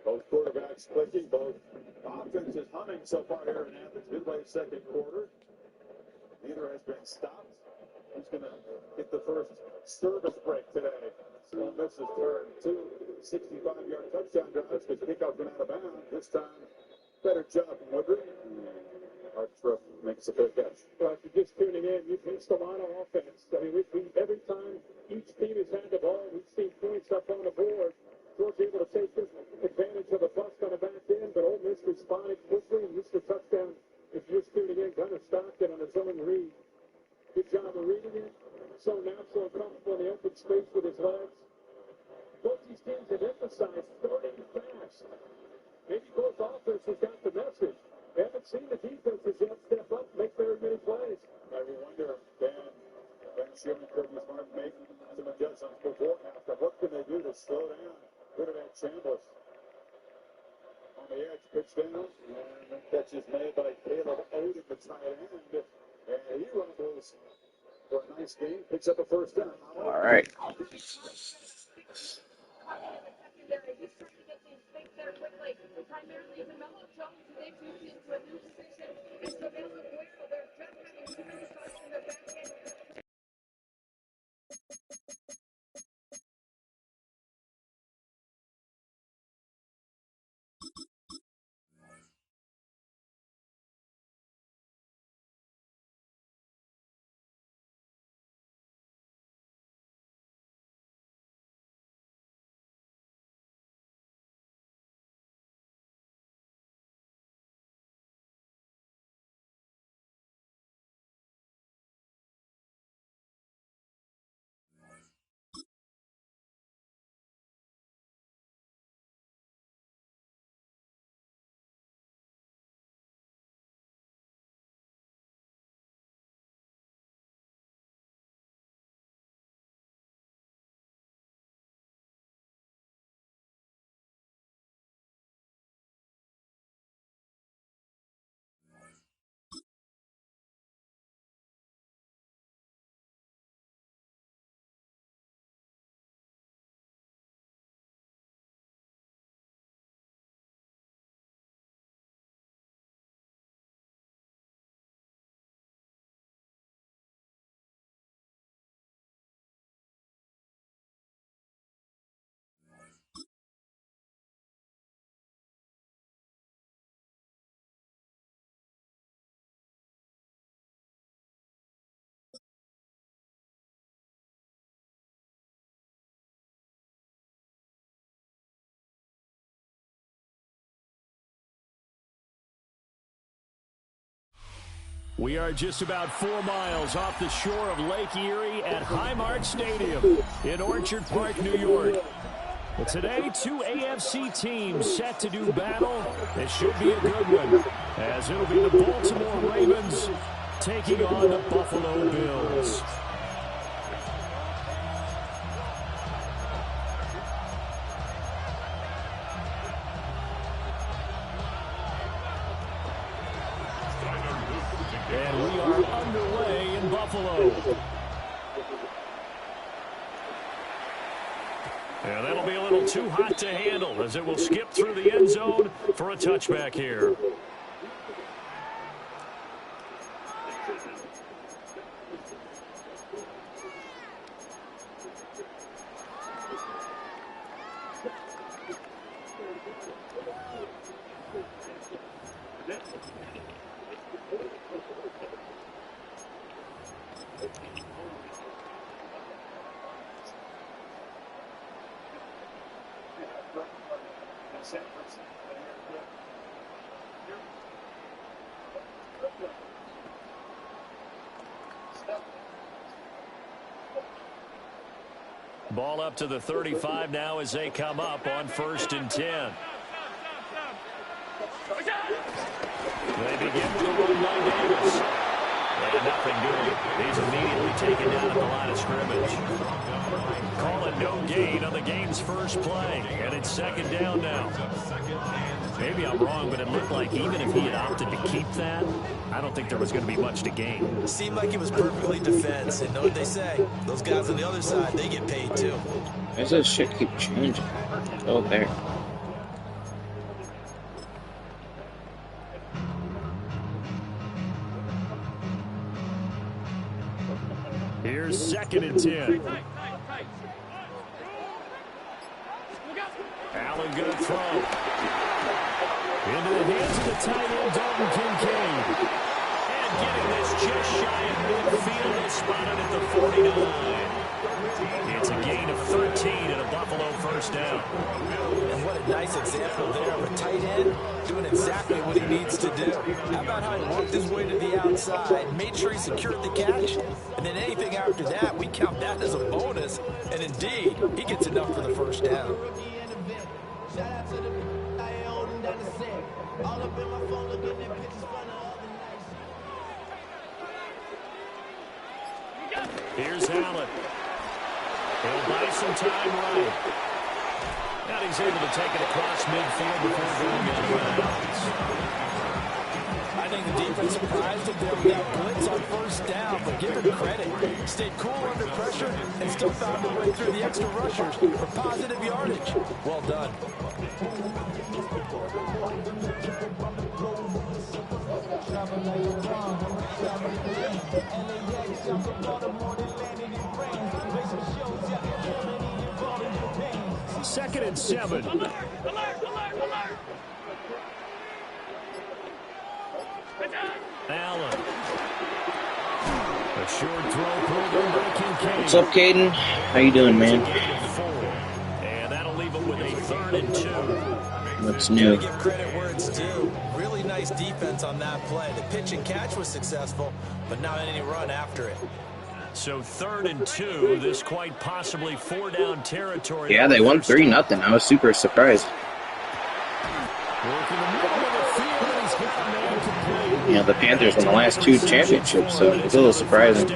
Both quarterbacks clicking, both offenses humming so far here in Athens, midway second quarter. Neither has been stopped. Who's going to get the first service break today? So this is turn 2 65-yard touchdown drives because kickoff went out of bounds. This time, better job from Woodruff. Hartrup makes a fair catch. Well, if you're just tuning in, you've missed a lot of offense. I mean, every time each team has had the ball, we've seen points up on the board. Georgia able to take advantage of a bust on the back end, but Ole Miss responded quickly and used the touchdown. If you're just tuning in, Gunner Stockton on his own read. Good job of reading it. So natural and comfortable in the open space with his legs. Both these teams have emphasized starting fast. Maybe both offenses got the message. They haven't seen the defenses yet step up, make very many plays. I wonder, Ben Schumann, Kirby Smart make some adjustments before halftime. What can they do to slow down quarterback Chambliss? On the edge, pitch down, and the catch is made by Caleb Odom, the tight end. And he rumbles for a nice game, picks up a first down. All right. We are just about 4 miles off the shore of Lake Erie at Highmark Stadium in Orchard Park, New York. But today, 2 AFC teams set to do battle. It should be a good one, as it'll be the Baltimore Ravens taking on the Buffalo Bills. And we are underway in Buffalo. And that'll be a little too hot to handle as it will skip through the end zone for a touchback here. Ball up to the 35 now as they come up on 1st and 10. They begin with the run by Davis. And nothing doing. He's immediately taken down at the line of scrimmage. Call it no gain on the game's first play. And it's 2nd down now. Maybe I'm wrong, but it looked like even if he had opted to keep that, I don't think there was going to be much to gain. It seemed like it was perfectly defense. And know what they say? Those guys on the other side, they get paid too. Why does this shit keep changing? Oh, there. Here's 2nd and 10. Allen going to throw. Into the hands of the tight end, Dalton Kincaid. And getting this just shy of midfield, is spotted at the 49. It's a gain of 13 and a Buffalo first down. And what a nice example there of a tight end doing exactly what he needs to do. How about how he worked his way to the outside, made sure he secured the catch, and then anything after that, we count that as a bonus. And indeed, he gets enough for the first down. Here's Allen. He'll buy some time right. Now he's able to take it across midfield before going out of bounds. I think the defense surprised him there with that blitz on first down, but give him credit. Stayed cool under pressure and still found a way through the extra rushers for positive yardage. Well done. Second and 7. Allen. A short throw pulled in by Kincaid. What's up, Caden? How you doing, man? And that'll leave it with a 3rd and 2. What's new? Give credit where it's due. Really nice defense on that play. The pitch and catch was successful, but not any run after it. So 3rd and 2, this quite possibly 4-down territory. Yeah, they won 3-0. I was super surprised. Yeah, the Panthers won the last 2 championships, so it's a little surprising.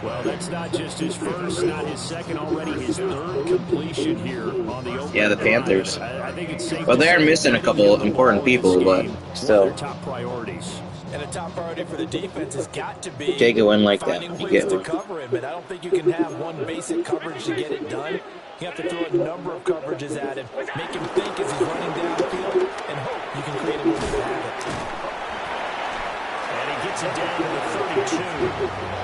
Well, that's not just his first, not his second, already his 3rd completion here on the opening. Yeah, the Panthers. I think it's safe. Well, they are missing a couple of important people, but still. Top priorities. And a top priority for the defense has got to be take a win like that. finding You ways get to one. cover him. And I don't think you can have one basic coverage to get it done. You have to throw a number of coverages at him, make him think as he's running downfield, and hope you can create a moving habit. And he gets it down to the 32.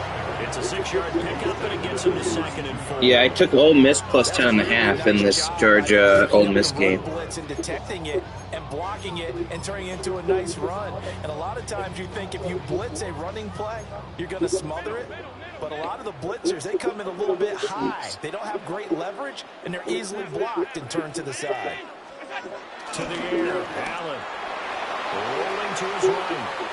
It's a 6-yard pickup, and it gets him to 2nd and 4. Yeah, I took Ole Miss plus 10.5 in this Georgia-Ole Miss game. Blitz and detecting it and blocking it and turning it into a nice run. And a lot of times you think if you blitz a running play, you're going to smother it. But a lot of the blitzers, they come in a little bit high. They don't have great leverage, and they're easily blocked and turned to the side. To the air, Allen. Rolling to his right.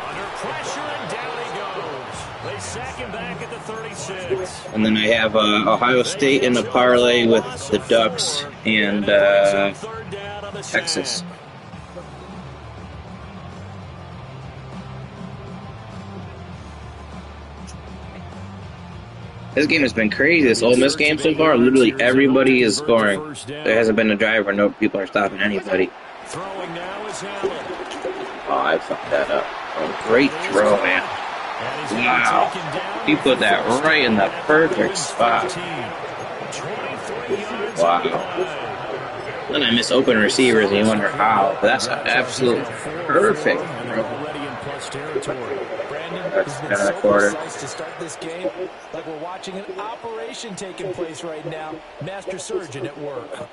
Under pressure, and down he goes. They sack him back at the 36. And then I have Ohio State in a parlay with the Ducks and Texas. This game has been crazy. This Ole Miss game so far, literally everybody is scoring. There hasn't been a drive where no people are stopping anybody. Throwing now is Allen. Oh, I fucked that up. Oh, great throw, man. Wow. He put that right in the perfect spot. Wow. Then I miss open receivers and you wonder how. But that's an absolute perfect throw. That's kind of a quarter. To start this game, like we're watching an operation taking place right now. Master surgeon at work.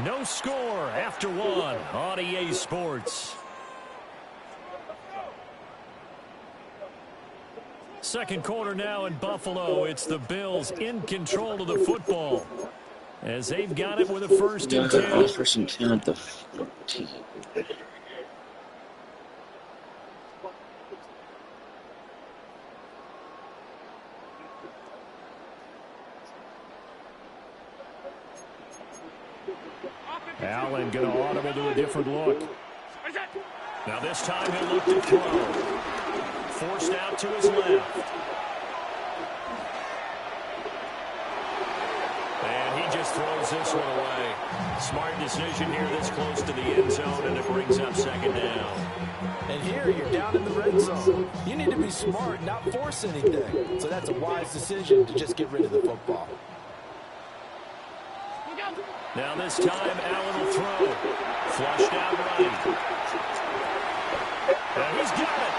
No score after 1 on EA Sports. Second quarter now in Buffalo. It's the Bills in control of the football as they've got it with a 1st and 10. First and 10 at the 14. Allen going to audible to a different look. Now this time he'll look to throw. Forced out to his left. And he just throws this one away. Smart decision here this close to the end zone, and it brings up 2nd down. And here you're down in the red zone. You need to be smart, not force anything. So that's a wise decision to just get rid of the football. Now this time, Allen will throw. Flushed out right. And he's got it.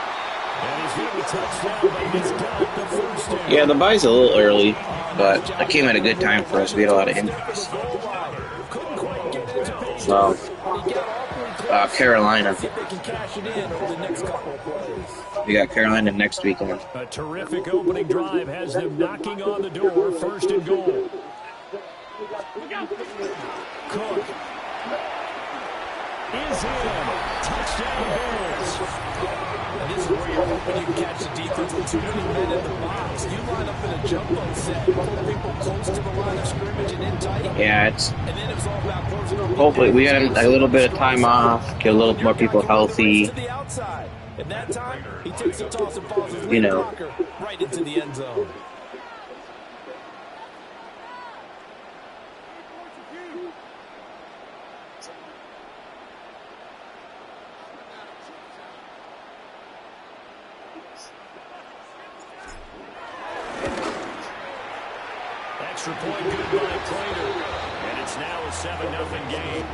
And he's getting a touchdown, but he's got the first down. Yeah, the bye's a little early, but it came at a good time for us. We had a lot of injuries. So, Carolina. We got Carolina next weekend. A terrific opening drive has them knocking on the door. First and goal. Cook is in. Touchdown Bears. And this is where you're hoping you can catch the defense with too many men in the box. You line up in a jumbo set, pull people close to the line of scrimmage and in tight. Yeah, it's. And then it was all about closing up. Hopefully, we got a little bit of time off, get a little more people healthy. To the outside. At that time, he takes the toss and falls his blocker right into the end zone. Extra point good by Prater. And it's now a 7-0 game.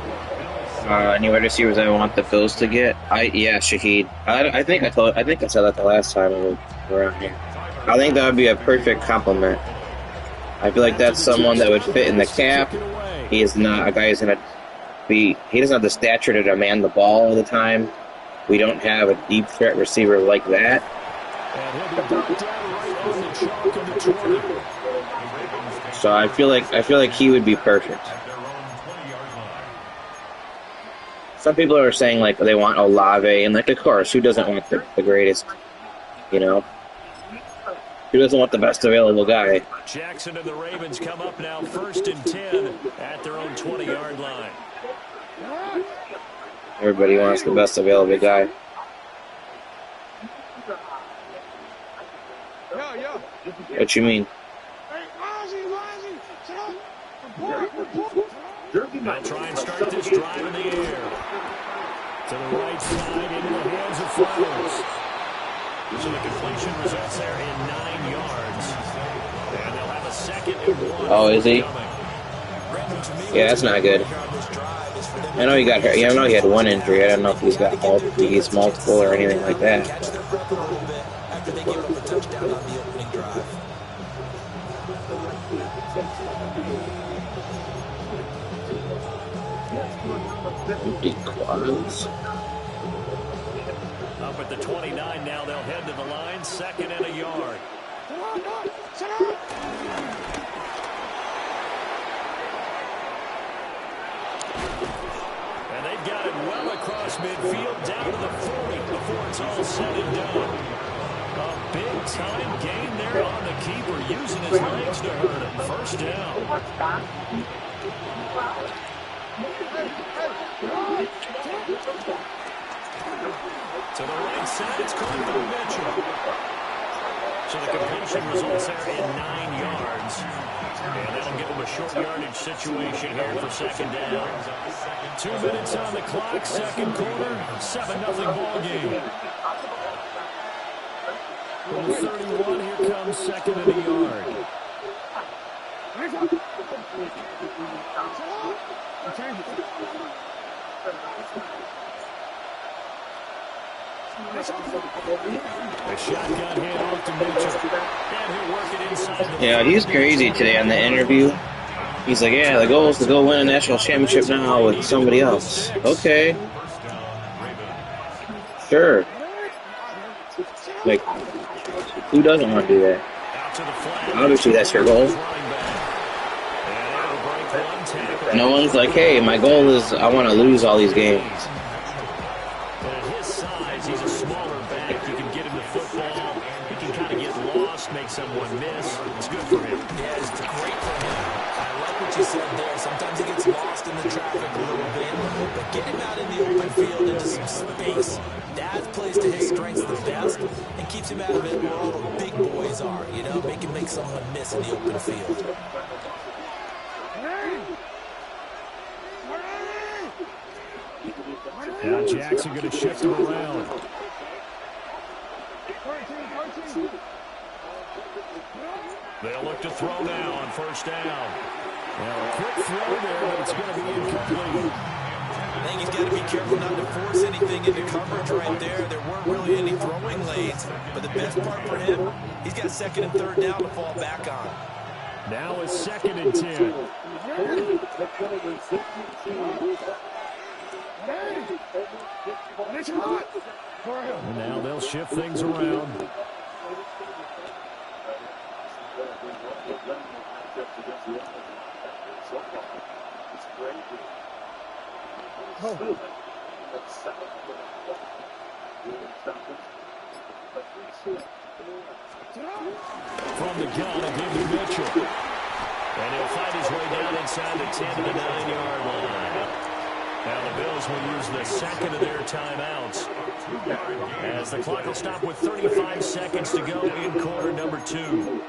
Any wide receivers I want the Bills to get? Yeah, Shaheed. I think I said that the last time we were around here. I think that would be a perfect compliment. I feel like that's someone that would fit in the cap. He is not a guy who's gonna be. He doesn't have the stature to demand the ball all the time. We don't have a deep threat receiver like that. So I feel like he would be perfect. Some people are saying like they want Olave, and like of course, who doesn't want the greatest, you know? Who doesn't want the best available guy? Jackson and the Ravens come up now, 1st and 10 at their own 20-yard line. Everybody wants the best available guy. What you mean? They'll try and start this drive in the air. To the right side, into the hands of Flowers. So the completion results there in 9 yards. And they'll have a 2nd and 1. Oh, is he? Yeah, that's not good. I know he got hurt. Yeah, I know he had one injury. I don't know if he's got multiple or anything like that. After they gave up a touchdown on the opening drive. Quads. Up at the 29 now, they'll head to the line, 2nd and a yard. And they've got it well across midfield, down to the 40 before it's all said and done. A big-time gain there on the keeper, using his legs to hurt him. First down. To the right side, it's caught by Mitchell. So the completion results there in 9 yards. And that'll give them a short yardage situation here for 2nd down. 2 minutes on the clock, 2nd quarter, 7-0 ball game. From the 31, here comes 2nd and a yard. A shotgun hand off to Mitchell. And he'll work it inside. Yeah, he's crazy today on the interview. He's like, yeah, the goal is to go win a national championship now with somebody else. Okay. Sure. Like, who doesn't want to do that? Obviously, that's your goal. No one's like, hey, my goal is I want to lose all these games. Make someone miss. It's good for him. Yeah, it's great for him. I like what you said there. Sometimes he gets lost in the traffic a little bit, but get him out in the open field into some space. That plays to his strengths the best and keeps him out of it where all the big boys are, you know, make him make someone miss in the open field. Now Jackson going to shift him around. They'll look to throw now on 1st down. Well, a quick throw there, but it's going to be incomplete. I think he's got to be careful not to force anything into coverage right there. There weren't really any throwing lanes, but the best part for him, he's got second and third down to fall back on. Now it's 2nd and 10. And now they'll shift things around. From the gun, a give to Mitchell. And he'll fight his way down inside the 10 to the 9-yard line. Now the Bills will use the second of their timeouts, as the clock will stop with 35 seconds to go in quarter number 2.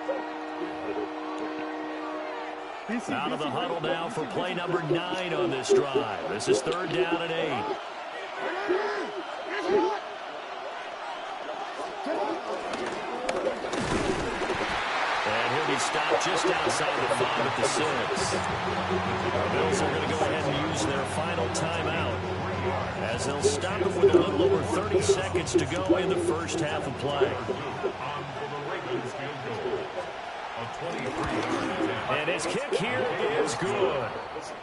Out of the huddle now for play number 9 on this drive. This is 3rd down and 8. And he'll be stopped just outside the 5 at the 6. The Bills are going to go ahead and use their final timeout, as they'll stop it with a little over 30 seconds to go in the first half of play. And his kick here is good.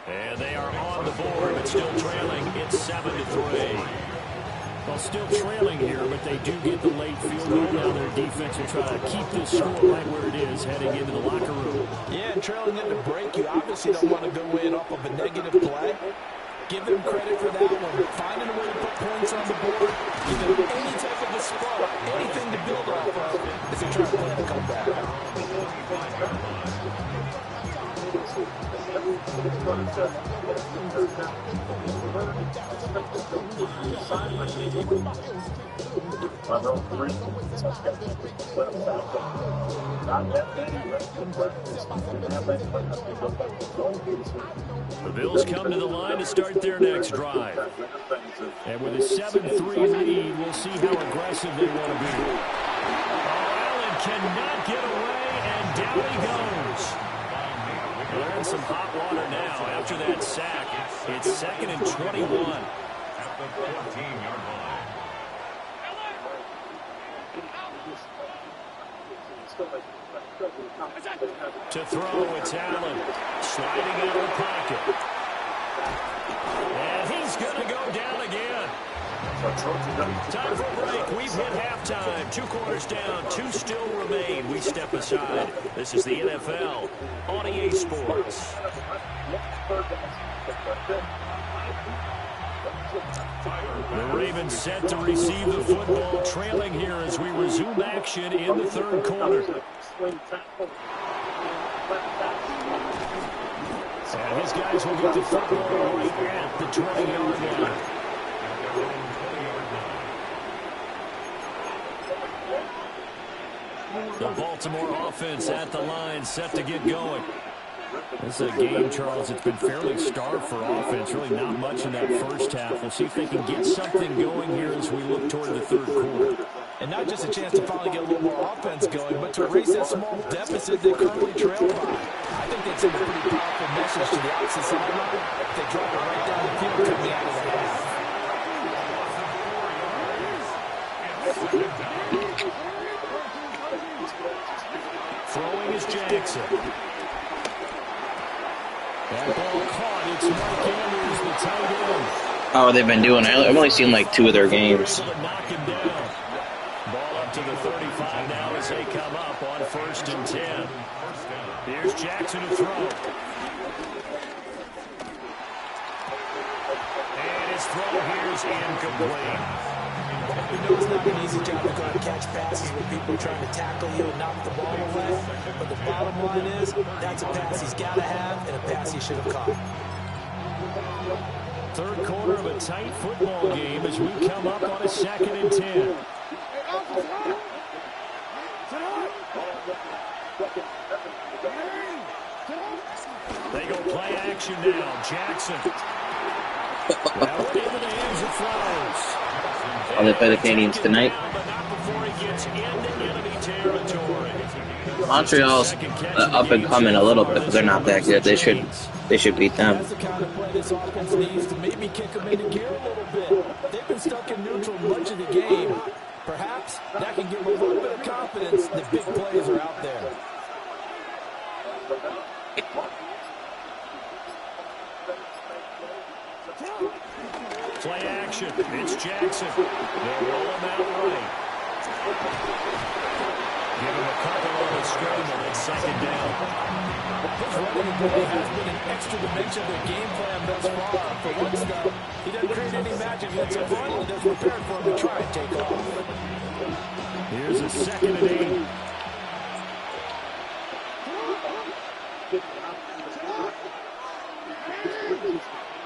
And they are on the board, but still trailing. It's 7-3. Well, still trailing here, but they do get the late field goal. Now their defense will try to keep this score right where it is heading into the locker room. Yeah, and trailing at the break, you obviously don't want to go in off of a negative play. Give them credit for that one. Finding a way to put points on the board, give them any type of a spot, anything to build off of as they try to play the comeback. The Bills come to the line to start their next drive. And with a 7-3 lead, we'll see how aggressive they want to be. Allen cannot get away, and down he goes. They're in some hot water now after that sack. It's 2nd and 21. At the 14-yard line. To throw, it's Allen. Sliding out of the pocket. And he's going to go down again. Time for a break. We've hit halftime. 2 quarters down. 2 still remain. We step aside. This is the NFL on EA Sports. The Ravens set to receive the football, trailing here as we resume action in the 3rd quarter. And these guys will get the football right at the 20-yard line. The Baltimore offense at the line, set to get going. This is a game, Charles, it's been fairly starved for offense. Really not much in that first half. We'll see if they can get something going here as we look toward the 3rd quarter. And not just a chance to finally get a little more offense going, but to erase that small deficit they currently trail by. I think that's a pretty powerful message to the opposite sideline. They drop it right down the field coming out of the half. Throwing is Jackson. That ball caught. It's Mark Andrews, the tight end. Oh, they've been doing. I've only seen like 2 of their games. Knock him down. Ball up to the 35 now as they come up on 1st and 10. Here's Jackson to throw. And his throw here is incomplete. You know it's not an easy job to go and catch passes when people are trying to tackle you and knock the ball away. But the bottom line is, that's a pass he's got to have and a pass he should have caught. 3rd quarter of a tight football game as we come up on a 2nd and 10. They go play action now. Jackson. Now into the hands of Flowers. Oh, they play the Canadians tonight. But not before he gets into enemy territory. Montreal's up and coming a little bit, but they're not that good. They should beat them. That's the kind of play this offense needs to maybe kick them into gear a little bit. They've been stuck in neutral much of the game. Perhaps that can give them a little bit of confidence that big plays are out there. Play action. It's Jackson. They'll roll him out right. Give him a couple on the scramble. It's second down. His running ability has been an extra dimension of their game plan thus far. For one step, he doesn't create any magic hits up front, and they're prepared for him to try and take off. Here's a 2nd and 8.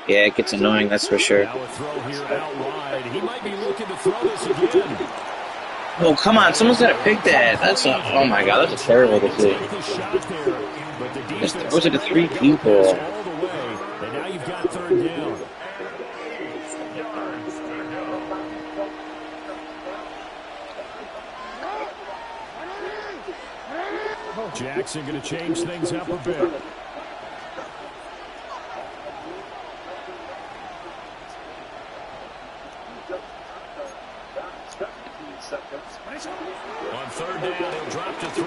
Yeah, it gets annoying, that's for sure. Now a throw here out wide. He might be looking to throw this again. Oh, come on, someone's got to pick that. That's a, oh my god, that's a terrible decision. Those are the 3 people. All the way, and now you've got 3rd down. Jackson going to change things up a bit. On 3rd down, he'll drop to throw.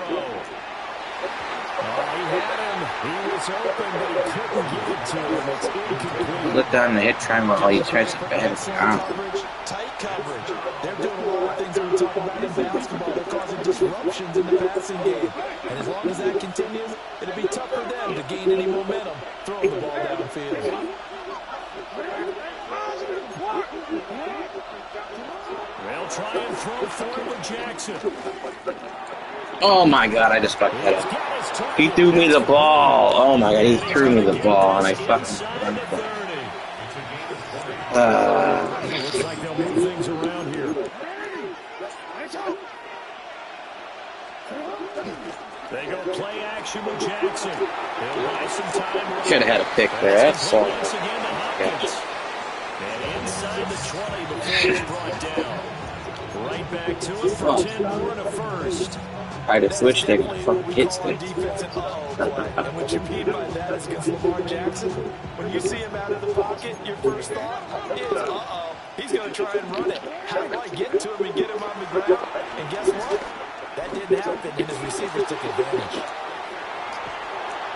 Oh, he had him. He was open, but he couldn't get it to him. It's incomplete. Look down the hit triangle while he tries to head it down. Tight coverage. They're doing a lot of things that we talk about in basketball. They're causing disruptions in the passing game. And as long as that continues, it'll be tough for them to gain any momentum throwing the ball downfield. They'll try and throw forward with Jackson. Oh my god, I just fucked that up. He threw me the ball. Oh my god, he threw me the ball, and I fucking... Looks like they'll move things around here. They go play action with Jackson. They'll buy some time. Should have had a pick there. That's so... And inside the 20 before it's brought down. Right back to it for 10 more and a first. I just switched it. Fucking hits it. And what you mean by that is against Lamar Jackson, when you see him out of the pocket, your first thought is, he's going to try and run it. How do I get to him and get him on the ground? And guess what? That didn't happen, and his receivers took advantage.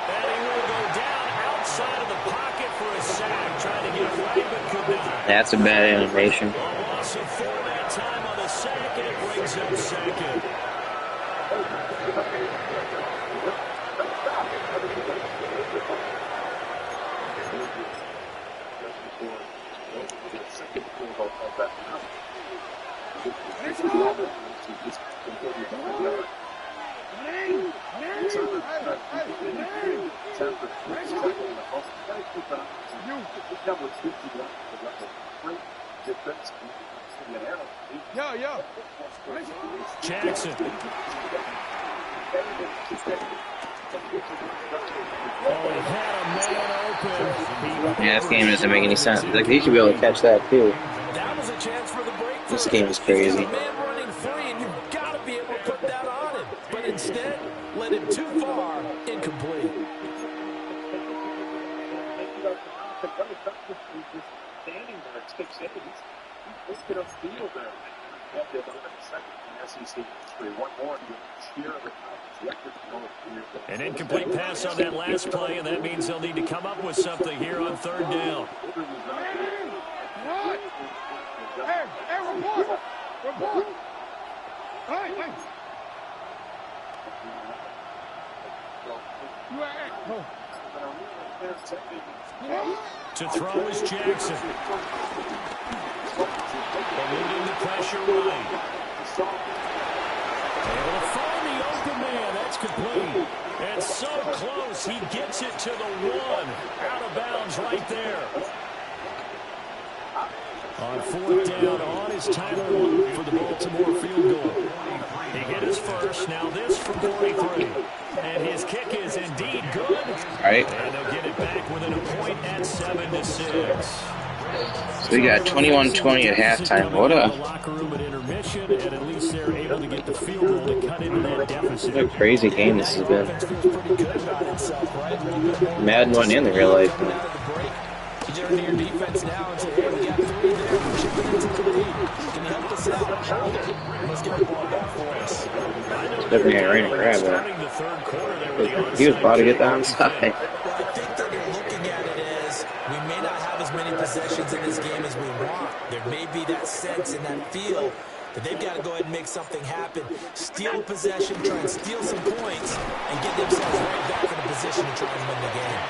And he will go down outside of the pocket for a sack, trying to get away, but could not. That's a bad animation. A loss of 4 that time on the sack, and it brings up second. Jackson. Yeah, this game doesn't make any sense. Like, he should be able to catch that, too. That was a chance for the break. This game is crazy. Man running free, and you've got to be able to put that on him. But instead, led him too far, incomplete. An incomplete pass on that last play, and that means they'll need to come up with something here on 3rd down. To throw is Jackson. Eluding the pressure right. Able to find the open man. That's complete. And so close. He gets it to the 1. Out of bounds right there. On 4th down, on his Tyler Loop for the Baltimore field goal. He hit his first. Now this from 43. And his kick is indeed good. Right. And they'll get it back within a point at 7-6. So we got 21-20 at halftime. What a crazy game this has been. Madden one in the real life. You turn to your defense now and say, hey, we got 3 there. We're chipping into the lead. Can you help us out? Hold it. Let's get the ball back for us. Definitely ain't ready to grab that. He was about to get the onside. Well, I think that you're looking at it as we may not have as many possessions in this game as we want. There may be that sense and that feel that they've got to go ahead and make something happen. Steal a possession, try and steal some points, and get themselves right back in a position to try and win the game.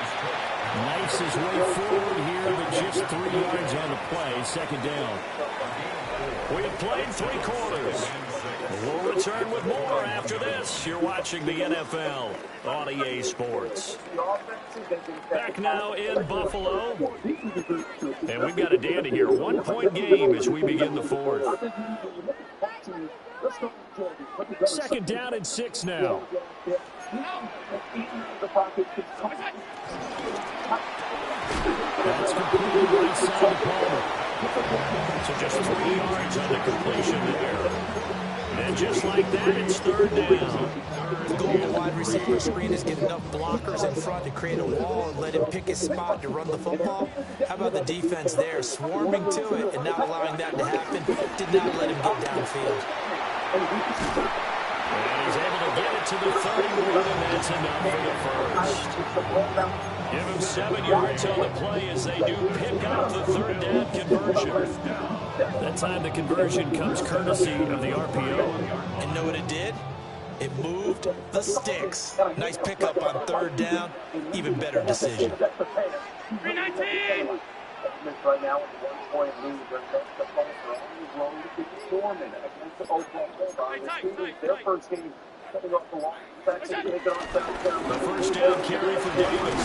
Knifes his way forward here, but just 3 yards on the play. Second down. We have played 3 quarters. We'll return with more after this. You're watching the NFL on EA Sports. Back now in Buffalo. And we've got a dandy here. 1-point game as we begin the 4th. Second down and 6 now. That's completed right side of Palmer. So just 3 yards on the completion there. And just like that, it's 3rd down. The goal of the wide receiver screen is get enough blockers in front to create a wall and let him pick his spot to run the football. How about the defense there, swarming to it and not allowing that to happen? Did not let him get downfield. And he's able to get it to the 31, and that's enough for the first. Give him 7 yards on the play as they do pick up the 3rd down conversion. That time the conversion comes courtesy of the RPO. And know what it did? It moved the sticks. Nice pickup on 3rd down. Even better decision. 319! Right now with a 1-point lead, they're the ball on the road to Stormin against the Oklahoma. Their first game coming off the line. The first down carry for Davis.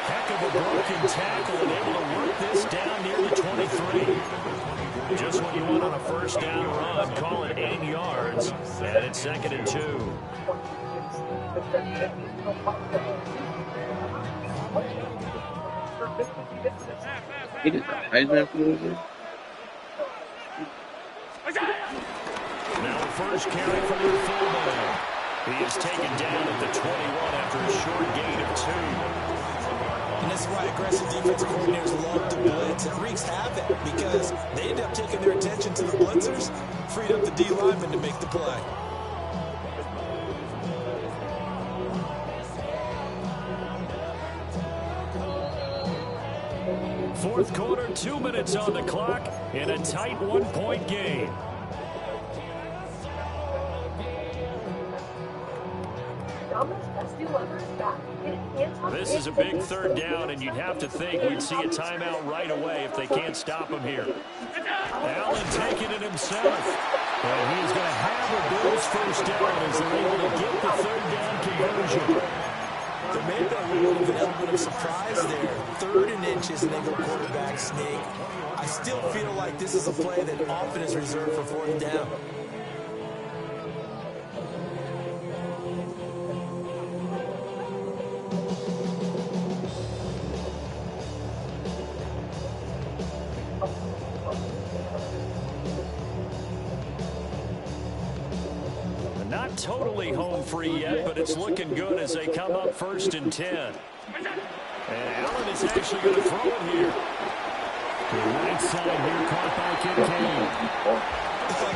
Heck of a broken tackle and able to work this down near the 23. Just what you want on a first down run. Call it 8 yards. And it's 2nd and 2. He did that. Heisman for losing. Now the first carry from the fullback. He is taken down at the 21 after a short gain of 2. And this is why aggressive defensive coordinators love to blitz. It wreaks havoc because they end up taking their attention to the blitzers, freed up the D lineman to make the play. Fourth quarter, 2 minutes on the clock in a tight 1-point game. This is a big 3rd down, and you'd have to think we'd see a timeout right away if they can't stop him here. Allen taking it himself. And he's going to have a Bills first down as they're able to get the 3rd down conversion. There may have been a little bit of an element of surprise there. 3rd and inches, and they go quarterback sneak. I still feel like this is a play that often is reserved for 4th down. Not totally home free yet, but it's looking good as they come up 1st and 10. And Allen is actually going to throw it here. To the right side here, caught by Kincaid. I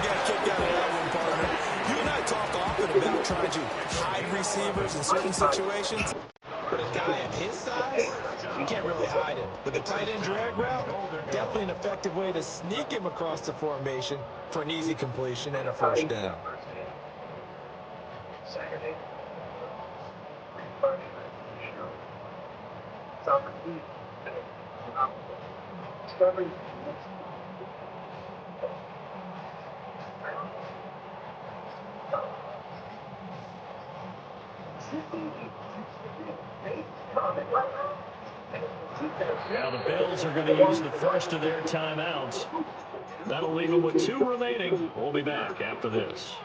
got a kick out of that one, partner. You and I talk often about trying to hide receivers in certain situations. But a guy at his size, you can't really hide him. With a tight end drag route, definitely an effective way to sneak him across the formation for an easy completion and a first down. Saturday. Now the Bills are going to use the first of their timeouts. That'll leave them with 2 remaining. We'll be back after this.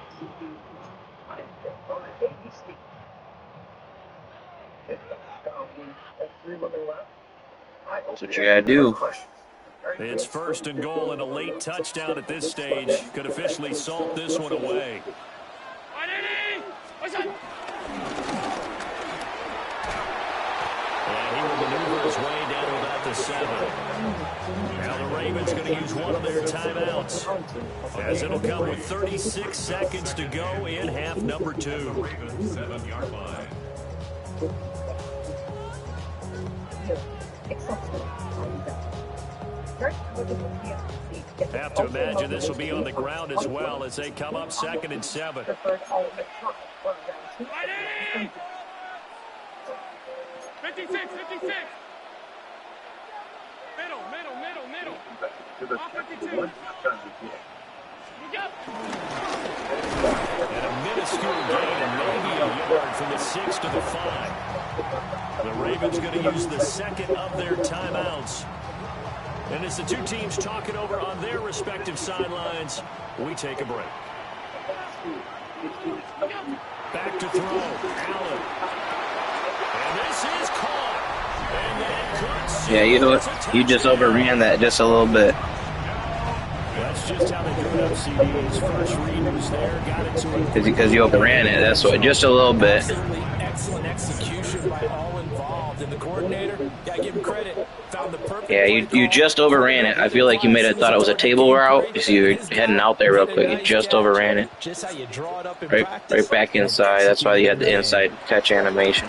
That's what you gotta do. It's first and goal, and a late touchdown at this stage could officially salt this one away. And he will maneuver his way down to about the 7. Now the Ravens going to use one of their timeouts, as it'll come with 36 seconds to go in half number 2. Ravens 7-yard line. Have to imagine this will be on the ground as well as they come up 2nd and 7. 56. Middle. Off 52. And a minuscule gain, and maybe a yard from the 6 to the 5. The Ravens going to use the second of their timeouts. And as the two teams talk it over on their respective sidelines, we take a break. Back to throw. Allen. And this is caught. And that could Yeah, you just overran that just a little bit. That's just how they do it up, CDs. First read was there, got it to him. Because you overran it, that's what, just a little bit. Absolutely excellent execution by all involved. And the coordinator, gotta give him credit, found the perfect Yeah, you just overran it. I feel like you may have thought it was a table route, so you're heading out there real quick. You just overran it. Just how you draw it up in Right back inside. That's why you had the inside catch animation.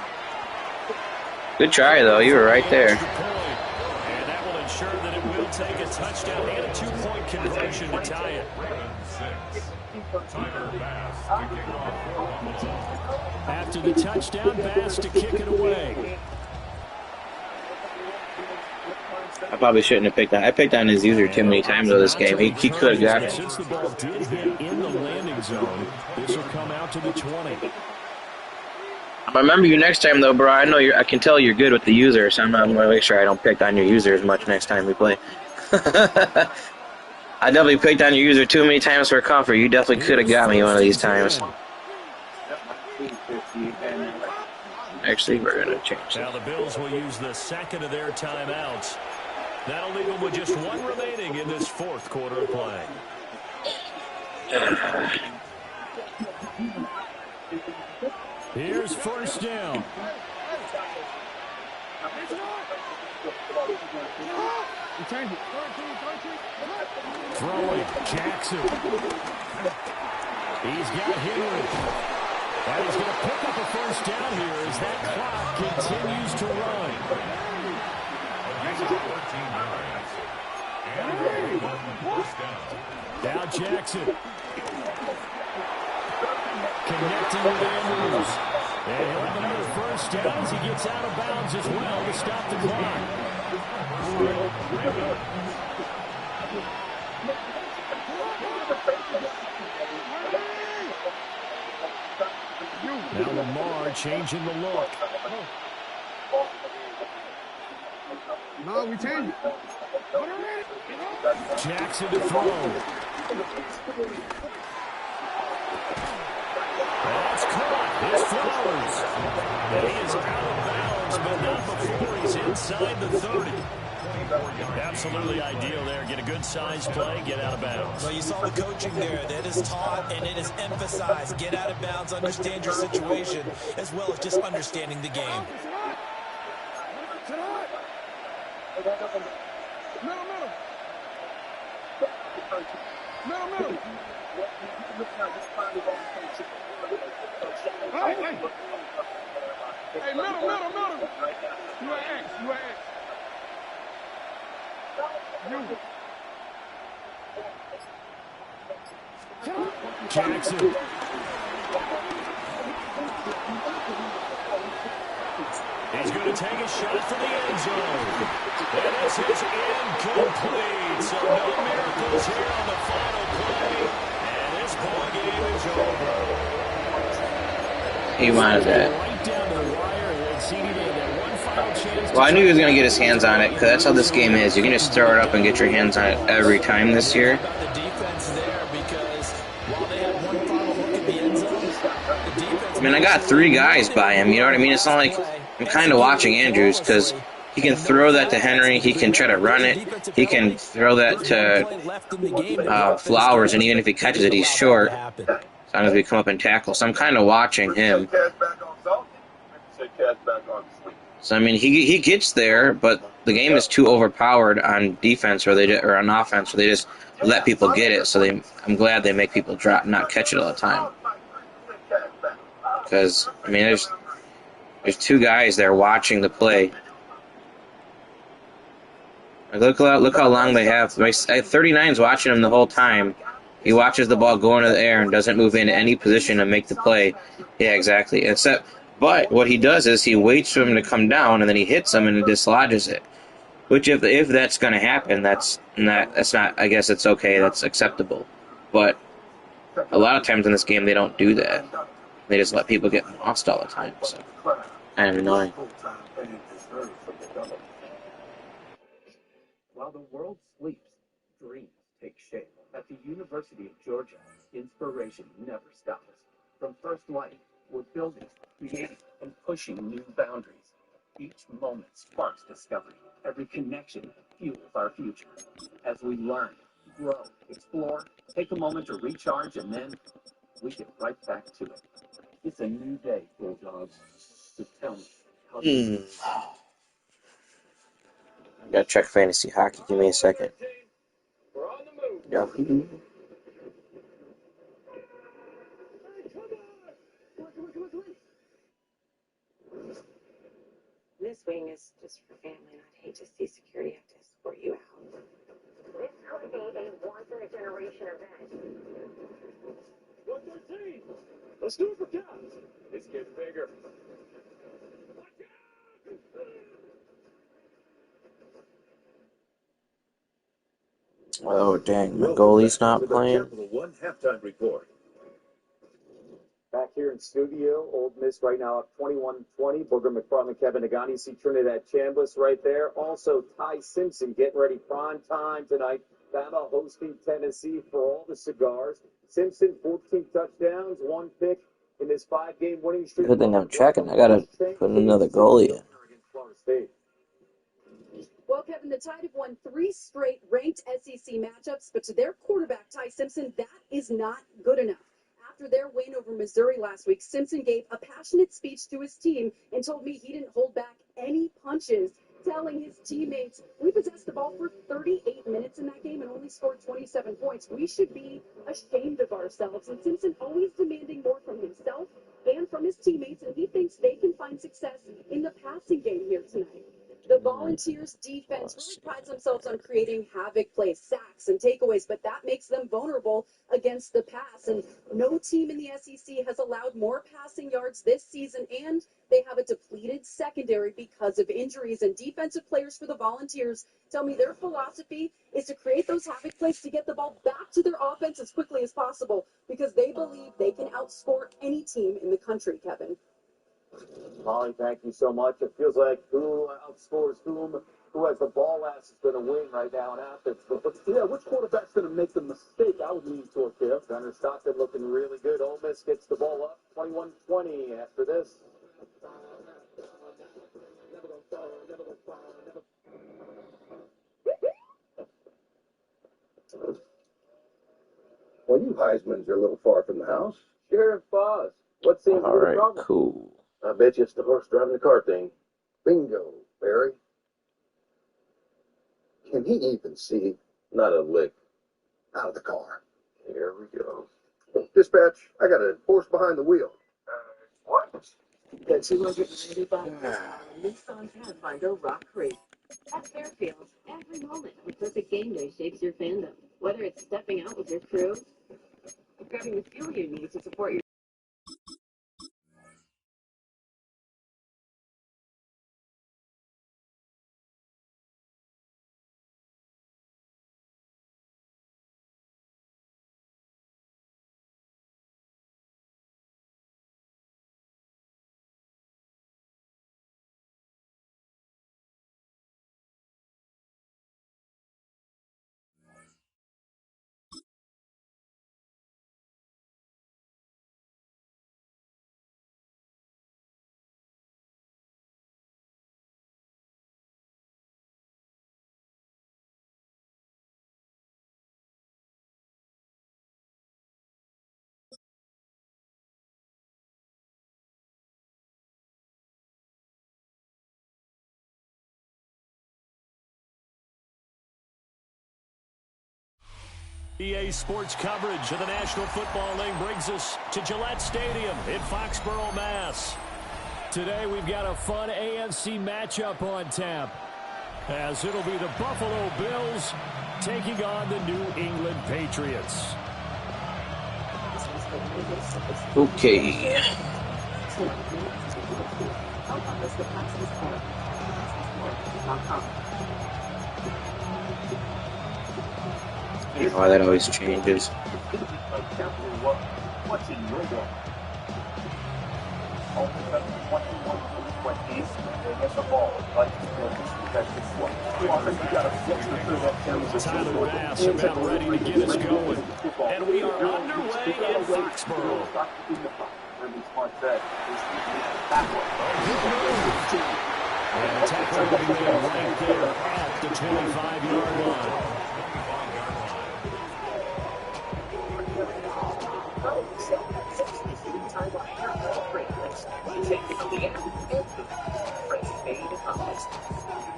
Good try, though. You were right there. And that will ensure that it will take a touchdown and a 2-point conversion to tie it. After the touchdown, Bass to kick it away. I probably shouldn't have picked on. I picked on his user too many times in this game. He could have got it. Since the ball did hit in the landing zone, this will come out to the 20. I remember you next time, though, bro. I can tell you're good with the user, so I'm going to make sure I don't pick on your user as much next time we play. I definitely picked on your user too many times for comfort. You definitely could have got me one of these times. Actually, we're going to change Now the Bills will use the second of their timeouts. That'll leave them with just one remaining in this fourth quarter of play. Here's first down. Throwing, Jackson. He's got Henry. And he's going to pick up a first down here as that clock continues to run. Now Jackson. Connecting with Andrews. And he'll have another first down as he gets out of bounds as well to stop the clock. Now Lamar changing the look. No, we change it. Jackson to throw. That's caught. It's Flowers. And he is out of bounds, but not before he's inside the 30. Absolutely ideal there. Get a good size play, get out of bounds. Well, you saw the coaching there. That is taught and it is emphasized. Get out of bounds, understand your situation, as well as just understanding the game. Middle. Hey, middle. You are X. Jackson. He's going to take a shot for the end zone. And this is incomplete. So no miracles here on the final play. And this ball game is over. He wanted that. Right down to the wire here. And CD, they had that one final chance. Well, I knew he was going to get his hands on it, because that's how this game is. You can just throw it up and get your hands on it every time this year. The defense there, because while they had one final look at the end zone, the defense... I mean, I got 3 guys by him, you know what I mean? It's not like I'm kind of watching Andrews, because He can throw that to Henry. He can try to run it. He can throw that to Flowers, and even if he catches it, he's short. As long as we come up and tackle. So I'm kind of watching him. So I mean, he gets there, but the game is too overpowered on defense, or on offense, where they just let people get it. So I'm glad they make people drop, not catch it all the time. Because I mean, there's two guys there watching the play. Look how long they have. 39's watching him the whole time. He watches the ball go into the air and doesn't move into any position to make the play. Yeah, exactly. But what he does is he waits for him to come down and then he hits him and it dislodges it. Which if that's going to happen, that's not. I guess it's okay. That's acceptable. But a lot of times in this game they don't do that. They just let people get lost all the time. So kind of annoying. While the world sleeps, dreams take shape. At the University of Georgia, inspiration never stops. From first light, we're building, creating, and pushing new boundaries. Each moment sparks discovery. Every connection fuels our future. As we learn, grow, explore, take a moment to recharge, and then we get right back to it. It's a new day, Bulldogs. So tell me, how do you I gotta check fantasy hockey. Give me a second. Yep. This wing is just for family, and I'd hate to see security have to escort you out. This could be a once-in-a-generation event. 113. Let's do it for Cavs. It's getting bigger. Oh dang, my goalie's not playing. One halftime report. Back here in studio, Old Miss right now up 21-20. Booger McFarland, Kevin Nagani, see Trinidad Chambliss right there. Also, Ty Simpson getting ready prime time tonight. Bama hosting Tennessee for all the cigars. Simpson, 14 touchdowns, 1 pick in this 5-game winning streak. Good thing I'm checking. I gotta put another goalie in. Well, Kevin, the Tide have won 3 straight ranked SEC matchups, but to their quarterback, Ty Simpson, that is not good enough. After their win over Missouri last week, Simpson gave a passionate speech to his team and told me he didn't hold back any punches, telling his teammates, we possessed the ball for 38 minutes in that game and only scored 27 points. We should be ashamed of ourselves. And Simpson always demanding more from himself and from his teammates, and he thinks they can find success in the passing game here tonight. The Volunteers' defense really prides themselves on creating havoc plays, sacks, and takeaways, but that makes them vulnerable against the pass. And no team in the SEC has allowed more passing yards this season, and they have a depleted secondary because of injuries. And defensive players for the Volunteers tell me their philosophy is to create those havoc plays to get the ball back to their offense as quickly as possible because they believe they can outscore any team in the country, Kevin. Molly, thank you so much. It feels like who outscores whom, who has the ball last is going to win right now in Athens. But yeah, which quarterback's going to make the mistake? I would lean toward Kev. Gunnar Stockton looking really good. Ole Miss gets the ball up, 21-20 after this. Well, you Heismans are a little far from the house. Sheriff Foz, what seems to be the Alright, problem? cool. I bet you it's the horse driving the car thing. Bingo, Barry. Can he even see? Not a lick. Out of the car. Here we go. Dispatch, I got a horse behind the wheel. What? The 295 Nissan Pathfinder Rock Creek. At Fairfield, every moment of a perfect game day shapes your fandom. Whether it's stepping out with your crew, or grabbing the fuel you need to support your EA Sports coverage of the National Football League brings us to Gillette Stadium in Foxborough, Mass. Today we've got a fun AFC matchup on tap, as it'll be the Buffalo Bills taking on the New England Patriots. Okay. I don't know why that always changes. What's in your door? Tyler Bass about ready to get us going. And we are underway in Foxborough. And tackle will be made right there at the 25-yard line.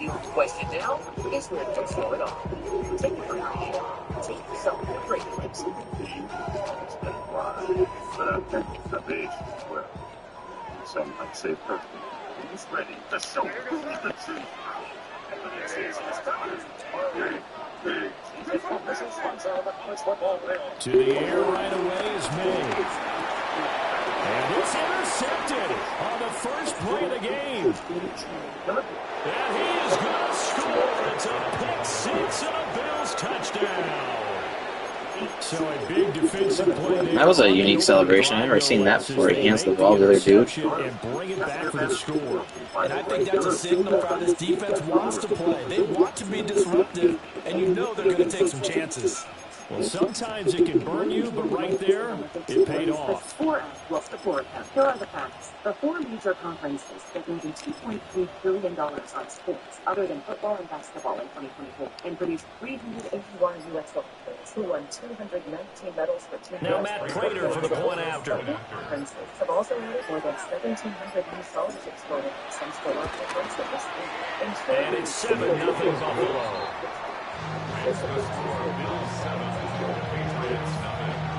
The question now is where to throw it off. Take it from your hand. Take yourself to the break place. The base, well, some might say perfect. He's ready to show the truth. To the air right away is made. And it's intercepted on the first play of the game. And he is going to score. It's a pick six and a Bills touchdown. So a big defensive play there. That was a unique celebration. I've never seen that before. He hands the ball to the other dude. And bring it back for the score. And I think that's a signal for how this defense wants to play. They want to be disruptive, and you know they're going to take some chances. Well, sometimes it can burn you, but right there, it paid off. Here are the facts. The four major conferences spent more than $2.3 billion on sports other than football and basketball in 2024 and produced 381 U.S. football players who won 219 medals for 2 Now Matt Prater for the point after. Conferences have also added more than 1,700 new scholarships programs since the launch of this league. And it's 7-0 Buffalo. Rams goes to our Bills 7, Patriots 9.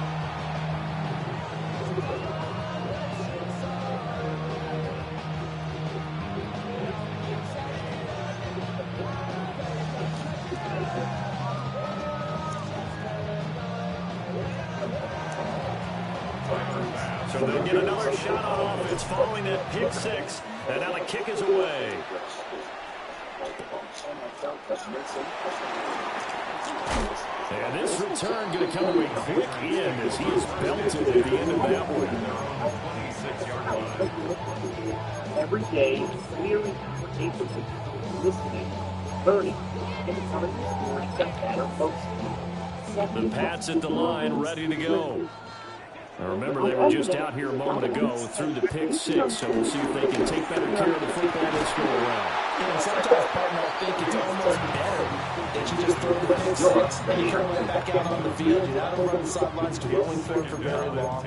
So they get another shot on offense following that pick six. And now the kick is away. And this return going to come to a quick end as he is belted at the end of that one. 26-yard line. Every day, clearing applications, listening, learning, and becoming a better folks. The Pats at the line, ready to go. Now remember, they were just out here a moment ago through the pick six, so we'll see if they can take better care of the football this go around. And sometimes, partner, I think it's almost better that you just throw the pick six and you turn right back out on the field. You're not over on the sidelines dwelling for very long.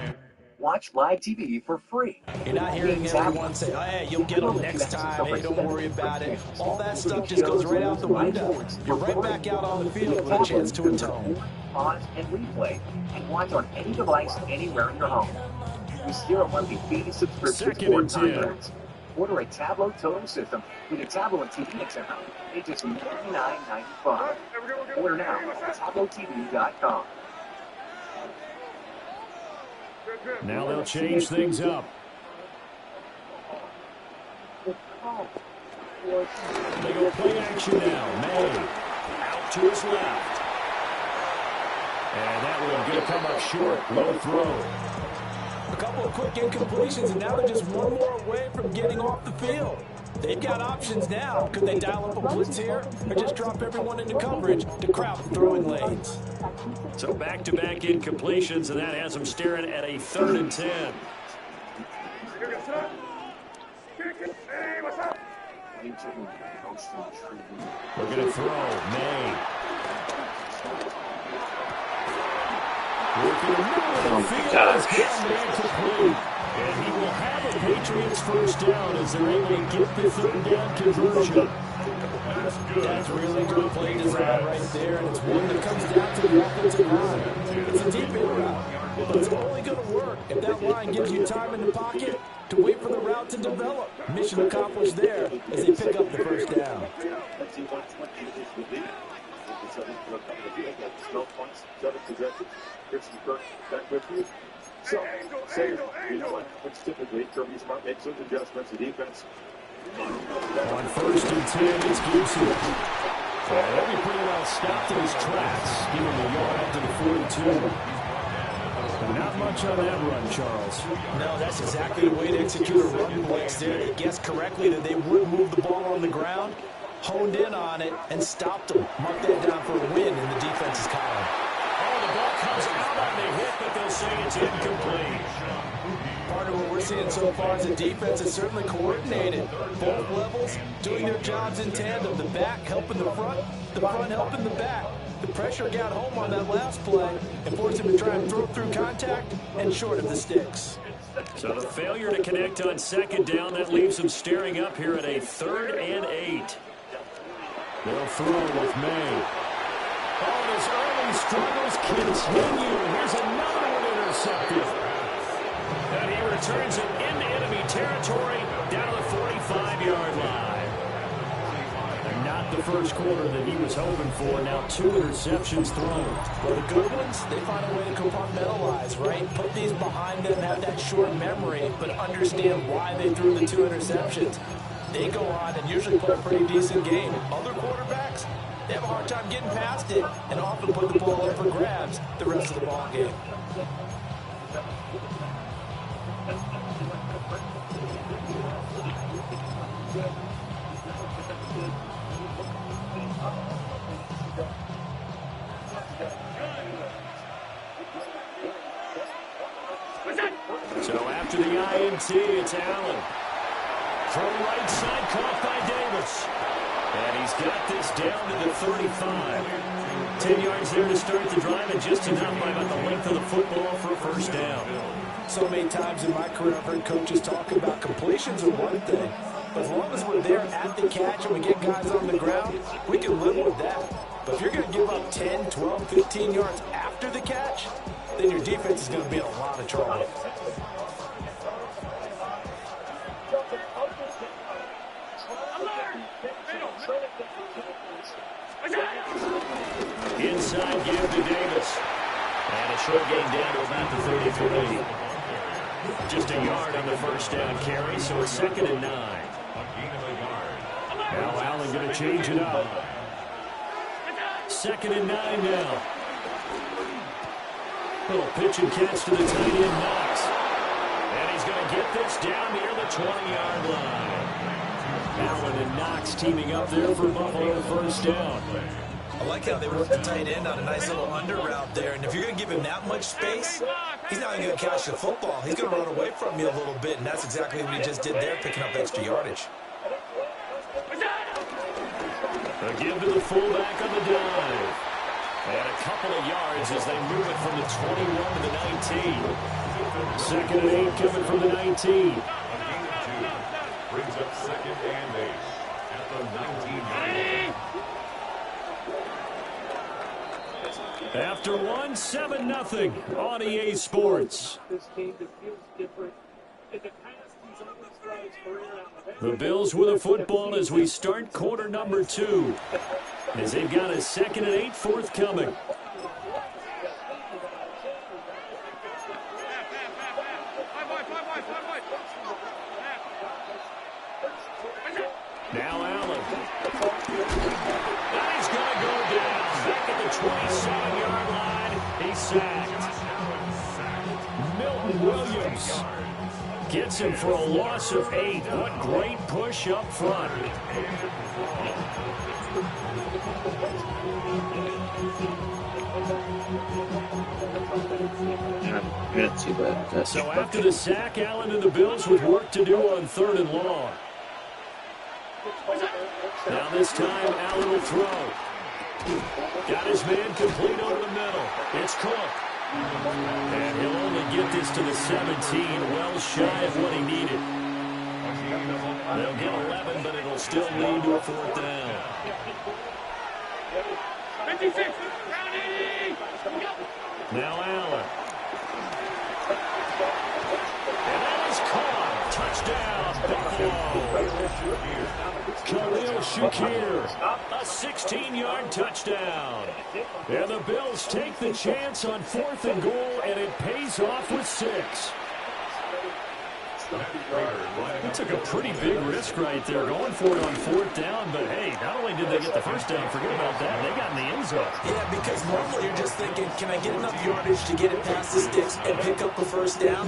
Watch live TV for free. You're not hearing everyone say, oh, hey, you'll get them next time. Hey, don't worry about it. All that stuff just goes right out the window. You're right back out on the field with a chance to atone. Pause and replay, and watch on any device anywhere in your home. Use 0 monthly fee subscriptions or contracts. Order a Tableau total system with a Tableau and TV account at just $99.95. Order now at TableauTV.com. Now they'll change things up. They go play action now. May out to his left. And that one going to come up short. Low throw. A couple of quick incompletions, and now they're just one more away from getting off the field. They've got options now. Could they dial up a blitz here or just drop everyone into coverage to crowd the throwing lanes? So back-to-back incompletions, and that has them staring at a 3rd and 10. We're going to throw. May. Working the middle of the field is man complete. And he will have a Patriots first down as they're able to get the 3rd down conversion. That's really good play design right there, and it's one that comes down to the offensive line. It's a deep in route, but it's only going to work if that line gives you time in the pocket to wait for the route to develop. Mission accomplished there as they pick up the first down. So, say, you know what happens typically. Kirby Smart makes those adjustments. The defense. On first and 10, it's Gibson. They'll be pretty well stopped in his tracks. Give him a yard up to the 42. Not much on that run, Charles. No, that's exactly the way to execute a run blitz there. They guessed correctly that they would move the ball on the ground, honed in on it, and stopped them. Mark that down for a win in the defense's column. Oh, the ball comes out on the hit, but they'll say it's incomplete. Part of what we're seeing so far is the defense is certainly coordinated. Both levels doing their jobs in tandem. The back helping the front helping the back. The pressure got home on that last play and forced him to try and throw through contact and short of the sticks. So the failure to connect on second down, that leaves them staring up here at a 3rd and 8. They'll throw with May. Oh, his early struggles continue. Here's another one intercepted. And he returns it into enemy territory down to the 45-yard line. Not the first quarter that he was hoping for. Now 2 interceptions thrown. Well, the good ones, they find a way to compartmentalize, right? Put these behind them, have that short memory, but understand why they threw the 2 interceptions. They go on and usually play a pretty decent game. Other quarterbacks, they have a hard time getting past it and often put the ball up for grabs the rest of the ball game. So after the INT, it's Allen. From right side, caught by Davis. And he's got this down to the 35. 10 yards there to start the drive, and just enough by about the length of the football for a first down. So many times in my career, I've heard coaches talk about completions are one thing. But as long as we're there at the catch and we get guys on the ground, we can live with that. But if you're going to give up 10, 12, 15 yards after the catch, then your defense is going to be in a lot of trouble. Inside give to Davis. And a short gain down to about the 33. Just a yard on the first down carry, so it's 2nd and 9. Now Allen going to change it up. 2nd and 9 now. Little pitch and catch to the tight end, Knox. And he's going to get this down near the 20-yard line. Allen and Knox teaming up there for Buffalo first down. I like how they worked the tight end on a nice little under route there. And if you're going to give him that much space, he's not even going to catch the football. He's going to run away from you a little bit, and that's exactly what he just did there, picking up extra yardage. A give to the fullback on the dive. And a couple of yards as they move it from the 21 to the 19. 2nd and 8 coming from the 19. Brings up 2nd and 8 at the 19. After 1, 7-0 on EA Sports. This game that feels different. In the past, he's always thrown his career out. The Bills with a football as we start quarter number 2. As they've got a 2nd and 8 forthcoming. Now Allen. And he's going to go down. Back at the 27-yard line. He's sacked. Milton Williams gets him for a loss of 8. What great push up front. So after the sack, Allen and the Bills with work to do on 3rd and long. Now this time, Allen will throw. Got his man complete over the middle. It's Cook. And he'll only get this to the 17, well shy of what he needed. They'll get 11, but it'll still lead to a 4th down. 56. Now Allen. And that is caught. Touchdown, Buffalo. Khalil Shakir, a 16-yard touchdown. And the Bills take the chance on 4th and goal, and it pays off with 6. They took a pretty big risk right there, going for it on 4th down. But, hey, not only did they get the first down, forget about that, they got in the end zone. Yeah, because normally you're just thinking, can I get enough yardage to get it past the sticks and pick up the first down?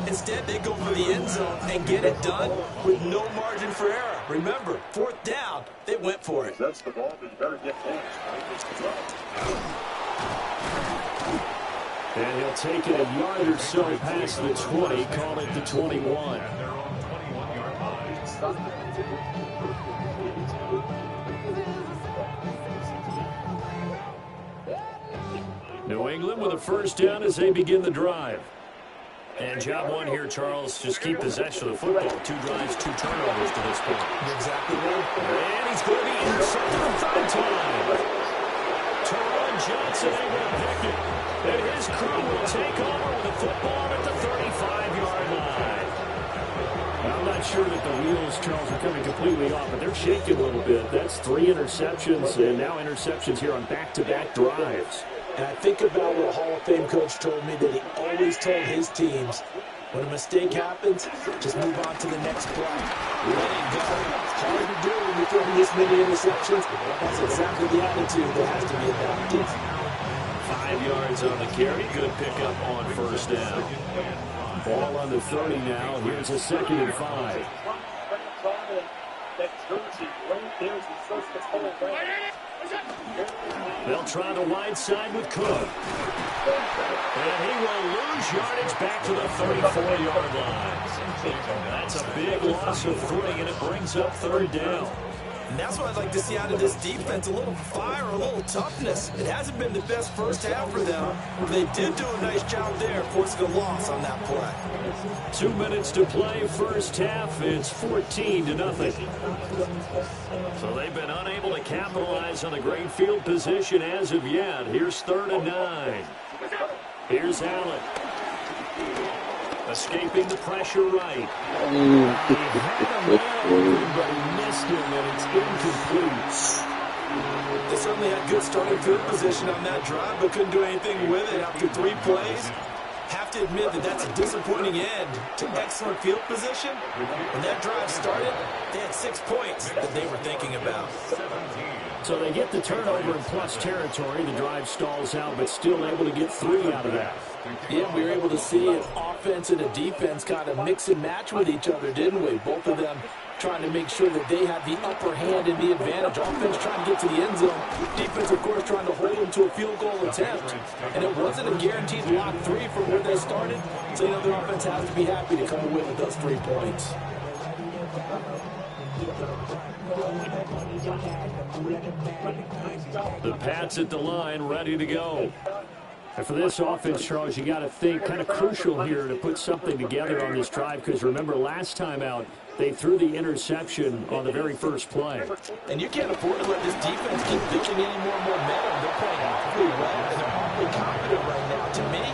Instead, they go for the end zone and get it done with no margin for error. Remember, 4th down, they went for it. That's the ball, but you better get points. And he'll take it a yard or so past the 20, call it the 21. New England with a first down as they begin the drive. And job one here, Charles, just keep possession of the football. 2 drives, 2 turnovers to this point. Exactly right. And he's going to be intercepted a 3rd time. Teron Johnson able to pick it. And his crew will take over with the football at the 35-yard line. I'm not sure that the wheels, Charles, are coming completely off, but they're shaking a little bit. That's 3 interceptions, and now interceptions here on back-to-back drives. And I think about what a Hall of Fame coach told me that he always told his teams, when a mistake happens, just move on to the next play. Let it go. It's hard to do when you're throwing this many interceptions. That's exactly the attitude that has to be adopted. 5 yards on the carry. Good pickup on 1st down. Ball on the 30 now. Here's a 2nd and 5. They'll try the wide side with Cook. And he will lose yardage back to the 34-yard line. That's a big loss of 3, and it brings up 3rd down. And that's what I'd like to see out of this defense, a little fire, a little toughness. It hasn't been the best first half for them, but they did do a nice job there, forcing a loss on that play. 2 minutes to play, first half. It's 14-0. So they've been unable to capitalize on the great field position as of yet. Here's 3rd and 9. Here's Allen. Escaping the pressure right. He had a man open, but he missed him, and it's incomplete. They certainly had good starting field position on that drive, but couldn't do anything with it after 3 plays. Have to admit that that's a disappointing end to excellent field position. When that drive started, they had 6 points that they were thinking about. So they get the turnover in plus territory. The drive stalls out, but still able to get 3 out of that. Yeah, we were able to see an offense and a defense kind of mix and match with each other, didn't we? Both of them trying to make sure that they have the upper hand and the advantage. Offense trying to get to the end zone. Defense, of course, trying to hold them to a field goal attempt. And it wasn't a guaranteed block 3 from where they started. So, the offense has to be happy to come away with those 3 points. The Pats at the line, ready to go. And for this offense, Charles, you got to think kind of crucial here to put something together on this drive, because remember last time out, they threw the interception on the very first play. And you can't afford to let this defense keep picking any more momentum. They're playing really well, and they're awfully confident right now. To me,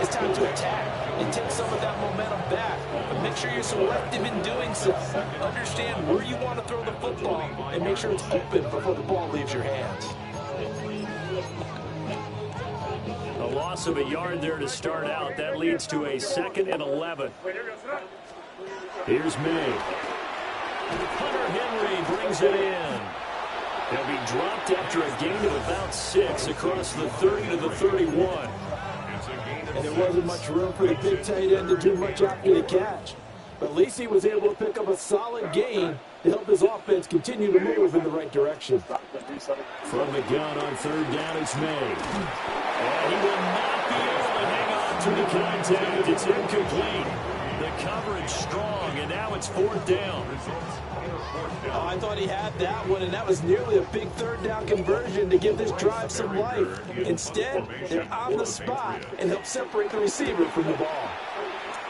it's time to attack and take some of that momentum back. But make sure you're selective in doing so. Understand where you want to throw the football and make sure it's open before the ball leaves your hands. A loss of a yard there to start out. That leads to a 2nd and 11. Here's May. Hunter Henry brings it in. He'll be dropped after a gain of about 6 across the 30 to the 31. And there wasn't much room for the big tight end to do much after the catch. But at least he was able to pick up a solid gain to help his offense continue to move in the right direction. From the gun on 3rd down, it's May. And he will not be able to hang on to the contact. It's incomplete. The coverage strong, and now it's 4th down. Oh, I thought he had that one, and that was nearly a big 3rd down conversion to give this drive some life. Instead, they're on the spot and help separate the receiver from the ball.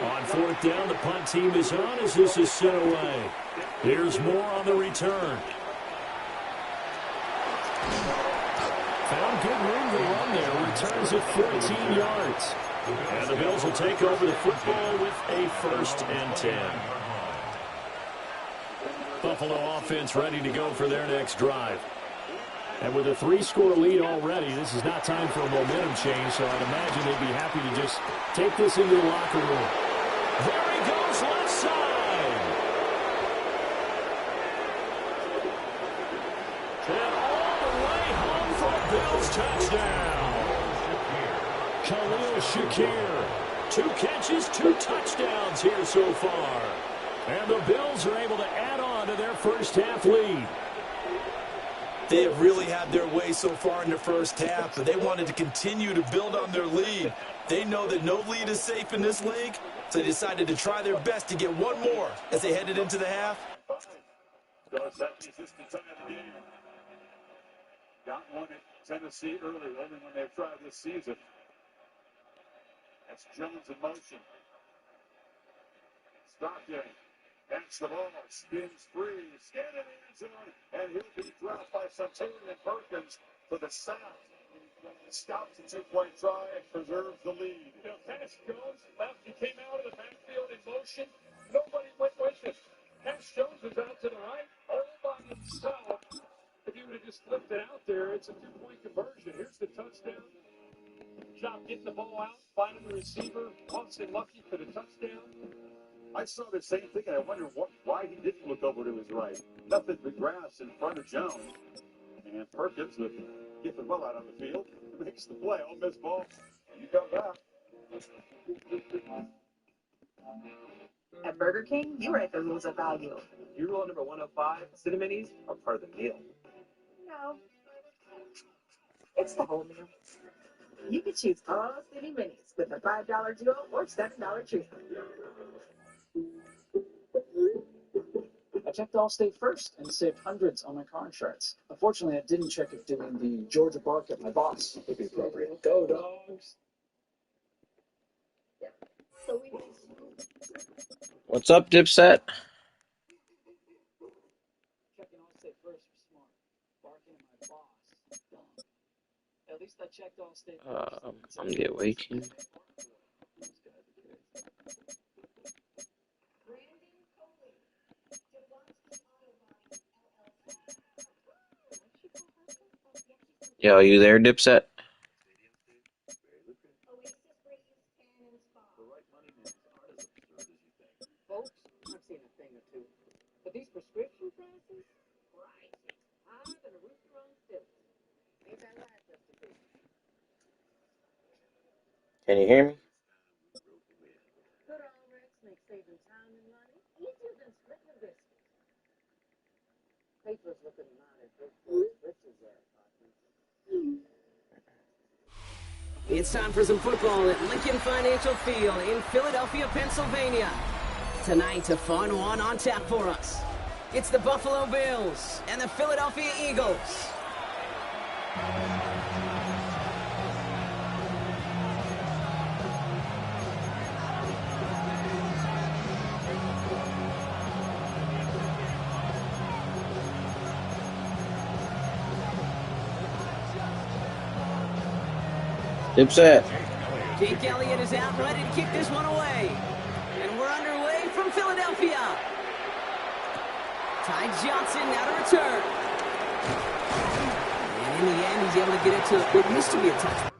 On fourth down, the punt team is on as this is sent away. Here's more on the return. Found good room to run there. Returns at 14 yards. And the Bills will take over the football with a 1st and 10. Buffalo offense ready to go for their next drive. And with a 3-score lead already, this is not time for a momentum change, so I'd imagine they'd be happy to just take this into the locker room. There he goes, left side. And all the way home for a Bills touchdown. Khalil Shakir. 2 catches, 2 touchdowns here so far. And the Bills are able to add on to their first-half lead. They have really had their way so far in the first half, but they wanted to continue to build on their lead. They know that no lead is safe in this league, so they decided to try their best to get one more as they headed into the half. Got one at Tennessee early, only when they've tried this season. That's Jones in motion. Stockton. Backs the ball, spins free, skin in the end zone, and he'll be dropped by Centurion Perkins for the sack. Scouts a 2-point try and preserves the lead. You know, Cash Jones left. He came out of the backfield in motion. Nobody went with him. Cash Jones was out to the right, all by himself. If he would have just flipped it out there, it's a 2-point conversion. Here's the touchdown. Job getting the ball out, finding the receiver. Austin Lucky for the touchdown. I saw the same thing, and I wonder why he didn't look over to his right. Nothing but grass in front of Jones. And Perkins, with getting well out on the field, makes the play. All miss ball. You come back. At Burger King, you are at the rules of value. Your rule number 105, Cineminis are part of the meal. No. It's the whole meal. You can choose all City Minis with a $5 duo or $7 treatment. I checked Allstate first and saved hundreds on my car insurance. Unfortunately, I didn't check if doing the Georgia bark at my boss would be appropriate. Go, dogs. What's up, Dipset? Checking Allstate first was smart. Barking at my boss. Dumb. At least I checked Allstate first. I'm get waiting. Yo, you there, Dipset? Folks, I've seen a thing or two. But these prescription prices? Right. Higher than a rooster on stilts. Ain't that right, Dr. B? Can you hear me? Good old Rex makes saving time and money easier than splitting a biscuit. Paper's looking mighty big for riches there, partner. It's time for some football at Lincoln Financial Field in Philadelphia, Pennsylvania. Tonight, a fun one on tap for us. It's the Buffalo Bills and the Philadelphia Eagles. Dipset. Jake Elliott is out ready to kick this one away. And we're underway from Philadelphia. Ty Johnson now to return. And in the end, he's able to get it to what used to be a touchdown.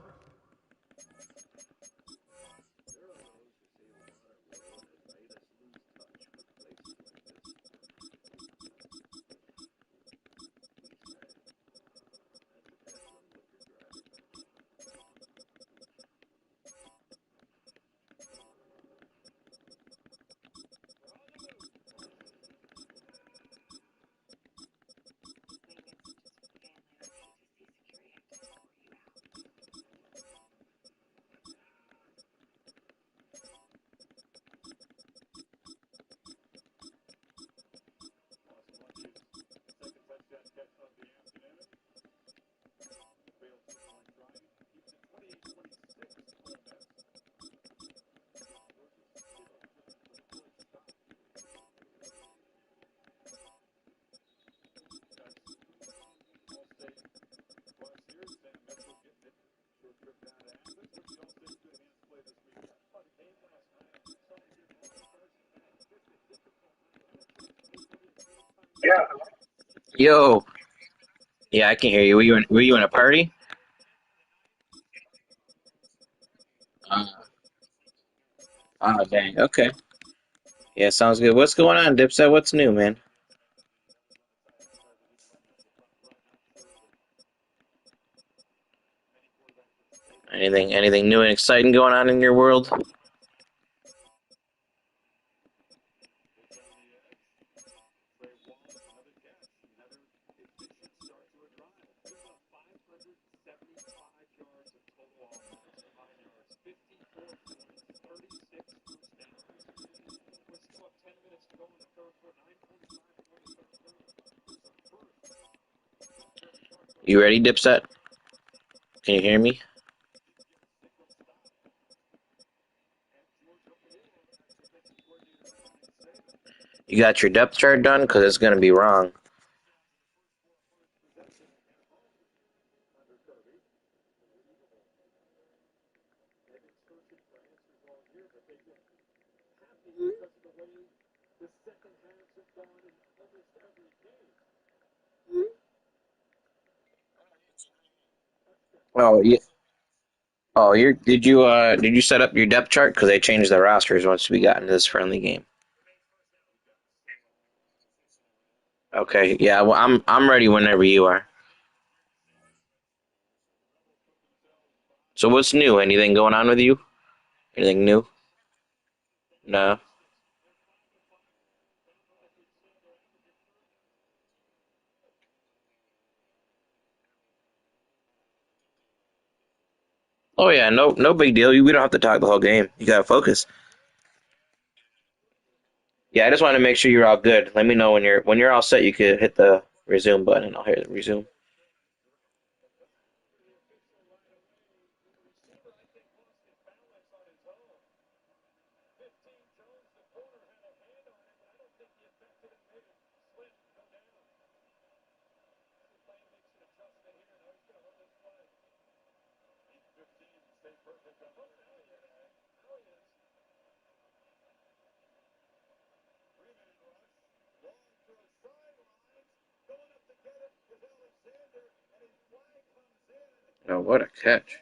Yo. Yeah, I can hear you. Were you in a party? Uh, oh, dang. Okay. Yeah, sounds good. What's going on, Dipset? What's new, man? Anything new and exciting going on in your world? You ready, Dipset? Can you hear me? You got your depth chart done? Because it's going to be wrong. Oh, yeah. Oh, did you set up your depth chart? Because they changed the rosters once we got into this friendly game. Okay, yeah, well, I'm ready whenever you are. So what's new? Anything going on with you? Anything new? No. Oh yeah, no big deal. We don't have to talk the whole game. You gotta focus. Yeah, I just want to make sure you're all good. Let me know when you're all set. You could hit the resume button, and I'll hit the resume. Oh, what a catch!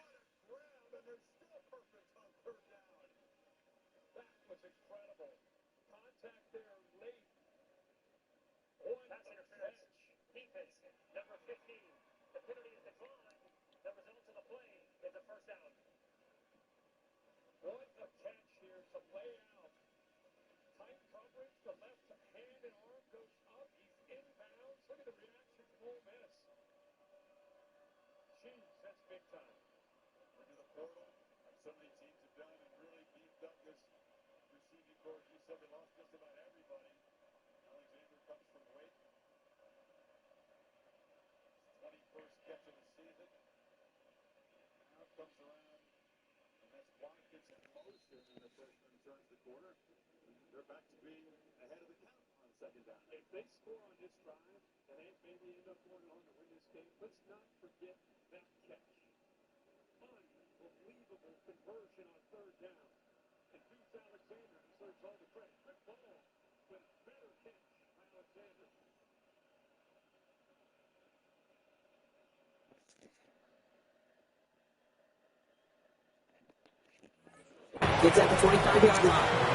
It's at the 25-yard line.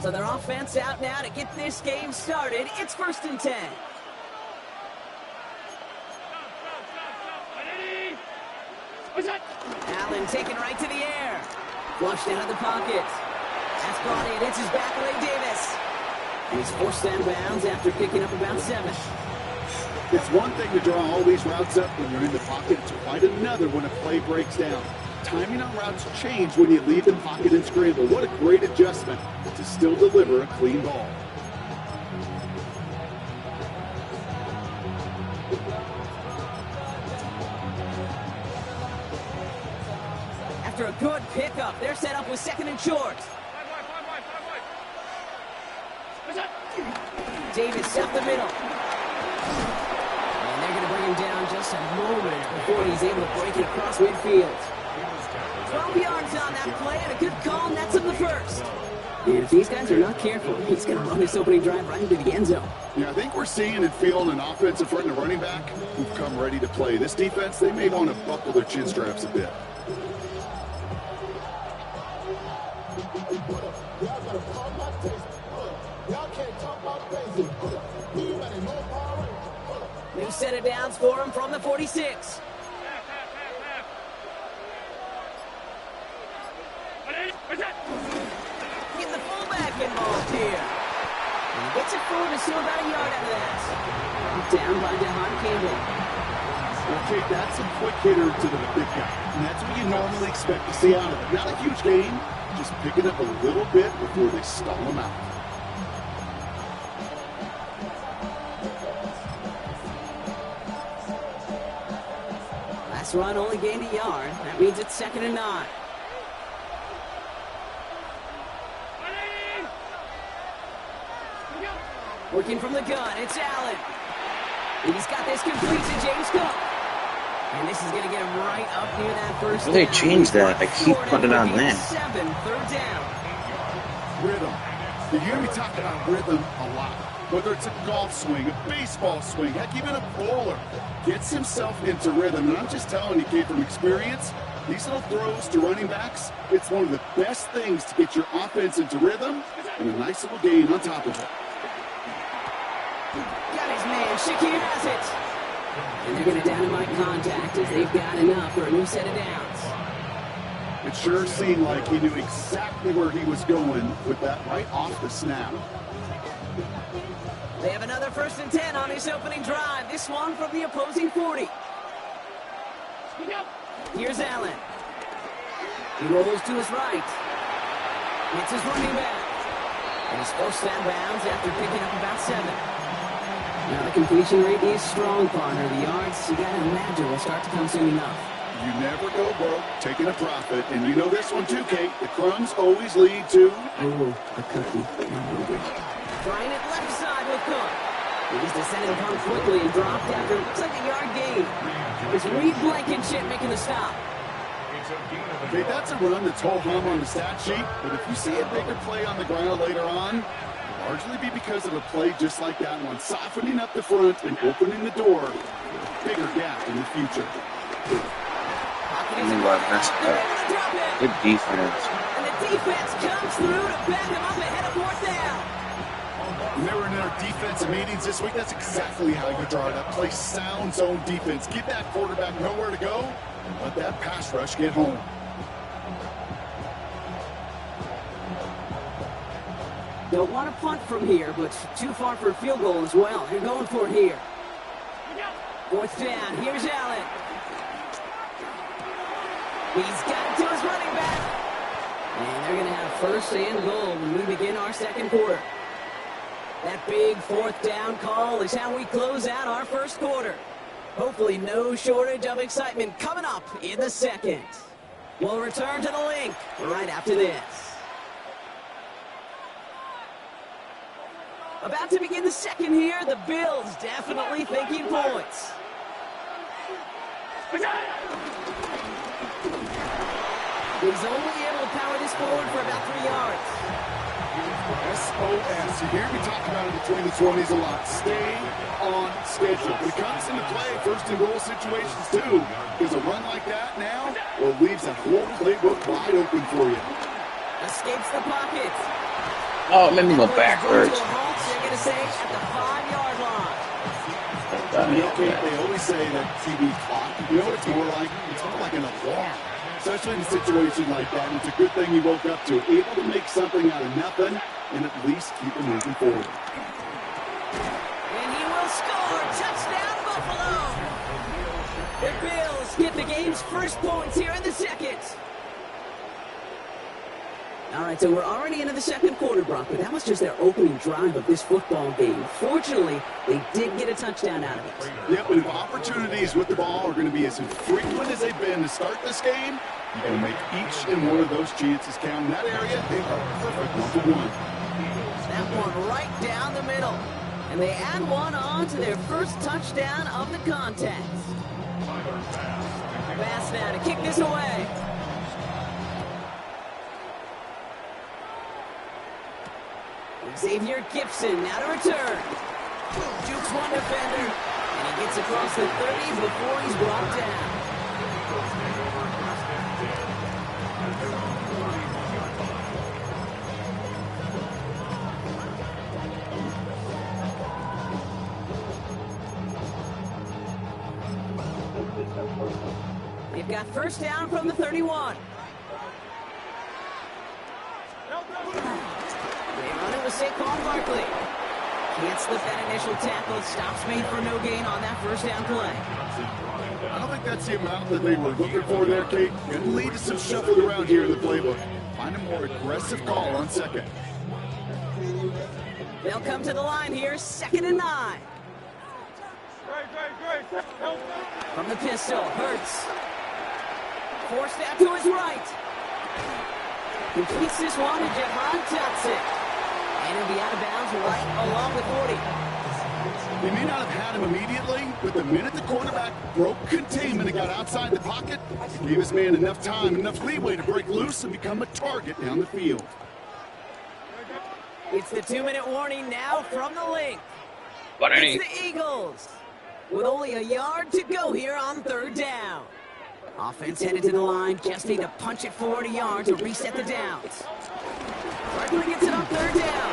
So their offense out now to get this game started. It's 1st and 10. Allen taken right to the air. Flushed out of the pocket. That's brought in. It's his back away, Davis. And he's forced out of bounds after picking up about 7. It's one thing to draw all these routes up when you're in the pocket. It's quite another when a play breaks down. Timing on routes change when you leave the pocket and scramble. What a great adjustment to still deliver a clean ball. After a good pickup, they're set up with 2nd and short. Davis up the middle. And they're going to bring him down just a moment before he's able to break it across midfield. 12 yards on that play, and a good call nets him the first. And if these guys are not careful, he's going to run this opening drive right into the end zone. Yeah, I think we're seeing and feeling an offensive front and a running back who've come ready to play. This defense, they may want to buckle their chin straps a bit. New set of downs for him from the 46. Getting the fullback involved here. And he gets it forward to still about a yard out of that. Down by DeHaan Campbell. Okay, that's a quick hitter to the big guy. And that's what you normally expect to see out of it. Not a huge gain, just picking up a little bit before they stall him out. Last run only gained a yard. That means it's 2nd and 9. Working from the gun, it's Allen. And he's got this complete to James Cook. And this is going to get him right up near that first down. They changed that. I keep putting it on there. 3rd down. Rhythm. You hear me talk about rhythm a lot. Whether it's a golf swing, a baseball swing, heck, even a bowler. Gets himself into rhythm. And I'm just telling you, kid, from experience, these little throws to running backs, it's one of the best things to get your offense into rhythm and a nice little gain on top of it. Got his man, Shakir has it. And they're going to dynamite contact as they've got enough for a new set of downs. It sure seemed like he knew exactly where he was going with that right off the snap. They have another 1st and 10 on his opening drive. This one from the opposing 40. Here's Allen. He rolls to his right. It's his running back. And he's forced out of bounds after picking up about 7. Now the completion rate is strong, partner. The yards, you got to imagine, will start to come soon enough. You never go broke taking a profit. And you know this one too, Kate. The crumbs always lead to... Oh, a cookie. Trying it left side with Cook. He's descended upon quickly and dropped after it looks like a yard gain. It's Reed Blankenship making the stop. Okay, that's a run that's ho-hum on the stat sheet, but if you see a bigger play on the ground later on, it'll largely be because of a play just like that one, softening up the front and opening the door for a bigger gap in the future. Good defense. And the defense comes through to back him up ahead of 4th down. When they were in our defensive meetings this week, that's exactly how you draw it up. Play sound zone defense. Give that quarterback nowhere to go, and let that pass rush get home. Don't want to punt from here, but too far for a field goal as well. They're going for it here. 4th down. Here's Allen. He's got it to his running back. And they're going to have 1st and goal when we begin our 2nd quarter. That big 4th down call is how we close out our 1st quarter. Hopefully no shortage of excitement coming up in the 2nd. We'll return to the link right after this. About to begin the 2nd here, the Bills definitely thinking points. He's only able to power this forward for about 3 yards. SOS. You hear me talk about it between the 20s a lot. Stay on schedule. When it comes into play, 1st and goal situations too. There's a run like that now, well, it leaves that whole playbook wide open for you. Escapes the pocket. Oh, it made me go backwards. They're going to say at the 5-yard line. They always say that TV clock. You know what it's more like? It's more like an alarm. Especially in a situation like that. And it's a good thing he woke up to. Able to make something out of nothing and at least keep it moving forward. And he will score. Touchdown, Buffalo. The Bills get the game's 1st points here in the 2nd. All right, so we're already into the 2nd quarter, Brock, but that was just their opening drive of this football game. Fortunately, they did get a touchdown out of it. Yeah, but if opportunities with the ball are going to be as infrequent as they've been to start this game, you're going to make each and one of those chances count. In that area, they are perfect 1-for-1. That one right down the middle. And they add one on to their first touchdown of the contest. Pass now to kick this away. Xavier Gibson now to return. Jukes one defender. And he gets across the 30 before he's brought down. They've got first down from the 31. They run it with Saquon Barkley. Can't slip that initial tackle. Stops made for no gain on that first down play. I don't think that's the amount that they were looking for there, Kate. Going to lead to some shuffling around here in the playbook. Find a more aggressive call on second. They'll come to the line here, 2nd and 9. From the pistol, Hurts. Forced out to his right. Completes this one to Jahan Johnson. And he'll be out of bounds right along the 40. They may not have had him immediately, but the minute the quarterback broke containment and got outside the pocket, it gave his man enough time, enough leeway to break loose and become a target down the field. It's the 2-minute warning now from the link. It's the Eagles with only a yard to go here on 3rd down. Offense headed to the line, just need to punch it forward a yard to reset the downs. Barkley gets it on 3rd down.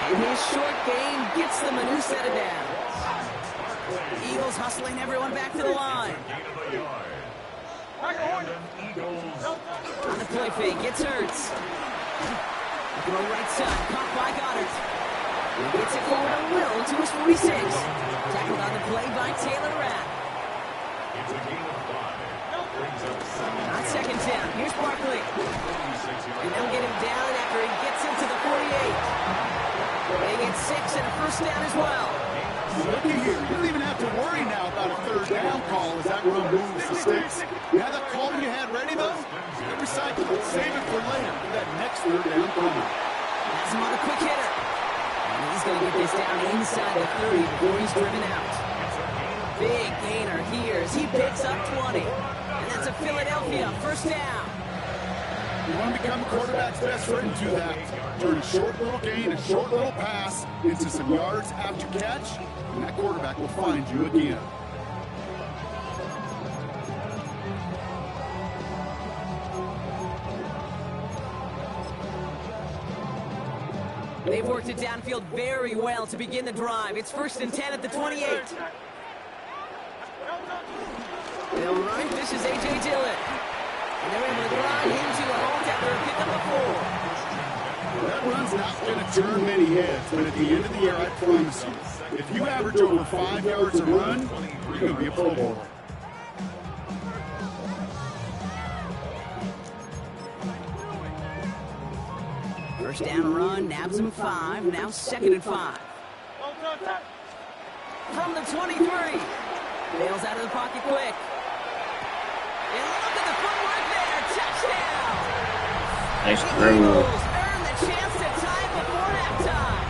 And his short gain gets them a new set of downs. Eagles hustling everyone back to the line. On the play fake, gets Hurts. Throw right side, caught by Goddard. He gets it forward a little to his 46. Tackled on the play by Taylor Rapp. On 2nd down, here's Barkley. And they'll get him down after he gets into the 48. They get 6 and a first down as well. Looky here, you don't even have to worry now about a 3rd down call as that run moves the sticks. You have that call you had ready, though? Every cycle, save it for later for that next 3rd down call. Has him on a quick hitter. And he's going to get this down inside the 30 before he's driven out. Big gainer here as he picks up 20. And that's a Philadelphia first down. You want to become a quarterback's best friend, do that. Turn a short little gain, a short little pass into some yards after catch, and that quarterback will find you again. They've worked it downfield very well to begin the drive. It's 1st and 10 at the 28. They'll run. This is A.J. Dillon. And they're able to grind into a home after a pickup of 4. That run's not going to turn many heads, but at the end of the year, I promise you, if you average over 5 yards a run, you're going to be a Pro Bowler. First down run, nabs him 5, now 2nd and 5. From the 23. Nails out of the pocket quick. And look at the footwork there, touchdown! Nice The throw. Eagles earn the chance to tie it before halftime.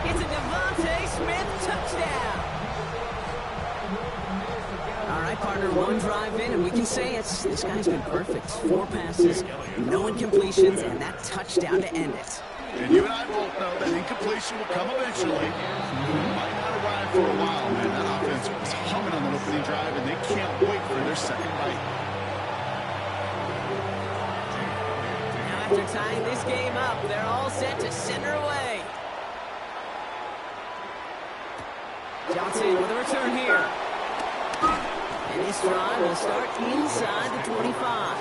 It's a Devontae Smith touchdown. All right, partner, one drive in, and we can say this guy's been perfect. 4 passes, no incompletions, and that touchdown to end it. And you and I both know that incompletion will come eventually. It might not arrive for a while, man. That offense was humming on the opening drive, and they can't wait for their second bite. Now after tying this game up, they're all set to send her away. Johnson with a return here. And this drive will start inside the 25.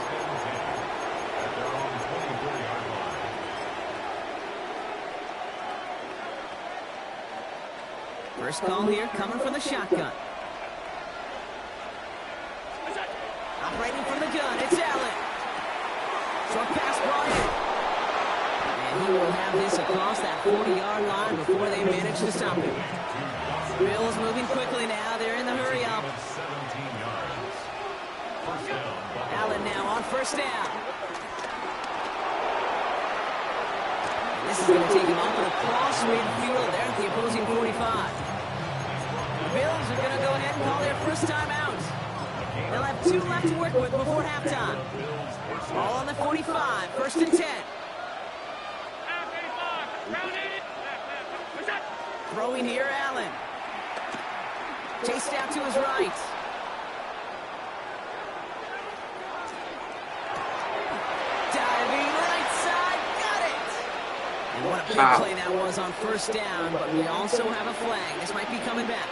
First call here coming from the shotgun. Operating from the gun, it's Allen. Short pass brought in. And he will have this across that 40-yard line before they manage to stop him. Bills moving quickly now. They're in the hurry-up. Allen now on first down. This is going to take him off and across midfield there at the opposing 45. The Bills are going to go ahead and call their first timeout. They'll have 2 left to work with before halftime. Ball on the 45, first and 10. Throwing here, Allen. Chased out to his right. Diving right side, got it! And what a big play that was on first down, but we also have a flag. This might be coming back.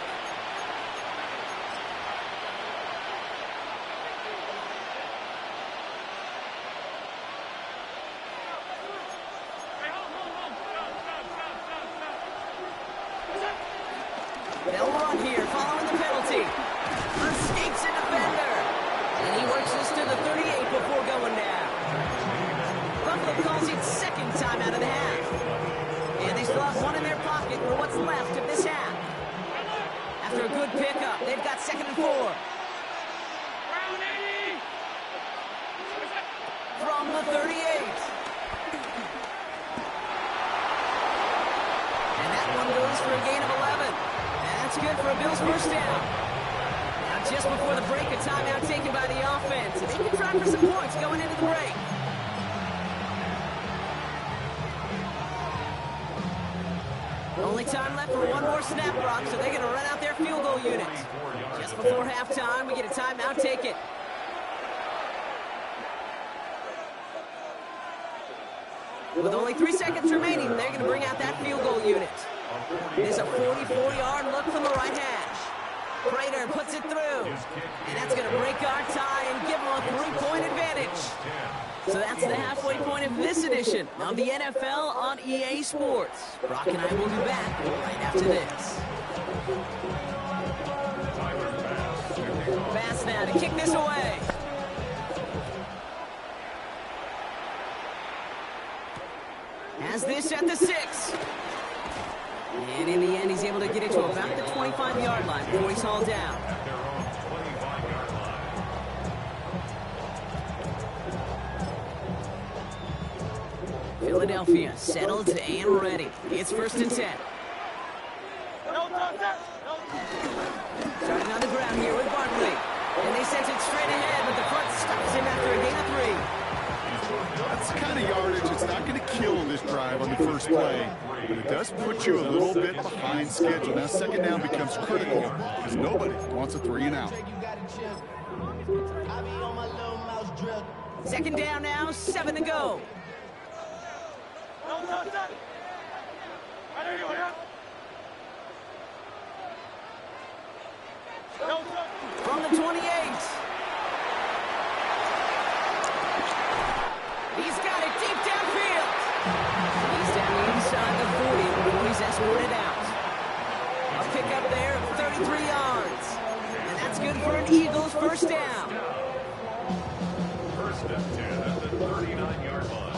They'll run here, following the penalty. Escapes a defender. And he works this to the 38 before going down. Buffalo calls it second time out of the half. And they still have 1 in their pocket for what's left of this half. After a good pickup, they've got 2nd and 4. From the 38. And that one goes for a gain of 11. That's good for a Bills first down. Now just before the break, a timeout taken by the offense. They can try for some points going into the break. Only time left for 1 more snap, Brock, so they're going to run out their field goal unit. Just before halftime, we get a timeout taken. With only 3 seconds remaining, they're going to bring out that field goal unit. There's a 44-yard look from the right hash. Prater puts it through. And that's going to break our tie and give them a 3-point advantage. So that's the halfway point of this edition of the NFL on EA Sports. Brock and I will be back right after this. Pass now to kick this away. Has this at the 6. And in the end, he's able to get it to about the 25-yard line before he's hauled down. Philadelphia settled and ready. It's first and 10. Starting on the ground here with Barkley. And they sent it straight ahead, but the front stops him after a gain of 3. That's the kind of yardage it's not going to kill this drive on the first play, but it does put you a little bit behind schedule. Now second down becomes critical because nobody wants a 3-and-out. Second down now, 7 to go. From the 28. He's got it deep downfield. He's down the inside the 40 before he's escorted out. A pickup there of 33 yards. And that's good for an Eagles first down. First and 10 at the 39-yard line.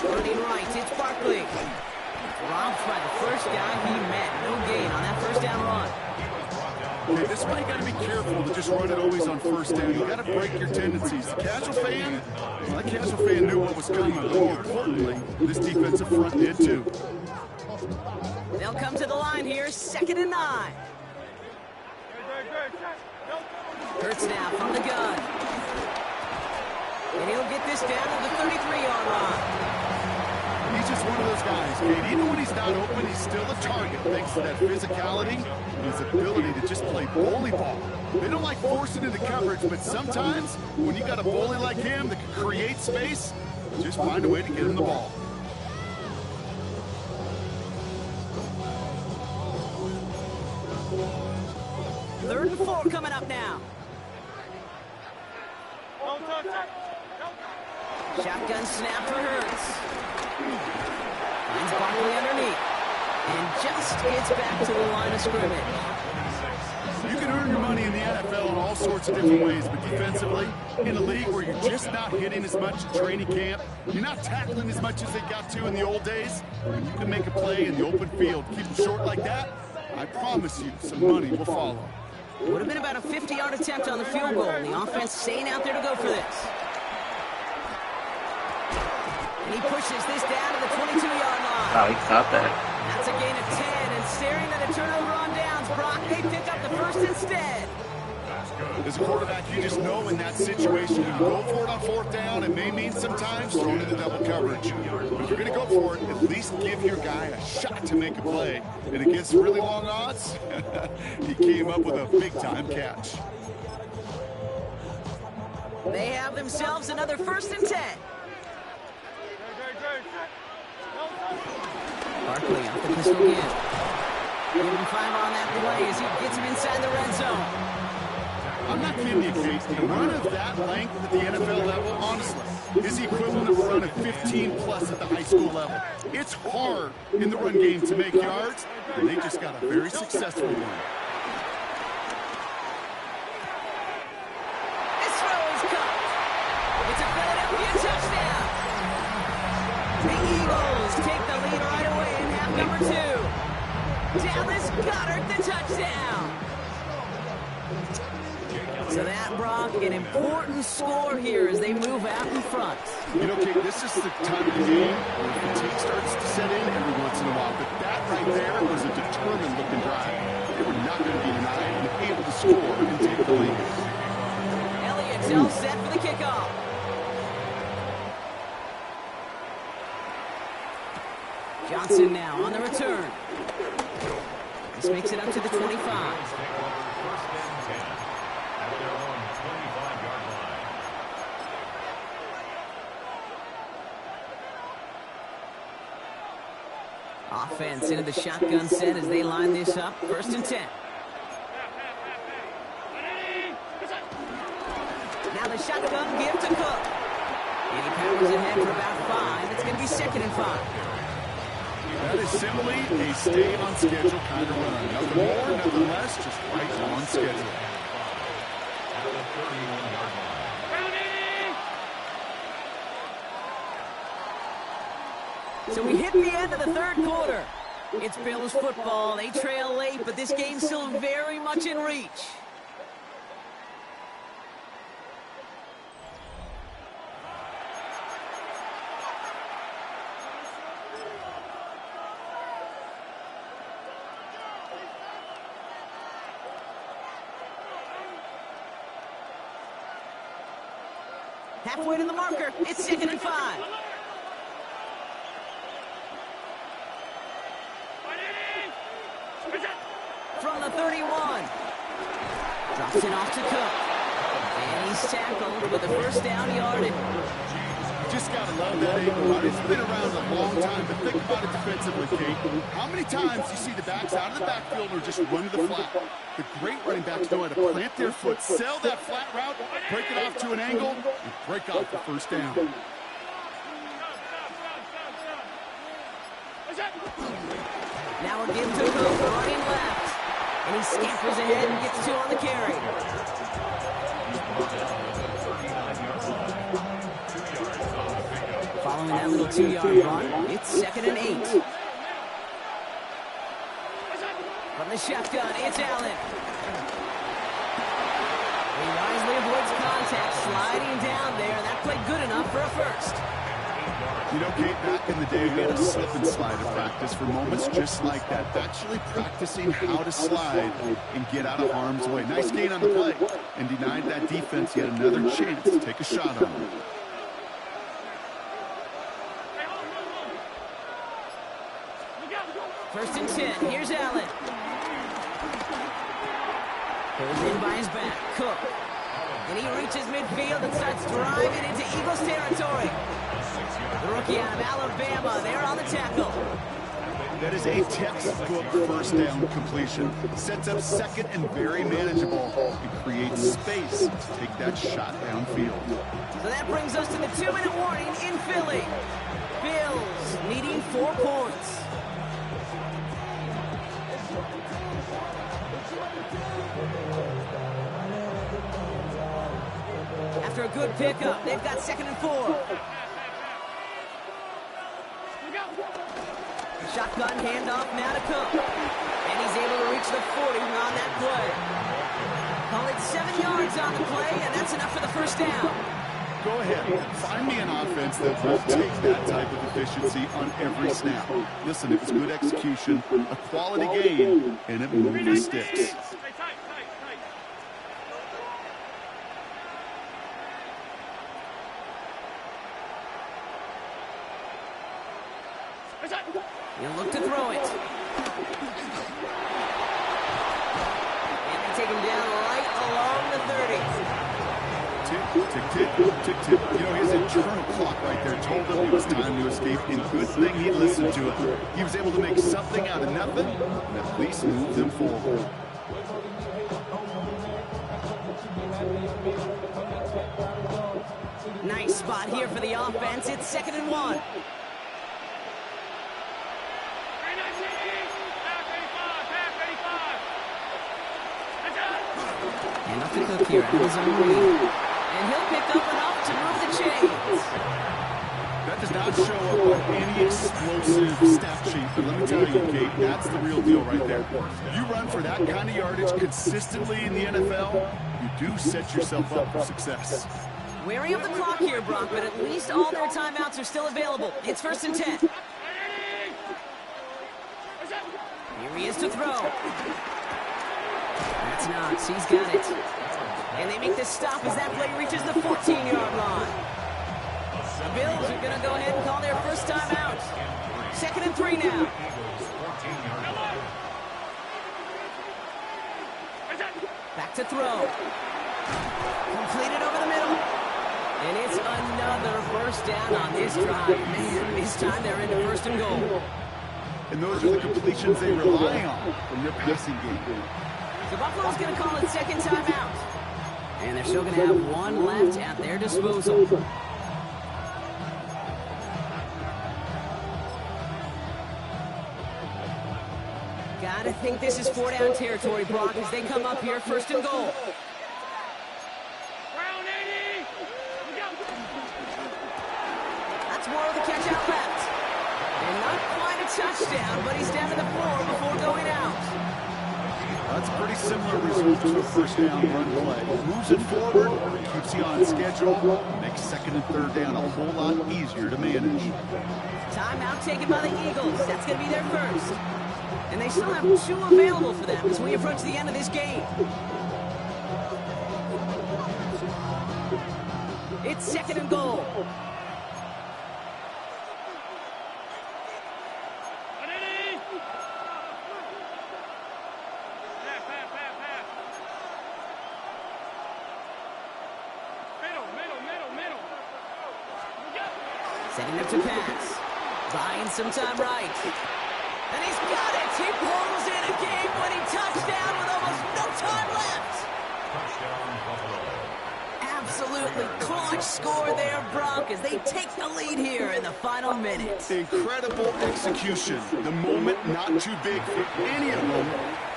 Turning right, it's Barkley. Robbed by the first guy he met. No gain on that first down run. Okay, this is why you got to be careful to just run it always on first down. You got to break your tendencies. The casual fan, well, that casual fan knew what was coming. But more importantly, this defensive front did too. They'll come to the line here, 2nd and 9. Hurts now from the gun. And he'll get this down to the 33-yard line. He's just one of those guys, Kate. Even when he's not open, he's still a target thanks to that physicality and his ability to just play bully ball. They don't like forcing into coverage, but sometimes when you got a bully like him that can create space, just find a way to get him the ball. Third and 4 coming up now. Shotgun snap for Hurts. Finds Barkley underneath. And just gets back to the line of scrimmage. You can earn your money in the NFL in all sorts of different ways, but defensively, in a league where you're just not hitting as much at training camp, you're not tackling as much as they got to in the old days, when you can make a play in the open field, keep them short like that, I promise you, some money will follow. Would have been about a 50-yard attempt on the field goal, and the offense staying out there to go for this. And he pushes this down to the 22-yard line. Wow, he caught that. That's a gain of 10, and staring at a turnover on downs, Brock, they pick up the first instead. As a quarterback, you just know in that situation, when you go for it on fourth down, it may mean sometimes throwing into double coverage. But if you're going to go for it, at least give your guy a shot to make a play. And against really long odds, he came up with a big-time catch. They have themselves another 1st and 10. Barkley off the pistol again. Give him 5 on that play as he gets him inside the red zone. I'm not kidding you, Kate. A run of that length at the NFL level, honestly, is the equivalent of a run of 15-plus at the high school level. It's hard in the run game to make yards, and they just got a very successful one. This throw is caught. It's a Philadelphia touchdown. The Eagles take the lead right away in half number 2. Dallas Goedert, the touchdown. So that, Brock, an important score here as they move out in front. You know, Kate, this is the time of the game where fatigue starts to set in every once in a while. But that right there was a determined-looking drive. They were not going to be denied and able to score and take the lead. Elliott's all set for the kickoff. Johnson now on the return. This makes it up to the 25. Offense into the shotgun set as they line this up. 1st and 10. Now the shotgun give to Cook. And he powers ahead for about 5. It's going to be 2nd and 5. That is simply a stay on schedule kind of run. Nothing more, nothing less, just right on schedule. So we hit the end of the 3rd quarter. It's Bills football. They trail late, but this game's still very much in reach. Halfway to the marker. It's 2nd and 5. From the 31. Drops it off to Cook. And he's tackled with the 1st down yardage. You just got to love that angle, right? It's been around a long time, but think about it defensively, Kate. How many times you see the backs out of the backfield or just run to the flat? The great running backs know how to plant their foot, sell that flat route, break it off to an angle, and break off the 1st down. Now a give to Cook, running left. And he scampers ahead and gets 2 on the carry. Following that little 2-yard run, it's 2nd and 8. From the shotgun, it's Allen. He wisely avoids contact, sliding down there. That played good enough for a 1st. You know, Kate, back in the day, we had a slip and slide of practice for moments just like that. Actually practicing how to slide and get out of harm's way. Nice gain on the play and denied that defense yet another chance to take a shot on him. First and 10. Here's Allen. Pulled in by his back. Cook. And he reaches midfield and starts driving into Eagles territory. The rookie out of Alabama, they're on the tackle. That is a textbook 1st down completion. Sets up 2nd and very manageable and creates space to take that shot downfield. So that brings us to the 2-minute warning in Philly. Bills needing 4 points. After a good pickup, they've got 2nd and 4. Shotgun handoff now to Cook. And he's able to reach the 40 on that play. Call it 7 yards on the play, and that's enough for the first down. Go ahead. Find me an offense that will take that type of efficiency on every snap. Listen, it was good execution, a quality game, and it moved the sticks. He'll look to throw it. And they take him down right along the 30. Tick, tick, tick, tick, tick. You know, his internal clock right there told him it was time to escape, and good thing he listened to it. He was able to make something out of nothing and at least move them forward. Nice spot here for the offense. It's 2nd and 1. And up to Cook here out of his own lead. And he'll pick up enough to move the chains. That does not show up on any explosive stat sheet, but let me tell you, Kate, that's the real deal right there. You run for that kind of yardage consistently in the NFL, you do set yourself up for success. Wary of the clock here, Brock, but at least all their timeouts are still available. It's 1st and 10. Here he is to throw. That's Knox. He's got it. And they make the stop as that play reaches the 14-yard line. The Bills are going to go ahead and call their first timeout. 2nd and 3 now. Back to throw. Completed over the middle. And it's another first down on this drive. Man, this time they're into 1st and goal. And those are the completions they rely on from their passing game. The Buffalo's going to call it 2nd timeout. And they're still going to have one left at their disposal. Gotta think this is 4-down territory, Brock, as they come up here 1st and goal. That's more of the catch out left. And not quite a touchdown, but he's down to the 4 before going out. That's a pretty similar result to a first down run play. Moves it forward, keeps you on schedule, makes 2nd and 3rd down a whole lot easier to manage. Timeout taken by the Eagles. That's going to be their first. And they still have 2 available for them as we approach the end of this game. It's 2nd and goal. Setting up to pass. Buying some time right. And he's got it. He pulls in a game-winning touchdown with almost no time left. Absolutely clutch score there, Brock, as they take the lead here in the final minute. Incredible execution. The moment not too big for any of them.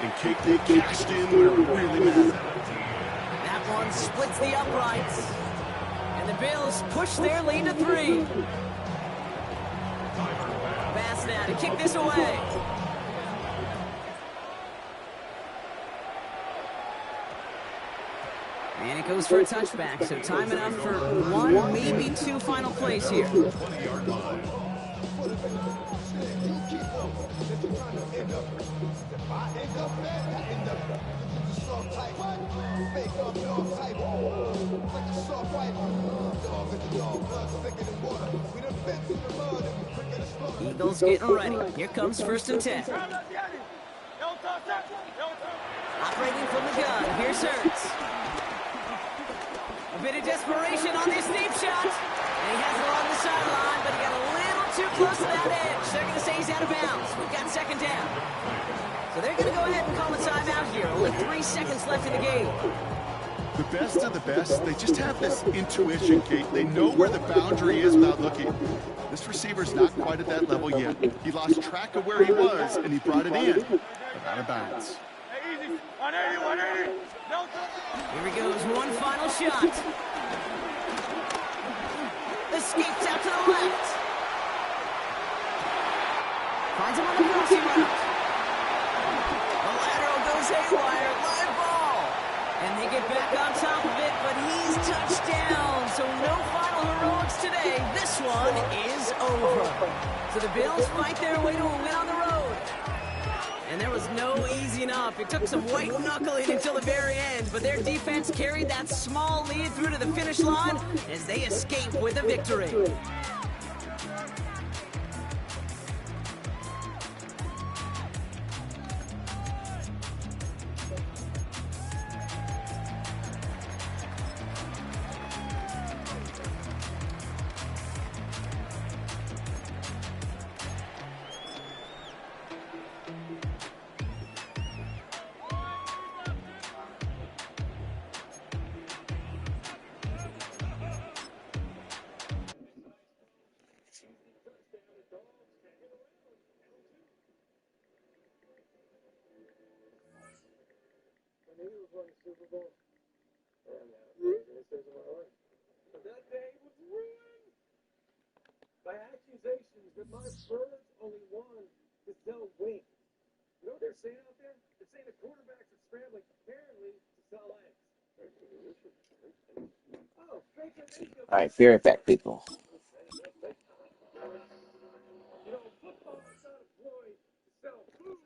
And Kate, they cashed in where it really mattered. That one splits the uprights. And the Bills push their lead to 3. Pass now to kick this away. And it goes for a touchback, so time enough for 1, maybe 2 final plays here. Eagles getting ready. Here comes 1st and 10. Operating from the gun. Here's Hurts. A bit of desperation on this deep shot. And he has it along the sideline, but he got a little too close to that edge. They're going to say he's out of bounds. We've got 2nd down. So they're going to go ahead and call a timeout here. Only 3 seconds left in the game. The best of the best, they just have this intuition, Kate. They know where the boundary is without looking. This receiver's not quite at that level yet. He lost track of where he was, and he brought it in, but out of bounds. Here he goes, one final shot. Escapes out to the left. Finds him on the crossing route. The lateral goes haywire. Live ball. And they get back on top of it, but he's touchdown. So no final heroics today. This one is over. So the Bills fight their way to a win on the road. And there was no easing up. It took some white knuckling until the very end, but their defense carried that small lead through to the finish line as they escape with a victory. That day was ruined by accusations that my birds only want to sell wings. You know what they're saying out there? They're saying the quarterbacks are scrambling apparently to sell eggs. Oh, Baker Mayfield. All right, be right back, people. You know, football is not employed to sell food.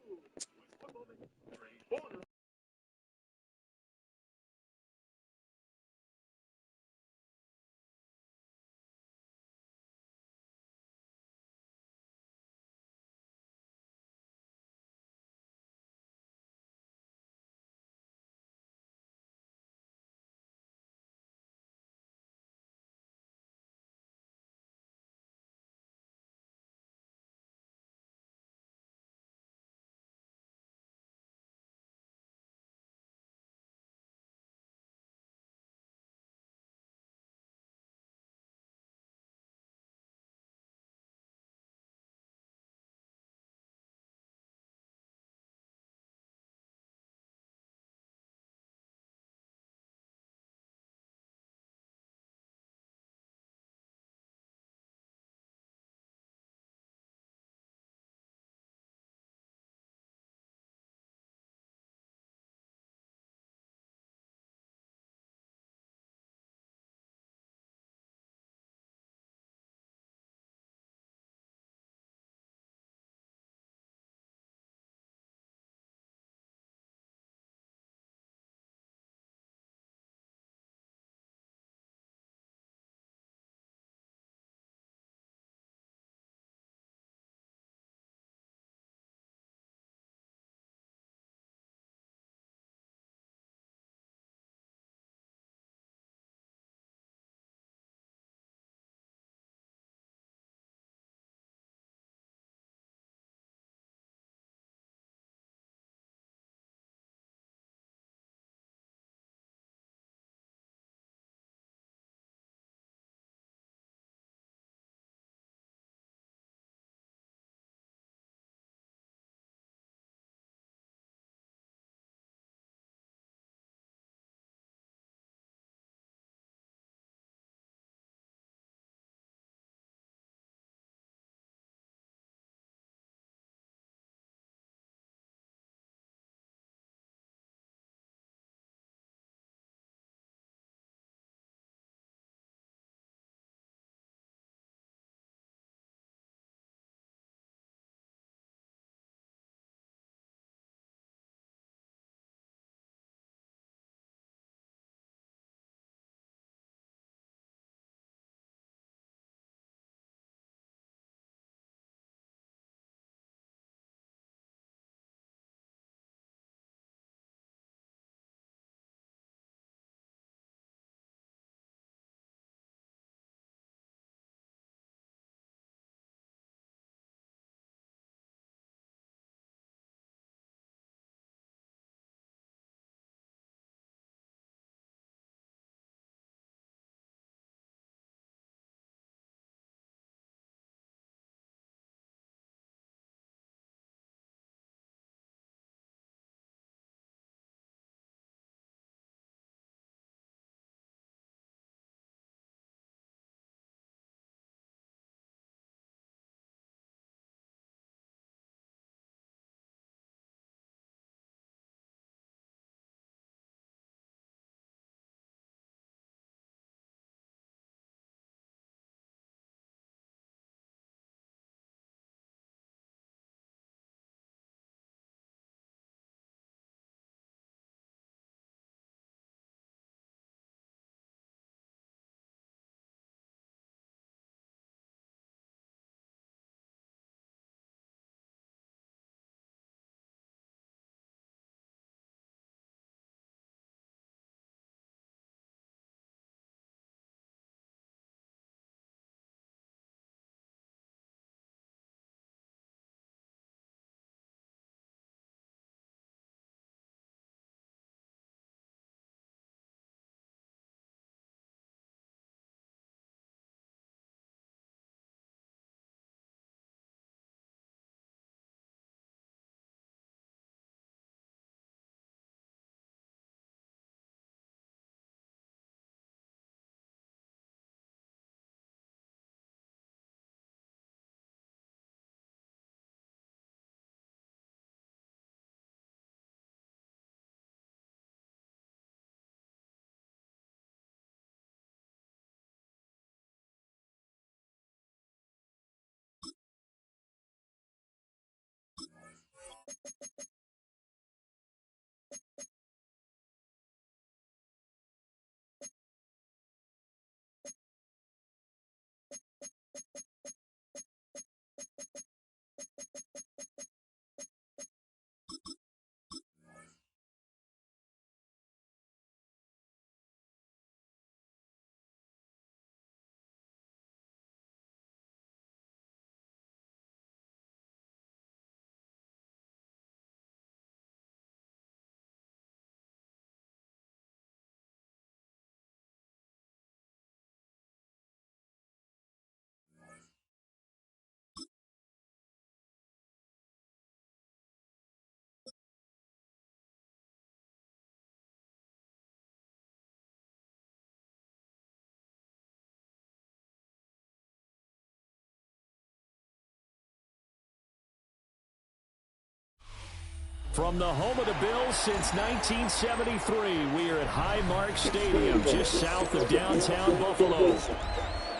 From the home of the Bills since 1973, we are at Highmark Stadium, just south of downtown Buffalo.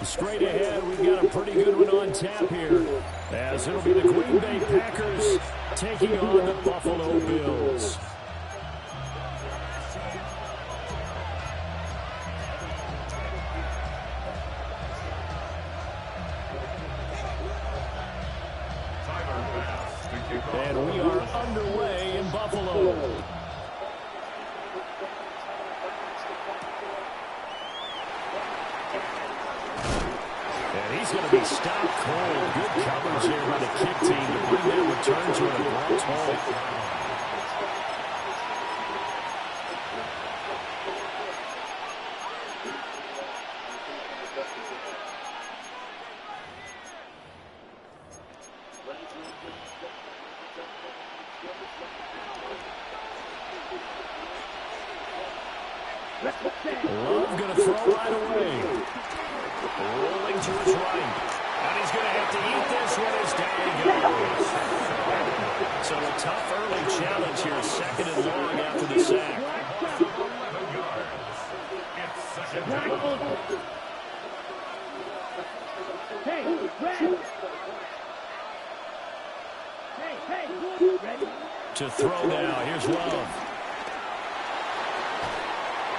Straight ahead, we've got a pretty good one on tap here, as it'll be the Green Bay Packers taking on the Buffalo Bills. And we are underway in Buffalo. And he's going to be stopped cold. Good coverage here by the kick team to bring that return to an abrupt halt. Love going to throw right away. Rolling to his right. And he's going to have to eat this one as down he goes. So a tough early challenge here, second and long after the sack. To throw now, here's Love.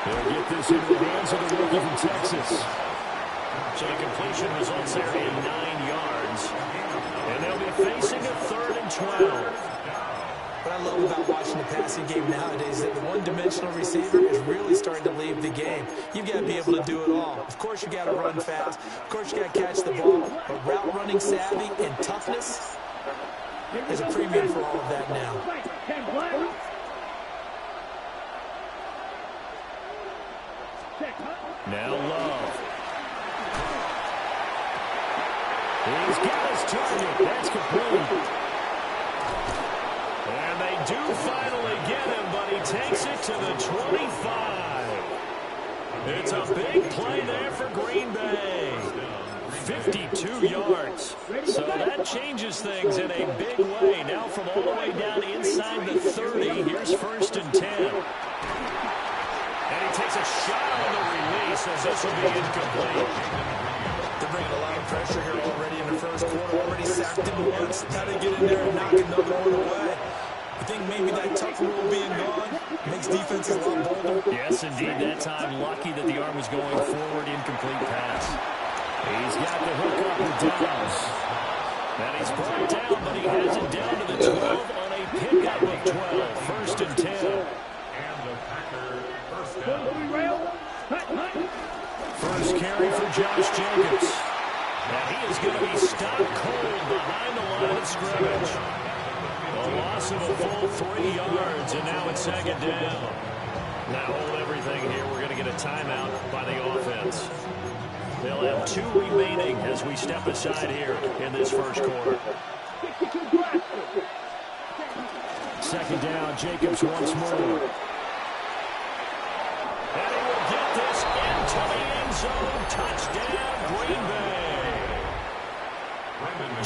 They'll get this into the hands of the rookie from Texas. So the completion results there in 9 yards. And they'll be facing a 3rd and 12. What I love about watching the passing game nowadays is that the one-dimensional receiver is really starting to leave the game. You've got to be able to do it all. Of course, you got to run fast. Of course, you got to catch the ball. But route running savvy and toughness, there's a premium for all of that now. Now Love. He's got his target. That's complete. And they do finally get him, but he takes it to the 25. It's a big play there for Green Bay. 52 yards. So that changes things in a big way. Now from all the way down inside the 30, here's 1st and 10. And he takes a shot on the release as this will be incomplete. They're bringing a lot of pressure here already in the first quarter. Already sacked him once. Now they get in there and knock another one away. I think maybe that tough rule being gone makes defenses a lot bolder. Yes, indeed. That time, lucky that the arm was going forward. Incomplete pass. He's got the hook up with Downs. And he's brought down, but he has it down to the 12 on a pickup of 12. 1st and 10. First carry for Josh Jacobs. And he is going to be stopped cold behind the line of scrimmage. A loss of a full 3 yards, and now it's 2nd down. Now hold everything here. We're going to get a timeout by the offense. They'll have 2 remaining as we step aside here in this first quarter. 2nd down, Jacobs once more. And he will get this into the end zone. Touchdown, Green Bay.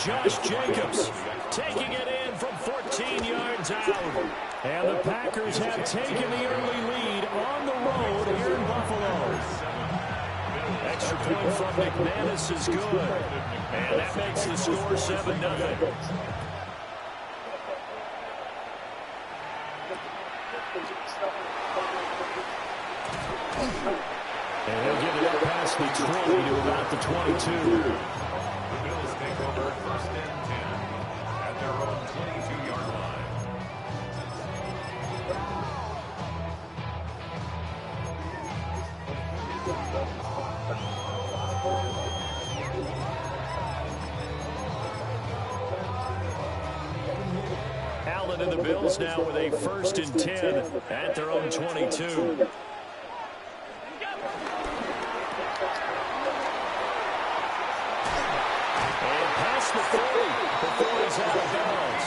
Josh Jacobs taking it in from 14 yards out. And the Packers have taken the early lead on the road here in Buffalo. Extra point from McManus is good. And that makes the score 7-0. And he'll get it up past the 20 to about the 22. The Bills take over first and 10 at their own 22-yard line. Allen and the Bills now with a first and 10 at their own 22. The 40 before he's out of bounds.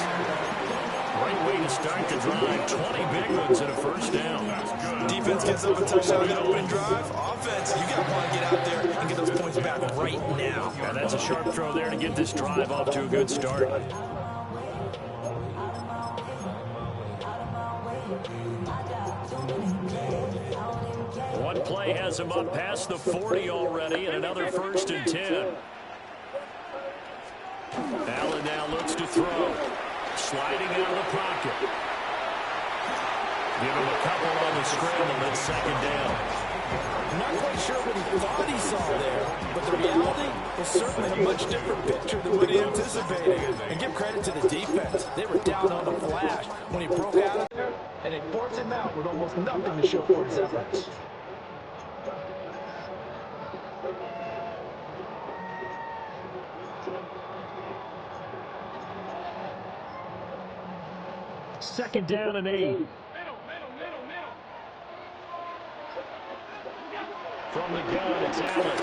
Great way to start the drive. 20 big ones and a first down. Defense gets up a touchdown on the opening drive. Offense, you got to want to get out there and get those points back right now. And that's a sharp throw there to get this drive off to a good start. One play has him up past the 40 already, and another first and 10. Allen now looks to throw. Sliding out of the pocket. Give him a couple on the scramble at second down. I'm not quite sure what he thought he saw there, but the reality was certainly a much different picture than what he anticipated. And give credit to the defense. They were down on the flash when he broke out of there, and they forced him out with almost nothing to show for his efforts. Second down and 8. From the gun, it's Allen.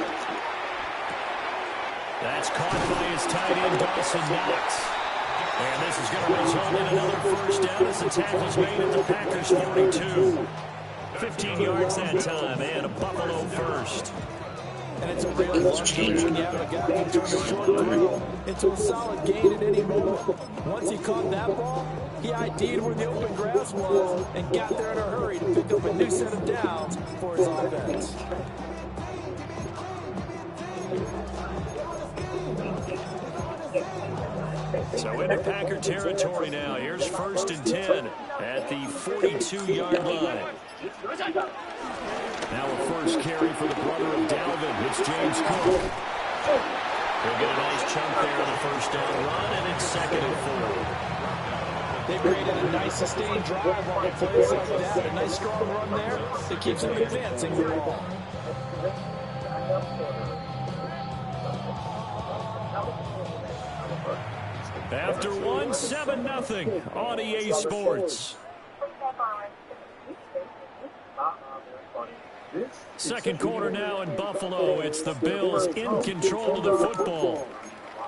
That's caught by his tight end, Dawson Knox. And this is going to result in another first down as the tackle's made at the Packers' 42. 15 yards that time, and a Buffalo first. And it's a real luxury when you have a guy who can turn a short throw into a solid gain at any moment. Once he caught that ball, he ID'd where the open grass was and got there in a hurry to pick up a new set of downs for his offense. So into Packer territory now. Here's first and 10 at the 42-yard line. Now a first carry for the brother of Dalvin. It's James Cook. He'll get a nice chunk there on the first down run, and it's second and 4. They created a nice sustained drive on the plays like that. A nice strong run there that keeps them advancing the ball. After one, 7-0 on EA Sports. Second quarter now in Buffalo. It's the Bills in control of the football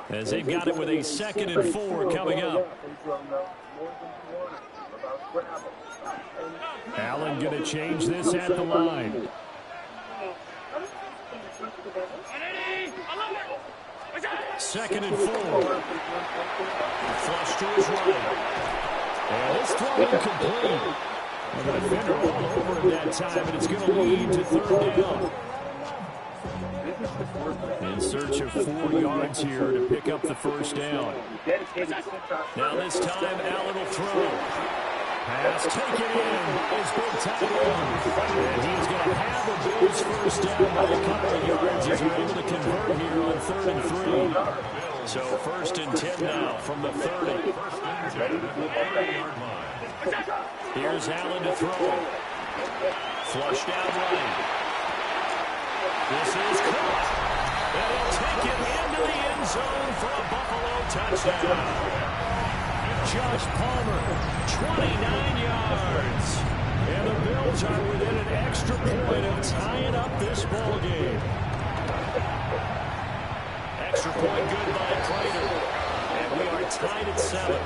as they've got it with a 2nd and 4 coming up. Allen going to change this at the line. Second and 4. Flush to his right. And this throw incomplete. And the defender all over him that time, and it's going to lead to 3rd down. In search of 4 yards here to pick up the first down. Now this time, Allen will throw. Pass taken in. It's big tight end. And he's going to have the Bills first down by a couple of yards as they're able to convert here on 3rd and 3. So first and 10 now from the 30. Here's Allen to throw. Flushed out right. This is caught. And he'll take it into the end zone for a Buffalo touchdown. Josh Palmer, 29 yards. And the Bills are within an extra point of tying up this ball game. Extra point good by Prater. And we are tied at 7.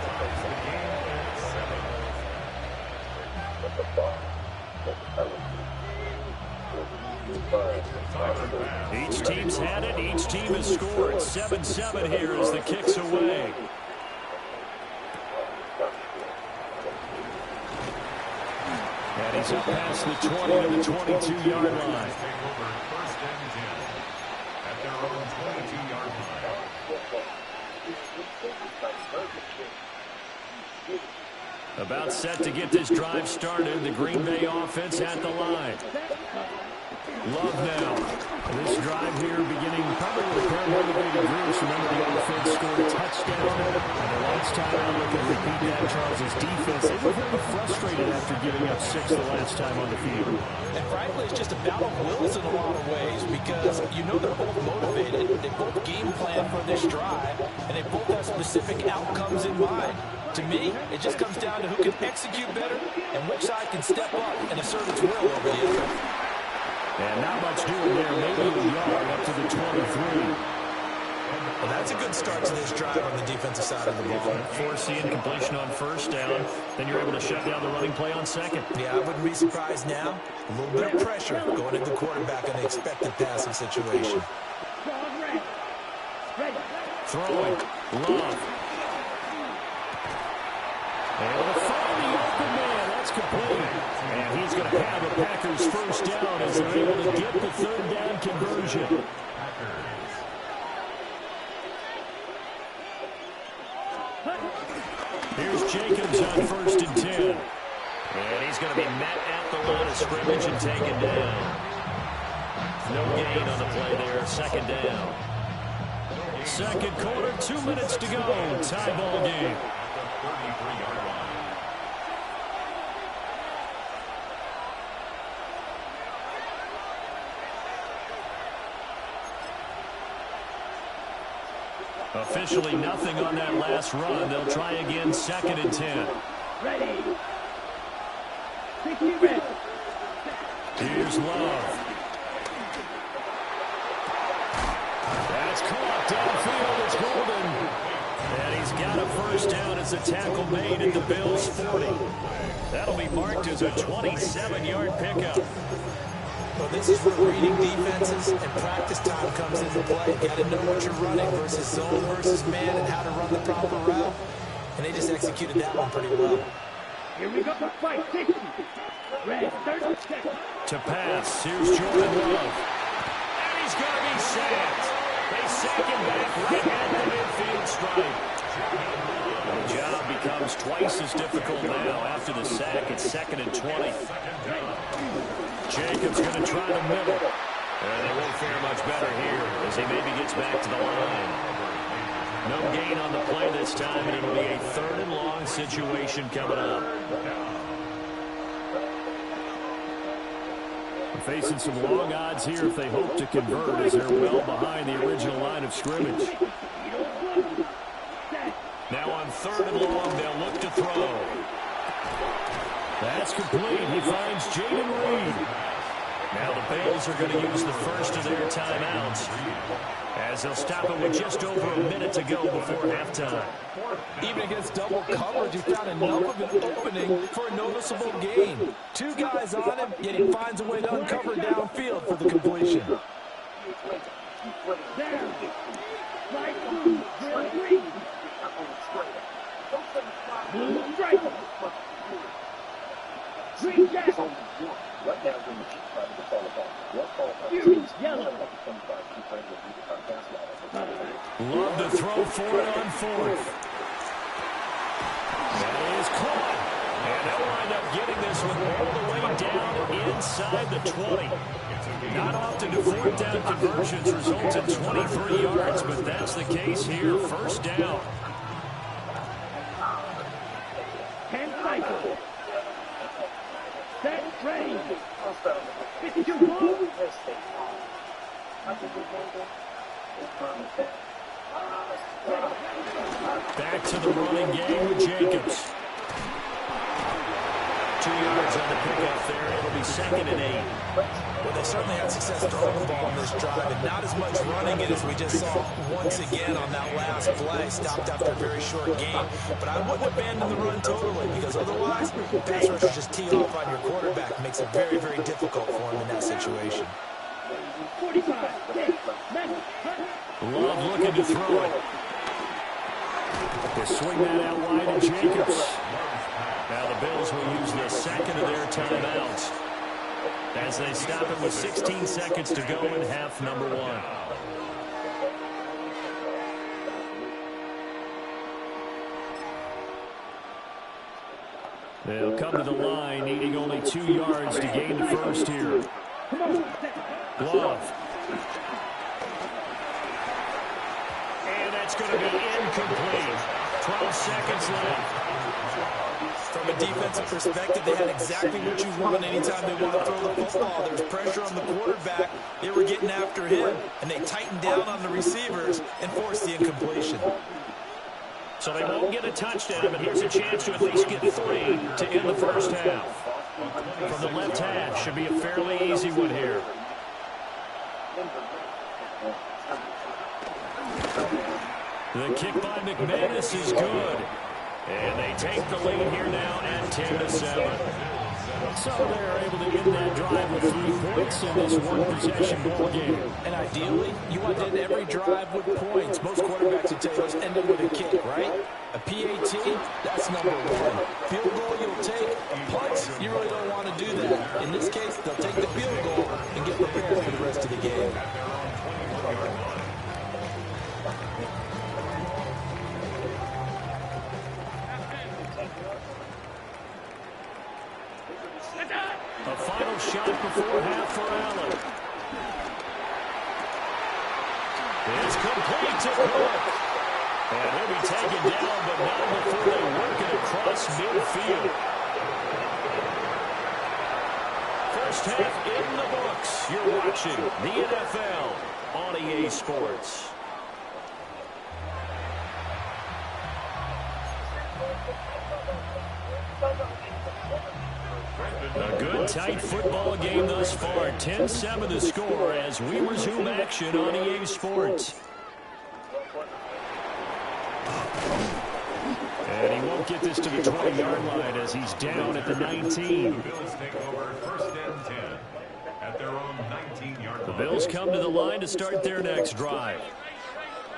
Each team's had it. Each team has scored. 7-7 here as the kick's away. And he's up past the 20 to the 22-yard line. First and 10 at their own 22-yard line. About set to get this drive started. The Green Bay offense at the line. Love now. This drive here beginning probably with a pair of motivated groups. Remember, the offense scored a touchdown. And the last time I look and repeat that, Charles' defense, they were very frustrated after giving up 6 the last time on the field. And frankly, it's just a battle of wills in a lot of ways because you know they're both motivated. They both game plan for this drive, and they both have specific outcomes in mind. To me, it just comes down to who can execute better and which side can step up and assert its will over the other. And not much doing there. Maybe a yard up to the 23. Well, that's a good start to this drive on the defensive side of the ball. Forcing completion on first down. Then you're able to shut down the running play on second. Yeah, I wouldn't be surprised now. A little bit of pressure going into the quarterback in the expected passing situation. Throwing. Love. Able to find the open man. That's complete. And he's going to have a Packers first down as they're able to get the third down conversion. Here's Jacobs on first and 10. And he's going to be met at the line of scrimmage and taken down. No gain on the play there. Second down. Second quarter, 2 minutes to go. Tie ball game. Officially nothing on that last run. They'll try again, second and 10. Ready. Here's Love. That's caught downfield. It's Golden. And he's got a first down as a tackle made at the Bills' 40. That'll be marked as a 27-yard pickup. Well, this is where reading defenses and practice time comes into play. You got to know what you're running versus zone versus man and how to run the proper route. And they just executed that one pretty well. Here we go. Fight 60. Red, 30 seconds. To pass, here's Jordan Love. And he's going to be sacked. They sack him back right at the midfield stripe. The job becomes twice as difficult now after the sack. It's second and 20. Jacobs going to try the middle. And they won't fare much better here as he maybe gets back to the line. No gain on the play this time, and it'll be a third and long situation coming up. They're facing some long odds here if they hope to convert as they're well behind the original line of scrimmage. Now on third and long, they'll look to throw. That's complete. He finds Jaden Reed. Now the Bills are going to use the first of their timeouts as they'll stop it with just over a minute to go before halftime. Even against double coverage, he found enough of an opening for a noticeable gain. 2 guys on him, yet he finds a way to uncover downfield for the completion. Love to throw for it on fourth. That is caught. And they'll wind up getting this one all the way down inside the 20. Not often do fourth down conversions result in 23 yards, but that's the case here. First down. 10 cycles. Set, ready. 52 ball. Back to the running game with Jacobs. 2 yards on the pickup there. It'll be second and 8. Well, they certainly had success throwing the ball on this drive, and not as much running it as we just saw once again on that last play. Stopped after a very short game. But I wouldn't abandon the run totally, because otherwise, pass rushers just tee off on your quarterback. Makes it very, very difficult for him in that situation. 45. Love looking to throw it. They swing that out wide to Jacobs. Now the Bills will use the second of their timeouts as they stop it with 16 seconds to go in half number 1. They'll come to the line, needing only 2 yards to gain the first here. Love. And that's going to be incomplete. 12 seconds left. From a defensive perspective, they had exactly what you want anytime they want to throw the football. There was pressure on the quarterback. They were getting after him, and they tightened down on the receivers and forced the incompletion. So they won't get a touchdown, but here's a chance to at least get 3 to end the first half. From the left half, should be a fairly easy one here. The kick by McManus is good. And they take the lead here now at 10-7. So they're able to end that drive with 3 points in this one-possession ball game. And ideally, you want to end every drive with points. Most quarterbacks would tell you let's end it with a kick, right? A PAT, that's number 1. Field goal you'll take. Punts, you really don't want to do that. In this case, they'll take the field goal and get prepared for the rest of the game. A final shot before half for Allen. It's complete to Cook. And he'll be taken down, but not before they work it across midfield. First half in the books. You're watching the NFL on EA Sports. A good, tight football game thus far. 10-7 the score as we resume action on EA Sports. And he won't get this to the 20-yard line as he's down at the 19. The Bills take over 1st and 10 at their own 19-yard line. The Bills come to the line to start their next drive.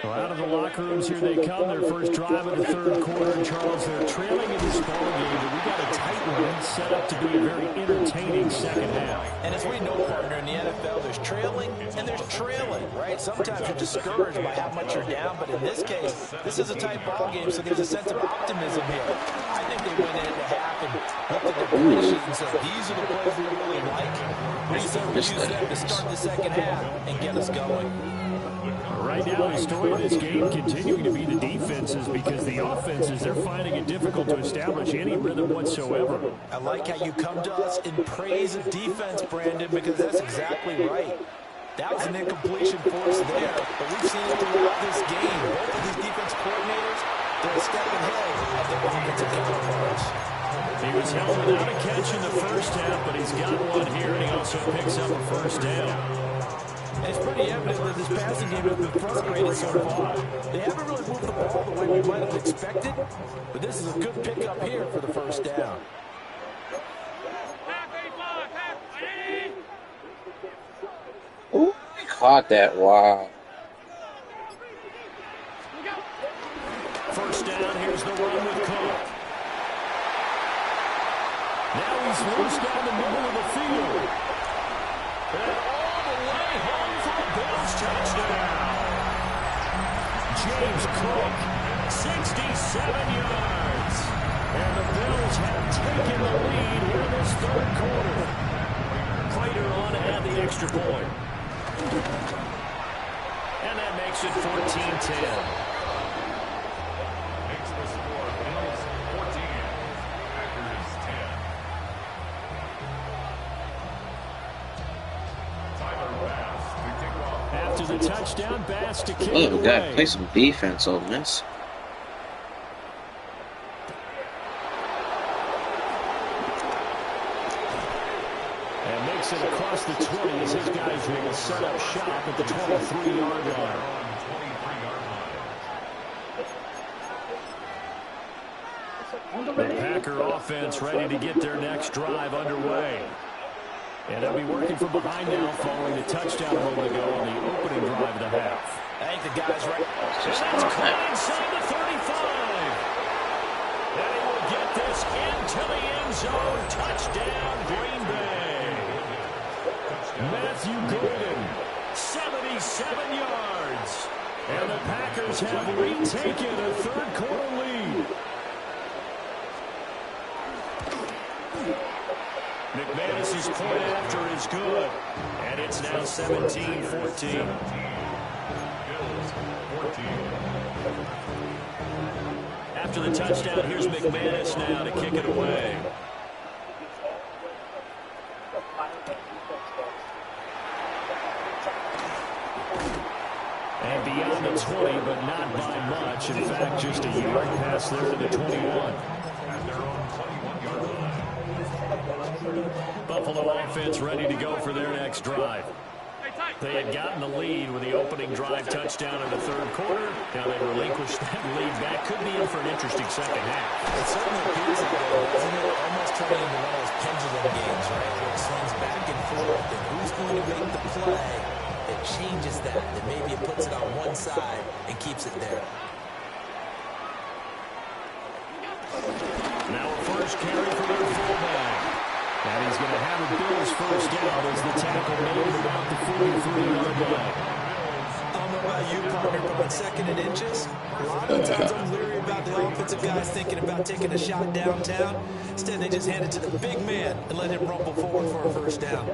Well, out of the locker rooms here they come. Their first drive of the 3rd quarter. Charles, they're trailing in this ball game, but we got a tight one set up to be a very entertaining second half. And as we know, partner, in the NFL, there's trailing and there's trailing, right? Sometimes you're discouraged by how much you're down, but in this case, this is a tight ball game, so there's a sense of optimism here. I think they went into half and looked at the play sheet and said, these are the plays we really like. What do you say we use them to start the second half and get us going? Right now, the story of this game continuing to be the defenses because the offenses, they're finding it difficult to establish any rhythm whatsoever. I like how you come to us in praise of defense, Brandon, because that's exactly right. That was an incompletion for us there, but we've seen it throughout this game. Both of these defense coordinators, they're a step ahead of their offensive counterparts. He was held without a catch in the first half, but he's got one here, and he also picks up a first down. It's pretty evident that this passing game has been frustrating so far. They haven't really moved the ball the way we might have expected, but this is a good pickup here for the first down. Ooh, he caught that. Wow. First down, here's the run with Cook. Now he's loose down the middle of the field. And all the way home for a Bills touchdown. James Cook, 67 yards. And the Bills have taken the lead here in this 3rd quarter. Prater on to add the extra point. And that makes it 14-10. After the touchdown, Bass to kick it Oh, we gotta away. play some defense on this. And makes it across the 20 as his guys will set up shop at the 23-yard line. The Packer offense ready to get their next drive underway. And they'll be working from behind now following the touchdown a moment ago on the opening drive of the half. I think the guy's right. And that's caught inside the 35. And he will get this into the end zone. Touchdown, Green Bay. Matthew Gordon, 77 yards. And the Packers have retaken a 3rd quarter lead. McManus's point after is good, and it's now 17-14. After the touchdown, here's McManus now to kick it away. And beyond the 20, but not by much. In fact, just a yard pass there to the 21. Buffalo offense ready to go for their next drive. They had gotten the lead with the opening drive touchdown in the third quarter. Now they relinquished that lead. That could be in for an interesting second half. It certainly appears that way, doesn't it? Almost turning into one of those pendulum games, right? Where it swings back and forth, and who's going to make the play that changes that? That maybe it puts it on one side and keeps it there. Now a first carry for their fullback. And he's going to have a Bills first down as the tackle made about the 43-yard line. I don't know about you, partner, but on second and inches, a lot of the times I'm leery about the offensive guys thinking about taking a shot downtown. Instead, they just hand it to the big man and let him rumble forward for a first down.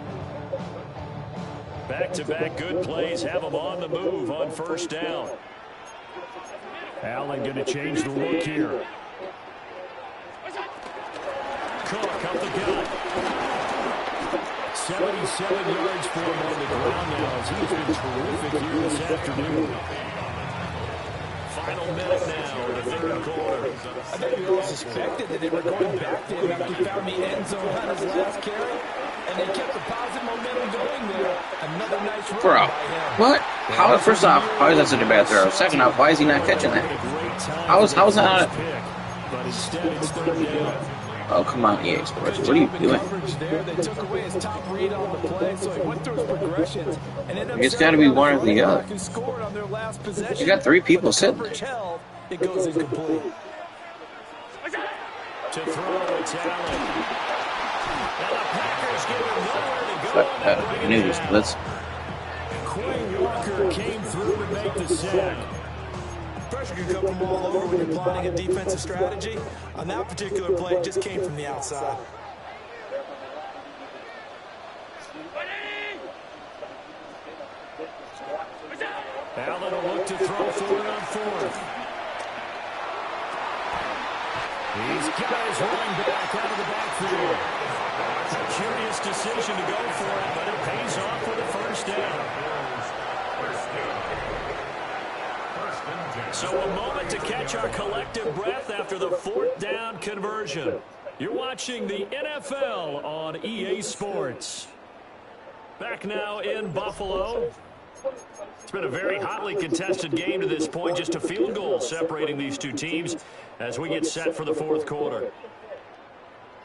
Back-to-back good plays have them on the move on first down. Allen going to change the look here. Cook up the gut. 77 yards for him on the ground now as he's been terrific here this afternoon. Final minute now in the third quarter. I think we all suspected that they were going back to him after he found the end zone on his last carry, and they kept the positive momentum going there. Another nice run Bro, by him. what? How? First off, how is that such a bad throw? Second off, why is he not catching that? How's that not? But instead it's third down. Oh, come on, EA Sports. What are you doing? They took away his top read on the play, so he went through his progressions and ended up It's got to be one or the other. who scored on their last possession. You got three people sitting there. Held, it goes incomplete. To throw, it's Allen. And the Packers give him nowhere to go. News. Let's. Quay Walker came through to make the sack. Pressure can come from all over when you're plotting a defensive strategy. On that particular play, it just came from the outside. Allen will look to throw for it on fourth. He's got his running back out of the backfield. A curious decision to go for it, but it pays off with a first down. So a moment to catch our collective breath after the fourth down conversion. You're watching the NFL on EA Sports. Back now in Buffalo. It's been a very hotly contested game to this point. Just a field goal separating these two teams as we get set for the fourth quarter.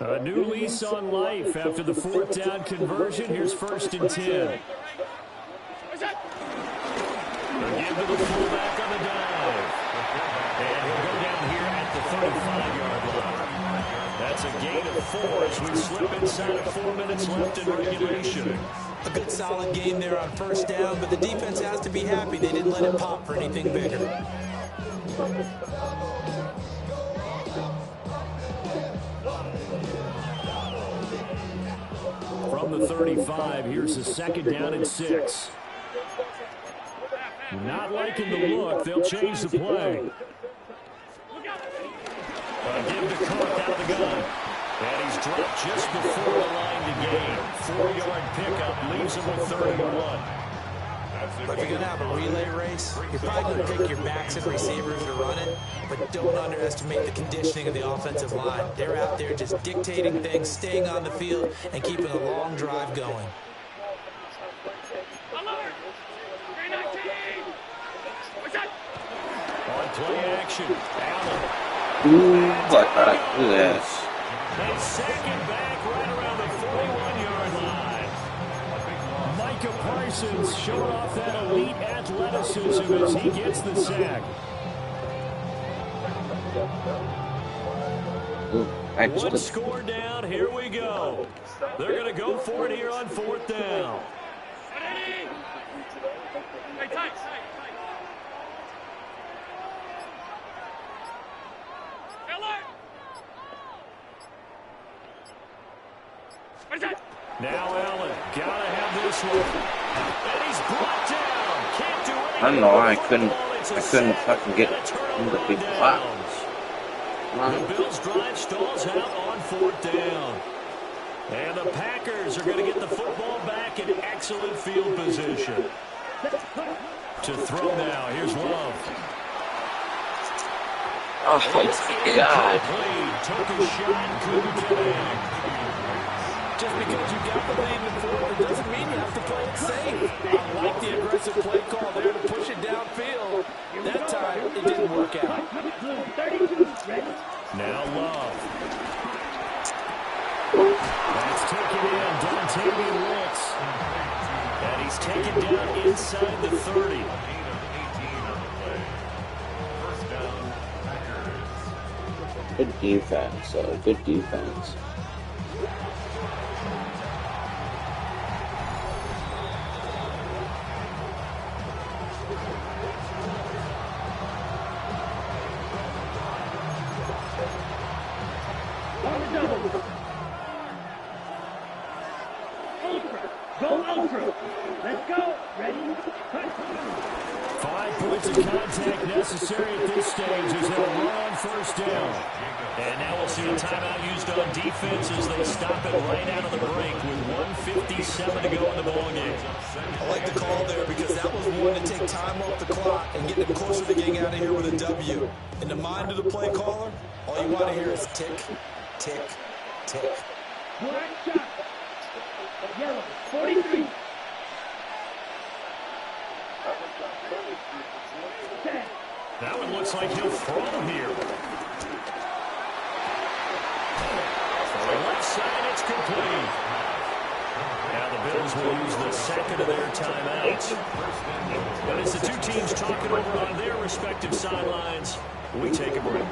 A new lease on life after the fourth down conversion. Here's 1st and 10. They'll give to the fullback on the dive. And he'll go down here at the 35-yard line. That's a gain of 4 as we slip inside of 4 minutes left in regulation. A good solid game there on first down, but the defense has to be happy they didn't let it pop for anything bigger. From the 35, here's a 2nd down and 6. Not liking the look. They'll change the play. Give to Cook out of the gun. And he's dropped just before the line to gain. 4-yard pickup leaves him with 3rd and 1. If you're going to have a relay race, you're probably going to pick your backs and receivers to run it, but don't underestimate the conditioning of the offensive line. They're out there just dictating things, staying on the field, and keeping a long drive going. On play action, Allen. Ooh, look at this. They sack it back right around the 41-yard line. Micah Parsons showing off that elite athleticism as he gets the sack. One score down, here we go. They're going to go for it here on 4th down. Now Allen, gotta have this one. And he's brought down. Can't do anything. I don't know why I couldn't fucking get him to be flat. The Bills drive stalls out on 4th down. And the Packers are going to get the football back in excellent field position. To throw now, here's Love. Oh my God. Took a shot, couldn't connect. Just because you got the lead in the fourth, it doesn't mean you have to play it safe. I like the aggressive play call there to push it downfield. That time, it didn't work out. Now Love. That's taken in, Dontavian Wicks. And he's taken down inside the 30. Good defense, good defense. Let's go. Ready? 5 points of contact necessary at this stage as they'll run on 1st down. And now we'll see a timeout used on defense as they stop it right out of the break with 1:57 to go in the ballgame. I like the call there because that was one to take time off the clock and get them closer to getting out of here with a W. In the mind of the play caller, all you want to hear is tick, tick, tick. Black shot. Yellow, 43. That one looks like he'll throw here. For the left side, it's complete. Now the Bills will use the second of their timeouts. But as the two teams talking over on their respective sidelines, we take a break.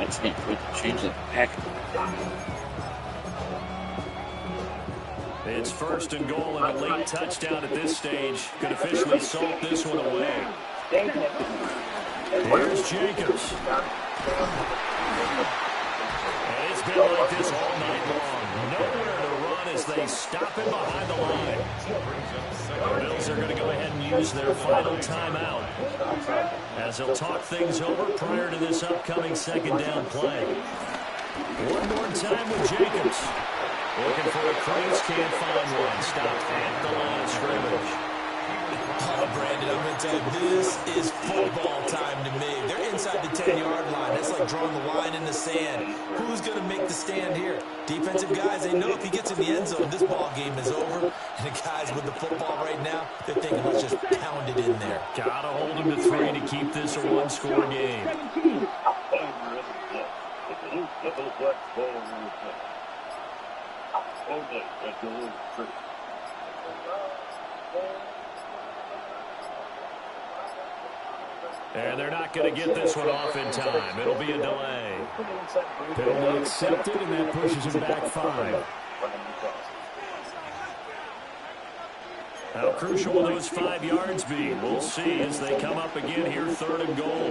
I can't change the pack. It's 1st and goal and a late touchdown at this stage could officially salt this one away. Here's Jacobs. And it's been like this all night long. Nowhere to run as they stop him behind the line. The Bills are going to go ahead and use their final timeout as they'll talk things over prior to this upcoming 2nd down play. One more time with Jacobs. Looking for a crease, can't find one. Stopped at the line of scrimmage. Oh, Brandon, I'm going to tell you, this is football time to me. They're inside the 10-yard line. That's like drawing the line in the sand. Who's going to make the stand here? Defensive guys, they know if he gets in the end zone, this ball game is over. And the guys with the football right now, they're thinking, let's just pound it in there. Gotta hold him to 3 to keep this a one-score game. And they're not going to get this one off in time. It'll be a delay. Penalty accepted, and that pushes him back 5. How crucial will those 5 yards be? We'll see as they come up again here, 3rd and goal.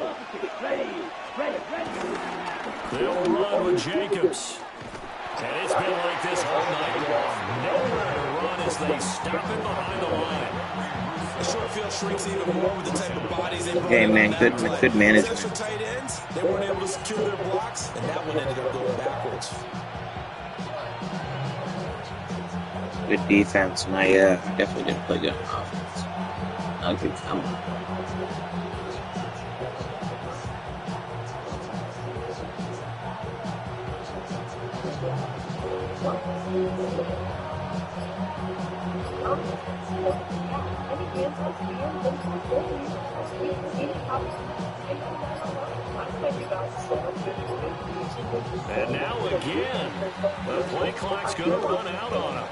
They'll run with Jacobs. And it's been like this all night long. Nowhere to run as they stop him behind the line. The short field shrinks even more with the type of bodies they brought. Hey man, good management. Special tight ends, they weren't able to secure their blocks, and that one ended up going backwards. Good defense, and I definitely didn't play good offense. I'll give them. And now again, the play clock's going to run out on him.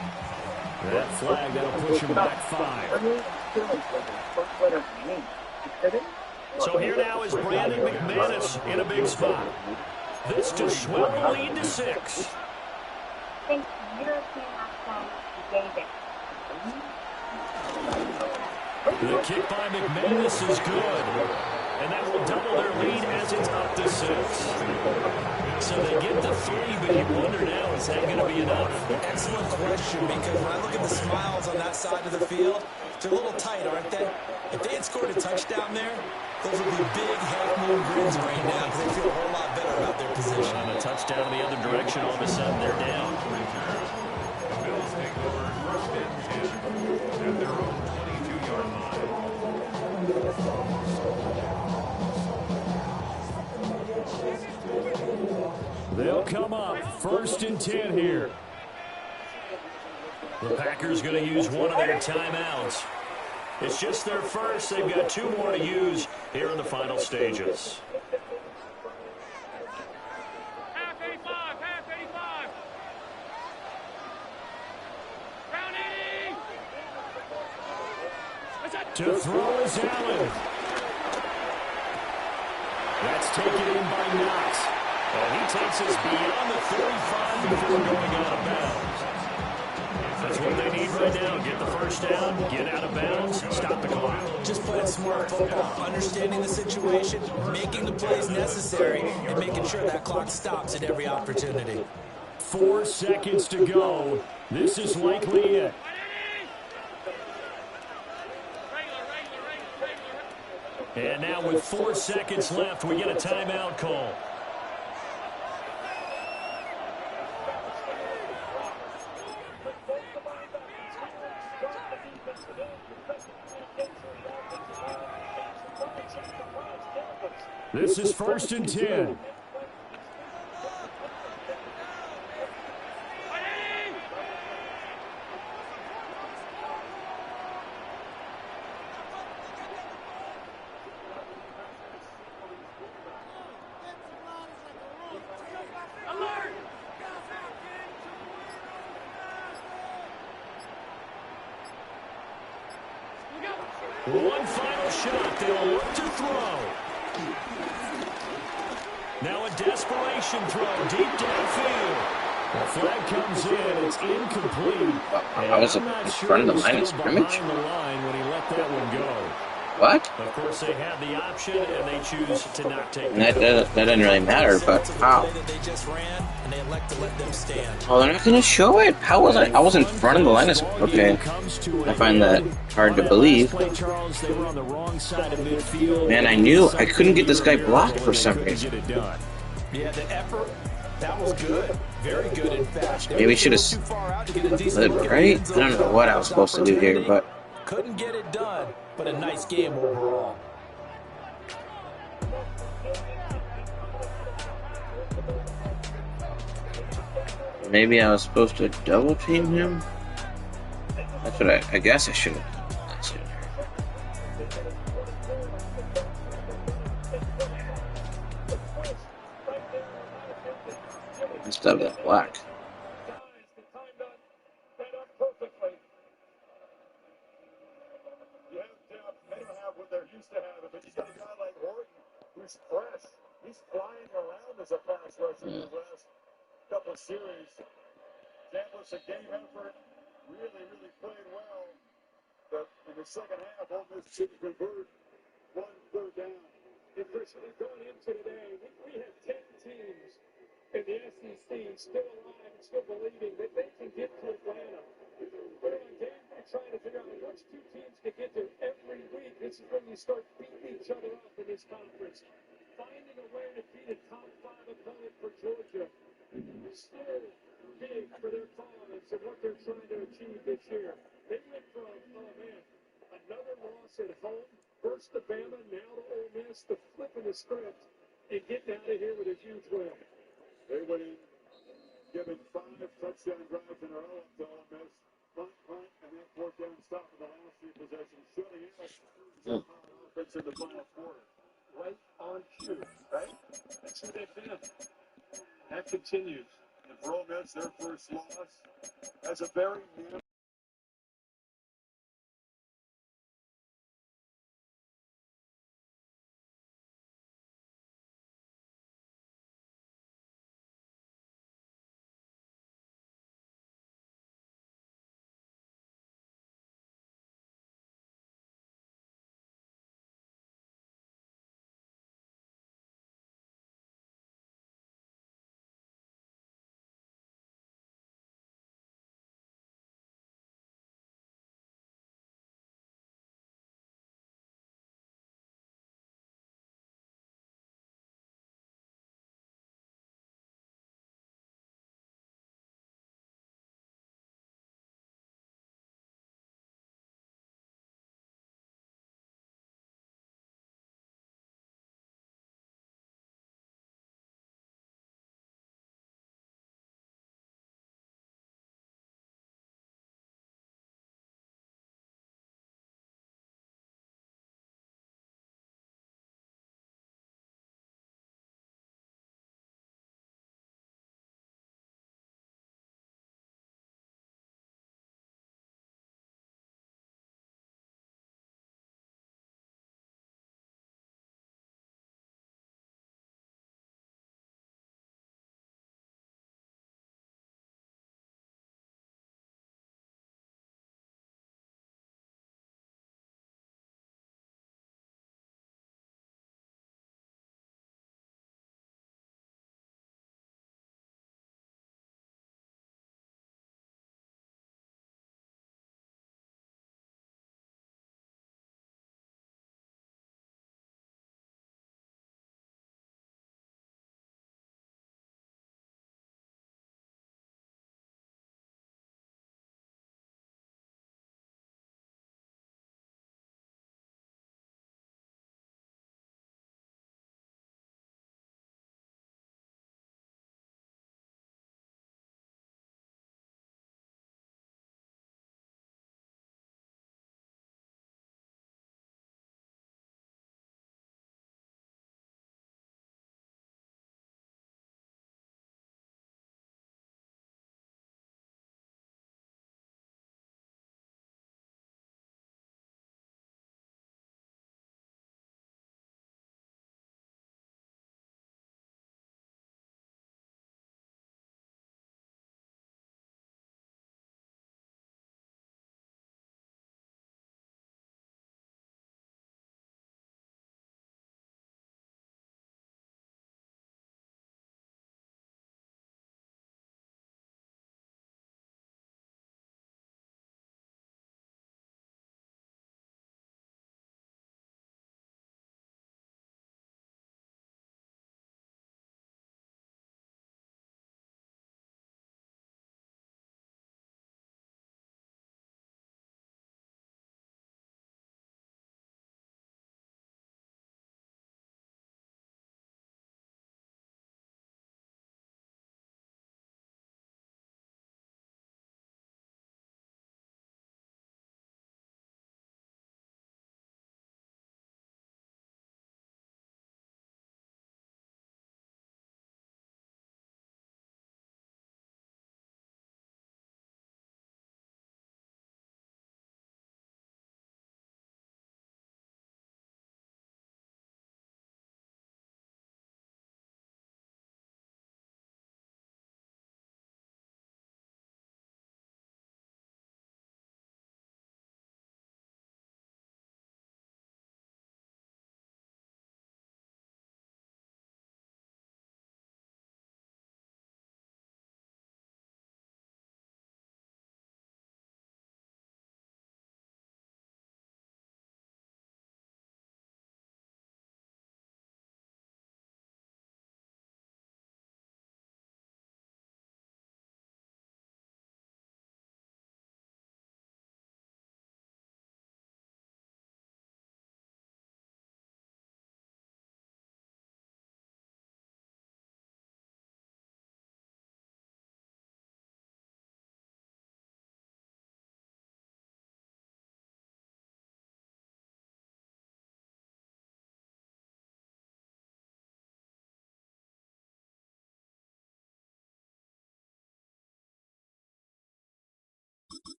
That flag, that'll push him back 5. So here now is Brandon McManus in a big spot. This to swell the lead to 6. The kick by McManus is good. And that will double their lead as it's up to 6. So they get get the three, but you wonder now, is that going to be enough? Excellent question, because when I look at the smiles on that side of the field, they're a little tight, aren't they? If they had scored a touchdown there, those would be big half-moon grins right now because they feel a whole lot better about their position. On a touchdown in the other direction, all of a sudden they're down. Bills take over first and 10 at their own 22-yard line. They'll come up first and 10 here. The Packers going to use one of their timeouts. It's just their first. They've got two more to use here in the final stages. Half 85, half 85. Round 80. To throw is Allen. That's taken in by Knox. And he takes us beyond the 35 before going out of bounds. That's what they need right now. Get the first down, get out of bounds, stop the clock. Just playing smart football, understanding the situation, making the plays necessary, and making sure that clock stops at every opportunity. 4 seconds to go. This is likely it. And now with 4 seconds left, we get a timeout call. This is first and 10. One final shot. They'll look to throw. Now a desperation throw deep downfield. The flag comes in. It's incomplete. I was in front of the line of scrimmage. The line when he let that one go. What? Of course, they had the option, and they choose to not take it. That doesn't really matter, but how? They just ran, and they elect to let them stand. Oh, they're not going to show it? How was I? I was in front of the line of scrimmage. Okay. I find that hard to believe. Man, I knew I couldn't get this guy blocked for some reason. Yeah, the effort, that was good. Very good, in fact. Maybe we should have slid right? I don't know what I was supposed to do here, but... Couldn't get it done, but a nice game overall. Maybe I was supposed to double team him? That's what I guess I should have done that sooner. Instead of that black. He's fresh. He's flying around as a pass rusher in the last couple of series. Chambliss, a game effort, really played well. But in the second half, Ole Miss didn't convert one third down. And Christian, going into today, we have 10 teams in the SEC still alive and still believing that they can get to Atlanta. But on game, they're trying to figure out which two teams can get there every week. This is when you start beating each other up in this conference. Finding a way to beat a top 5 opponent for Georgia is still big for their cause and what they're trying to achieve this year. They went from, another loss at home, first to Bama, now to Ole Miss, to flipping the script and getting out of here with a huge win. They went in, giving 5 touchdown drives in a row to Ole Miss. Punt, and then 4th down stop in the last 3 possessions, shutting out offense in the final quarter. Right on cue, right? That's who they've been. That continues. And for Ole Miss, their first loss has a very minimal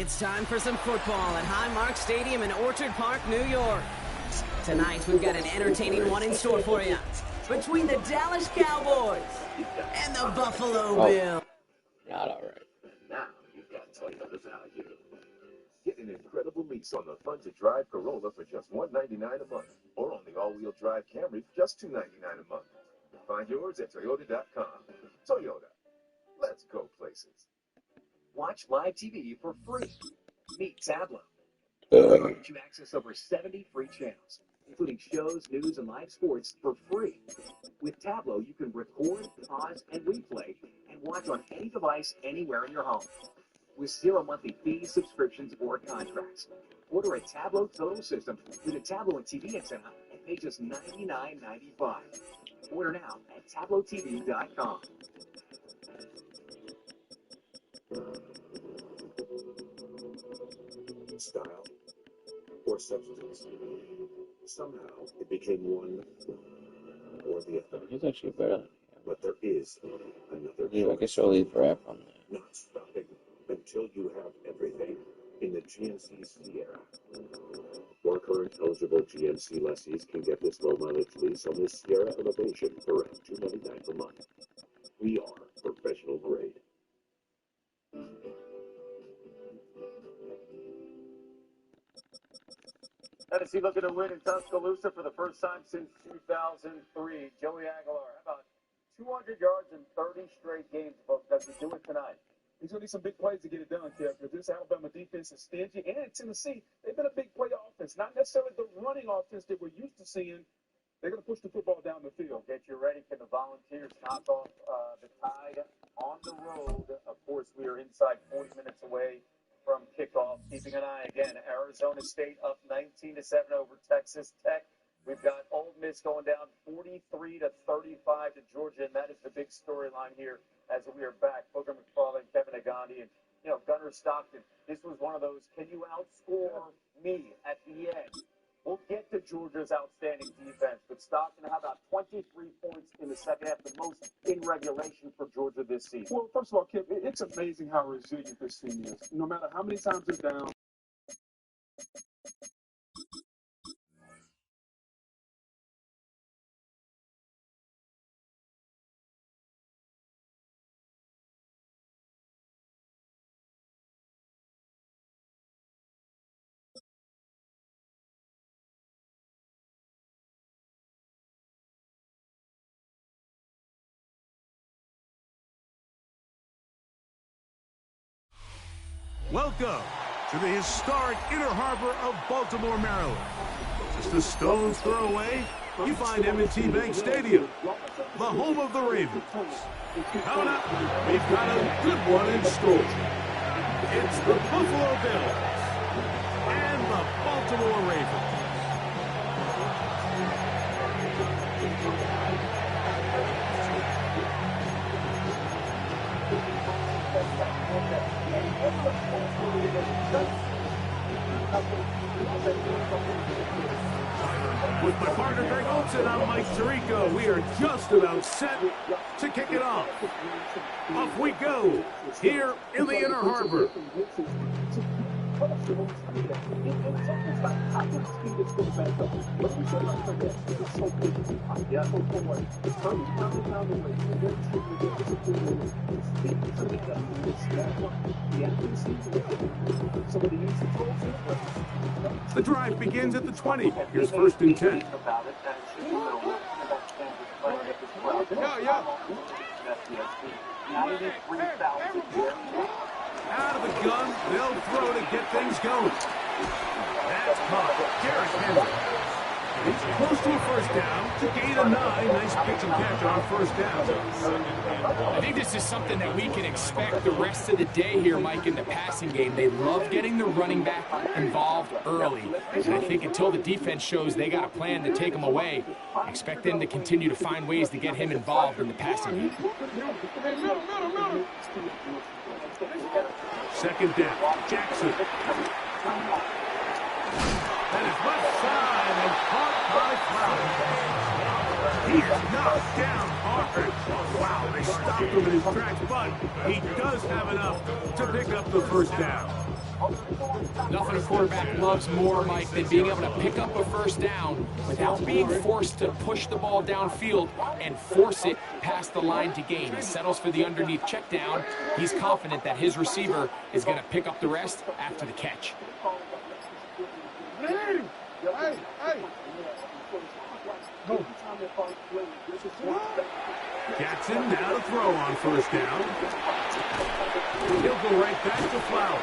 It's time for some football at Highmark Stadium in Orchard Park, New York. Tonight, we've got an entertaining one in store for you. Between the Dallas Cowboys and the Buffalo Bills. Not all right. Now you've got Toyota value. Get an incredible lease on the fun-to-drive Corolla for just $199 a month, or on the all-wheel drive Camry for just $299 a month. Find yours at Toyota.com. Toyota. Let's go places. Watch live TV for free. Meet Tablo. You access over 70 free channels, including shows, news, and live sports for free. With Tablo, you can record, pause, and replay, and watch on any device anywhere in your home. With 0 monthly fees, subscriptions, or contracts. Order a Tablo Total System with a Tablo and TV antenna and pay just $99.95. Order now at TabloTV.com. Style or substance. Somehow it became one or the other. He's actually better than But there is another him. I choice. guess I'll leave rap on there. Not stopping until you have everything in the GMC Sierra. More current eligible GMC lessees can get this low mileage lease on this Sierra Elevation for around $299 per month. We are professional grade. Tennessee looking to win in Tuscaloosa for the first time since 2003. Joey Aguilar, how about 200 yards in 30 straight games, folks? Does he do it tonight? He's going to need some big plays to get it done, Kev, because this Alabama defense is stingy. And Tennessee, they've been a big play offense. Not necessarily the running offense that we're used to seeing. They're going to push the football down the field. Get you ready. Can the Volunteers knock off the Tide on the road? Of course, we are inside 40 minutes away from kickoff. Keeping an eye again, Arizona State up 19-7 over Texas Tech. We've got Ole Miss going down 43-35 to Georgia, and that is the big storyline here as we are back. Booker McFarland, Kevin Agandi, and Gunnar Stockton. This was one of those, can you outscore me at the end? We'll get to Georgia's outstanding defense, but Stockton, how about 23 points in the second half, the most in regulation for Georgia this season? Well, first of all, Kim, it's amazing how resilient this team is. No matter how many times they're down. Welcome to the historic Inner Harbor of Baltimore, Maryland. Just a stone's throw away, you find M&T Bank Stadium, the home of the Ravens. Coming up, we've got a good one in store. It's the Buffalo Bills and the Baltimore Ravens. With my partner Greg Olson, I'm Mike Tirico. We are just about set to kick it off. Off we go here in the Inner Harbor. The drive begins at the 20. Here's 1st and 10. Out of the gun, they'll throw to get things going. That's caught. Derrick Henry. He's close to a first down to gain a 9. Nice pitch and catch on 1st down. I think this is something that we can expect the rest of the day here, Mike, in the passing game. They love getting the running back involved early. And I think until the defense shows they got a plan to take him away, expect them to continue to find ways to get him involved in the passing game. 2nd down. Jackson. And his left side and caught by Flowers. He is knocked down hard. Wow, they stopped him in his tracks, but he does have enough to pick up the 1st down. Nothing a quarterback loves more, Mike, than being able to pick up a first down without being forced to push the ball downfield and force it past the line to gain. He settles for the underneath check down. He's confident that his receiver is going to pick up the rest after the catch. Jackson now to throw on first down. He'll go right back to Flowers.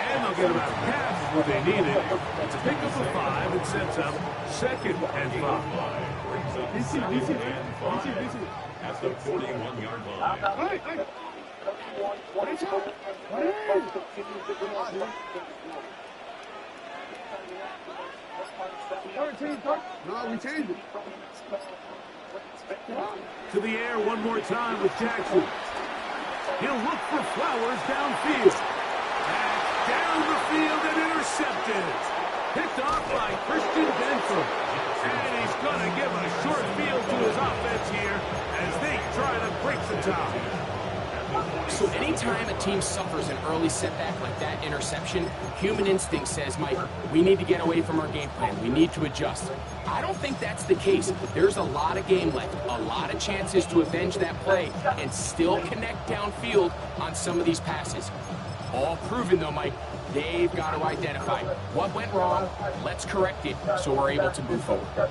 And they'll get about half of what they needed. It's a pickup of 5 and sets up 2nd and 5. At the 41-yard line. No, we changed it. To the air one more time with Jackson. He'll look for Flowers downfield. Back down the field and intercepted. Picked off by Christian Benford. And he's going to give a short field to his offense here as they try to break the tie. So anytime a team suffers an early setback like that interception, human instinct says, Mike, we need to get away from our game plan. We need to adjust. I don't think that's the case. There's a lot of game left, a lot of chances to avenge that play and still connect downfield on some of these passes. All proven, though, Mike, they've got to identify what went wrong, let's correct it so we're able to move forward.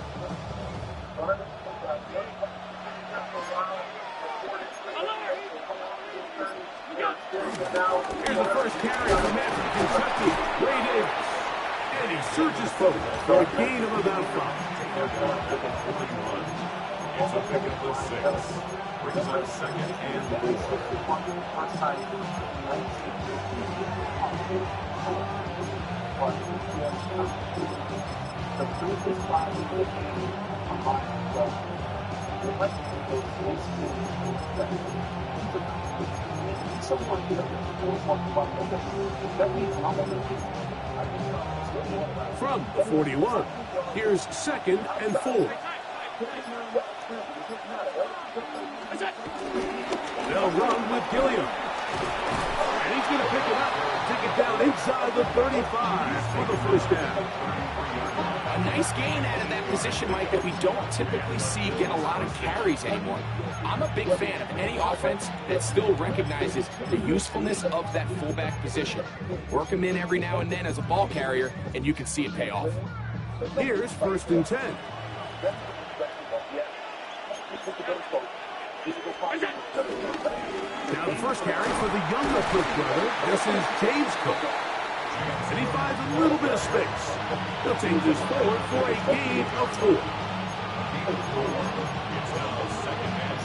Here's the first carry from Madden, Kentucky. Ray Davis. And he surges forward for a gain of about 5. It's a pickup of 6. Brings up 2nd and 4. From the 41, here's 2nd and 4. They'll run with Gilliam. And he's going to pick it up. Take it down inside the 35 for the first down. A nice gain out of that position, Mike, that we don't typically see get a lot of carries anymore. I'm a big fan of any offense that still recognizes the usefulness of that fullback position. Work him in every now and then as a ball carrier, and you can see it pay off. Here's 1st and 10. Now the first carry for the younger Cook brother. This is James Cook. And he finds a little bit of space. He'll change his forward for a gain of 4. It's now 2nd and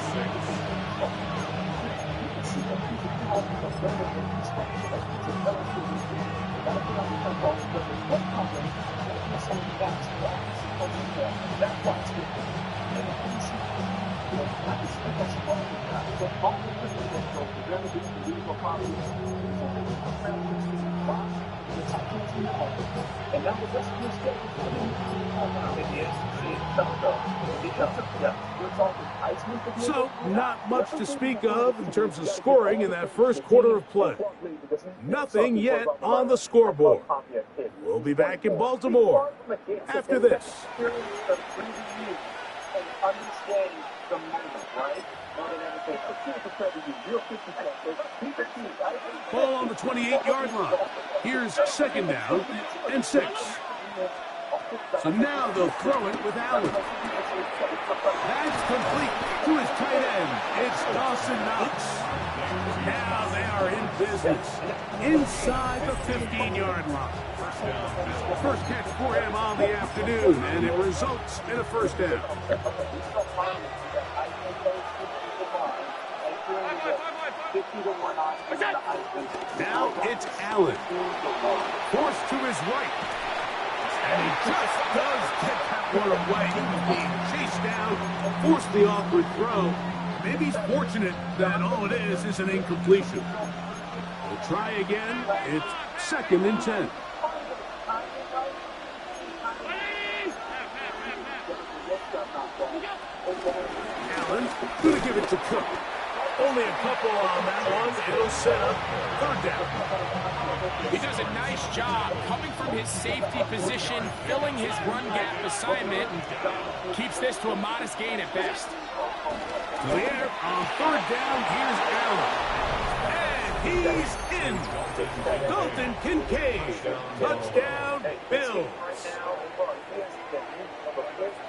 So, not much to speak of in terms of scoring in that first quarter of play. Nothing yet on the scoreboard. We'll be back in Baltimore after this. Ball on the 28-yard line. Here's 2nd down and 6. So now they'll throw it with Allen. That's complete to his tight end. It's Dawson Knox. Now they are in business inside the 15-yard line. First catch for him on the afternoon, and it results in a first down. Now it's Allen. Forced to his right. And he just does get that one away. He was being chased down, forced the awkward throw. Maybe he's fortunate that all it is an incompletion. We'll try again. It's 2nd and 10. Allen going to give it to Cook. Only a couple on that one. It'll set up third down. He does a nice job coming from his safety position, filling his run gap assignment, and keeps this to a modest gain at best. To the air on third down. Here's Allen. And he's in. Dalton Kincaid. Touchdown, Bills.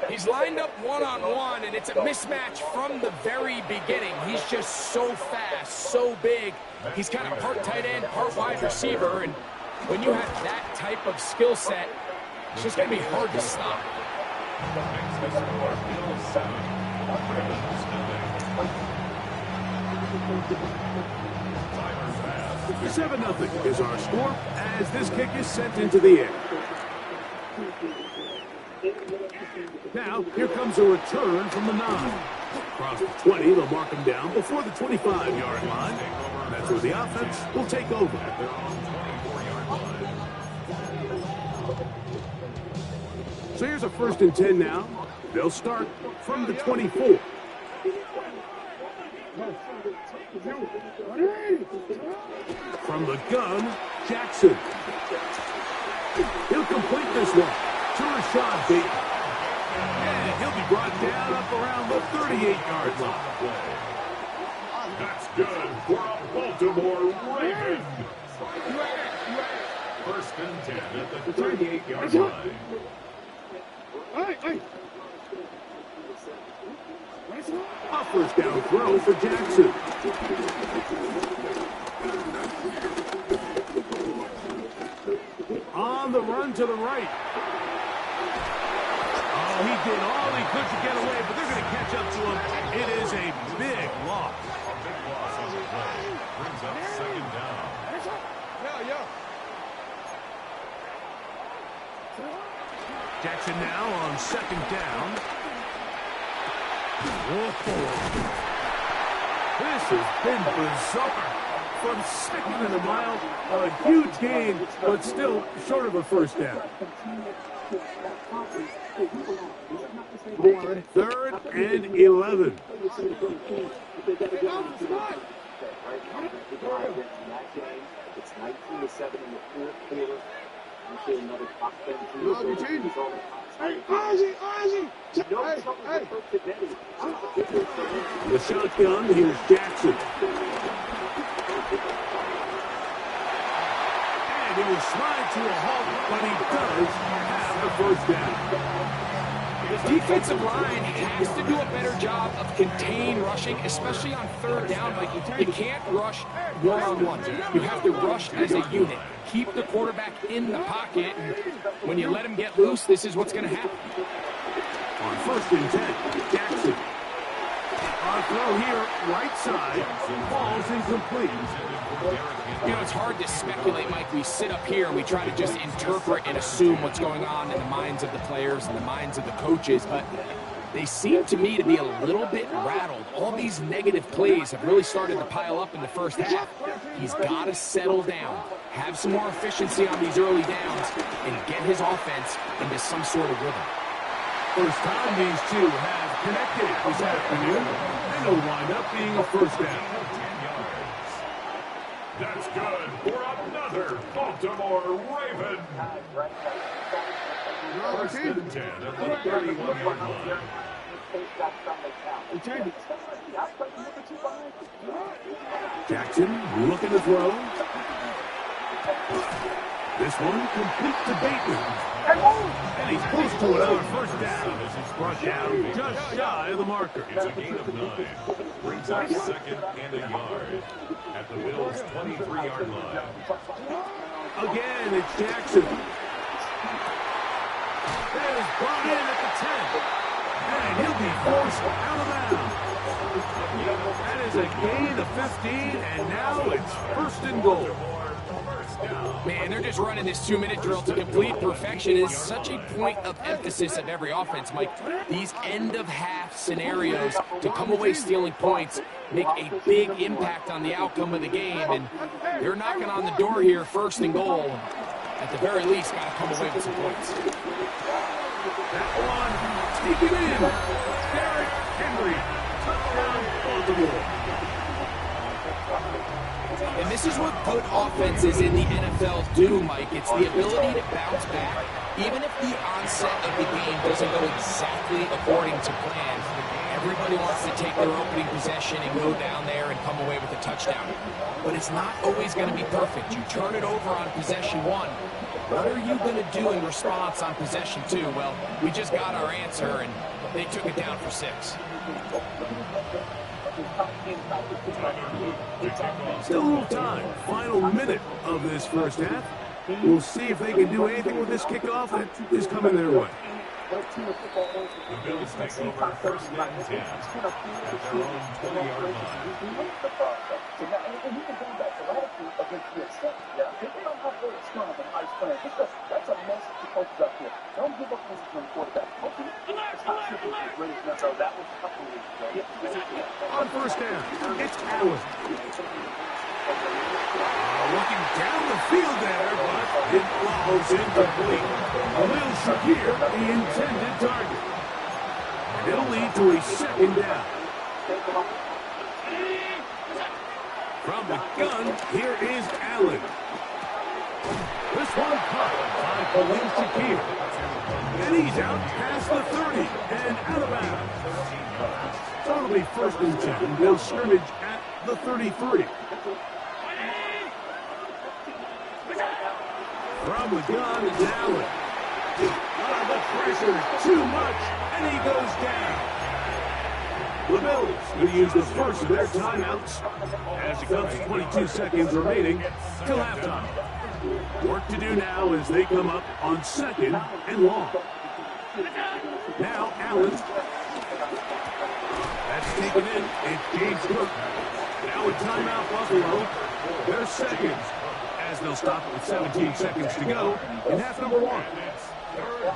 He's lined up one-on-one, and it's a mismatch from the very beginning. He's just so fast, so big. He's kind of part tight end, part wide receiver, and when you have that type of skill set, it's just going to be hard to stop. 7-0 is our score as this kick is sent into the air. Now, here comes a return from the 9. Across the 20, they'll mark him down before the 25-yard line. That's where the offense will take over. So here's a 1st and 10 now. They'll start from the 24. From the gun, Jackson. He'll complete this one to Rashad Bateman. And he'll be brought down up around the 38-yard line. That's good for a Baltimore Raven. 1st and 10 at the 38-yard line. A 1st down throw for Jackson. On the run to the right. Oh, he did all he could to get away, but they're going to catch up to him. It is a big loss. A big loss on the play. Brings up 2nd down. Jackson now on 2nd down. Whoa. This has been bizarre. From 2nd and a mile, a huge gain, but still short of a 1st down. 3rd and 11. It's 19-7 in the 4th quarter. Another top 10 The shotgun, here's Jackson. And he will slide to a halt, but he does have the 1st down. The defensive line has to do a better job of contain rushing, especially on 3rd down. Like, you can't rush one-on-one. You have to rush as a unit. Keep the quarterback in the pocket, and when you let him get loose, this is what's going to happen. On 1st and 10, Jackson. On throw here, right side, ball's incomplete. You know, it's hard to speculate, Mike. We sit up here and we try to just interpret and assume what's going on in the minds of the players and the minds of the coaches, but they seem to me to be a little bit rattled. All these negative plays have really started to pile up in the 1st half. He's got to settle down, have some more efficiency on these early downs, and get his offense into some sort of rhythm. First time these two have connected this afternoon, and it'll wind up being a 1st down. That's good for another Baltimore Raven. 1st and 10 at the 31-yard line. Jackson looking to throw. This one complete to Bateman. And he's close to another 1st down as he's brought down just shy of the marker. It's a gain of 9. Brings up 2nd and a yard at the Bills' 23-yard line. Again, it's Jackson. That is brought in at the 10. And he'll be forced out of bounds. That is a gain of 15, and now it's 1st and goal. Man, they're just running this 2-minute drill to complete perfection. It is such a point of emphasis of every offense, Mike. These end-of-half scenarios to come away stealing points make a big impact on the outcome of the game, and they're knocking on the door here, 1st and goal. At the very least, got to come away with some points. That one, sneaking in. Derrick Henry, touchdown, Baltimore. And this is what good offenses in the NFL do, Mike. It's the ability to bounce back. Even if the onset of the game doesn't go exactly according to plan, everybody wants to take their opening possession and go down there and come away with a touchdown. But it's not always going to be perfect. You turn it over on possession 1. What are you going to do in response on possession 2? Well, we just got our answer, and they took it down for 6. Still a little time. Final minute of this first half. We'll see if they can do anything with this kickoff that is coming their way. The Bills take over first and 10 at their own 20-yard On first down, it's Allen. Looking down the field there, but it falls incomplete. Khalil Shakir, the intended target. And it'll lead to a second down. From the gun, here is Allen. This one caught by Khalil Shakir. And he's out past the 30 and out of bounds. So it'll be first and 10. They'll scrimmage at the 33. From the gun is Allen. The pressure, too much, and he goes down. The Bills will use the first of their timeouts as it comes to 22 seconds remaining till halftime. Work to do now as they come up on second and long. Now Allen. That's taken in. It's James Cook. Now a timeout Buffalo. Their seconds, as they'll stop with 17 seconds to go in half number 1.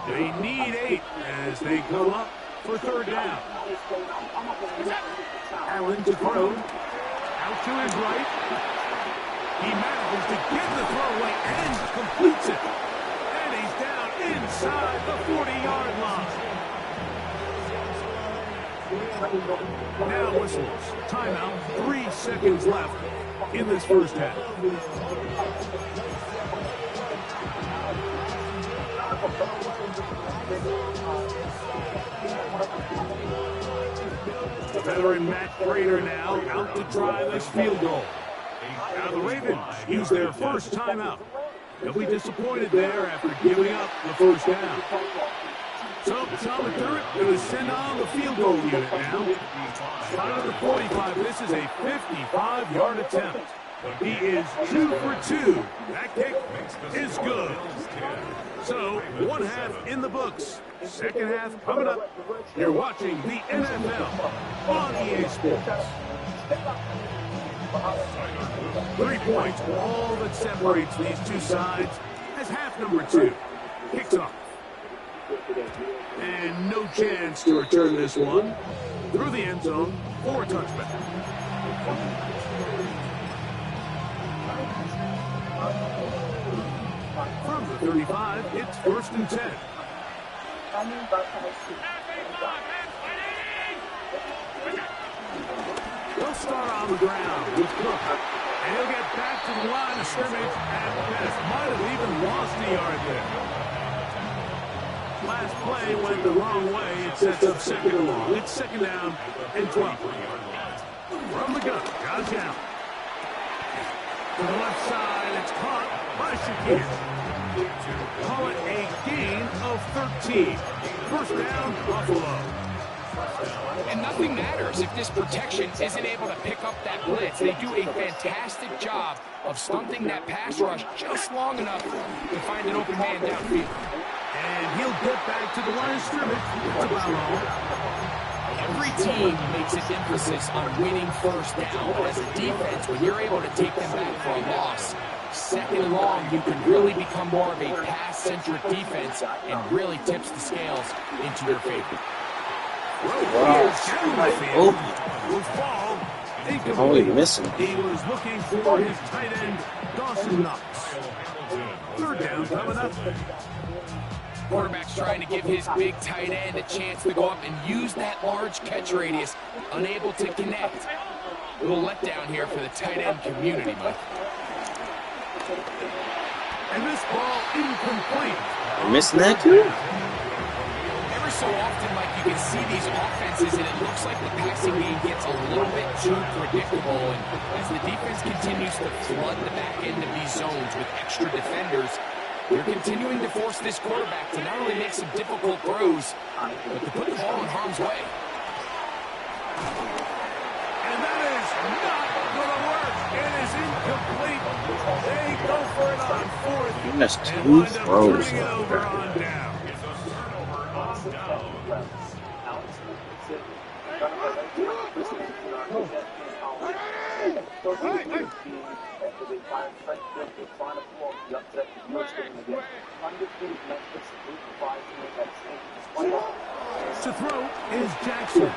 They need 8 as they come up for third down. Allen to throw. Out to his right. He manages to get the throwaway and completes it. And he's down inside the 40-yard line. Now whistles. Timeout. 3 seconds left in this first half. Veteran Matt Prater now out to try this field goal. Now the Ravens use their first timeout. They'll be disappointed there after giving up the first down. So Tom McDermott going to send on the field goal unit now. Out of the 45, this is a 55-yard attempt. He is 2 for 2. That kick is good. So, one half in the books. Second half coming up. You're watching the NFL on EA Sports. 3 points, all that separates these two sides as half number 2 kicks off. And no chance to return this one through the end zone for a touchback. From the 35, it's first and 10. They'll start on the ground with Cook. And he'll get back to the line of scrimmage at best. Might have even lost a yard there. Last play went the wrong way. It sets up second and long. It's second down and 12. From the gun, got down. To the left side, it's caught by Shakir. Call it a gain of 13. First down, Buffalo. And nothing matters if this protection isn't able to pick up that blitz. They do a fantastic job of stunting that pass rush just long enough to find an open man downfield. And he'll get back to the line of scrimmage. That's about all. Every team makes an emphasis on winning first down, but as a defense, when you're able to take them back for a loss, second and long, you can really become more of a pass-centric defense and really tips the scales into your favor. How are you missing? He was looking for his tight end, Dawson Knox. Third down coming up. Quarterback's trying to give his big tight end a chance to go up and use that large catch radius, unable to connect. A little letdown here for the tight end community, Mike. And this ball incomplete. I'm missing that too? Every so often, Mike, you can see these offenses, and it looks like the passing game gets a little bit too predictable. And as the defense continues to flood the back end of these zones with extra defenders, they're continuing to force this quarterback to not only make some difficult throws, but to put the ball in harm's way. And that is not going to work. It is incomplete. They go for it on fourth. He missed 2 throws. To throw is Jackson.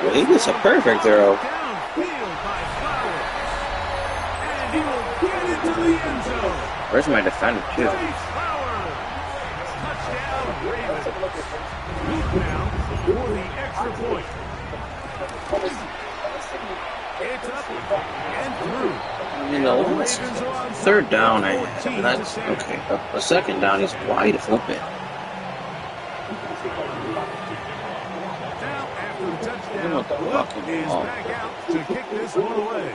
Well, he gets a perfect throw. Downfield by Flowers. And he will get into the end zone. Where's my defender, too? Flowers. Touchdown, Ravens. Look now for the extra point. It's up and through. I mean, the last third down I have, that's okay. The second down, he's wide open. Now, after the touchdown, Luck is back out to kick this one away.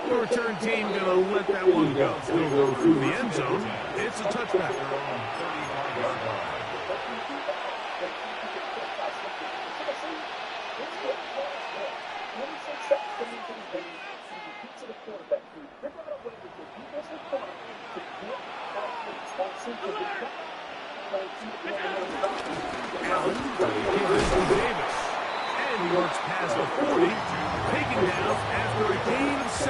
The return team going to let that one go. Still go through the end zone. It's a touchback. And he works past the 40, taken down after a gain of 7.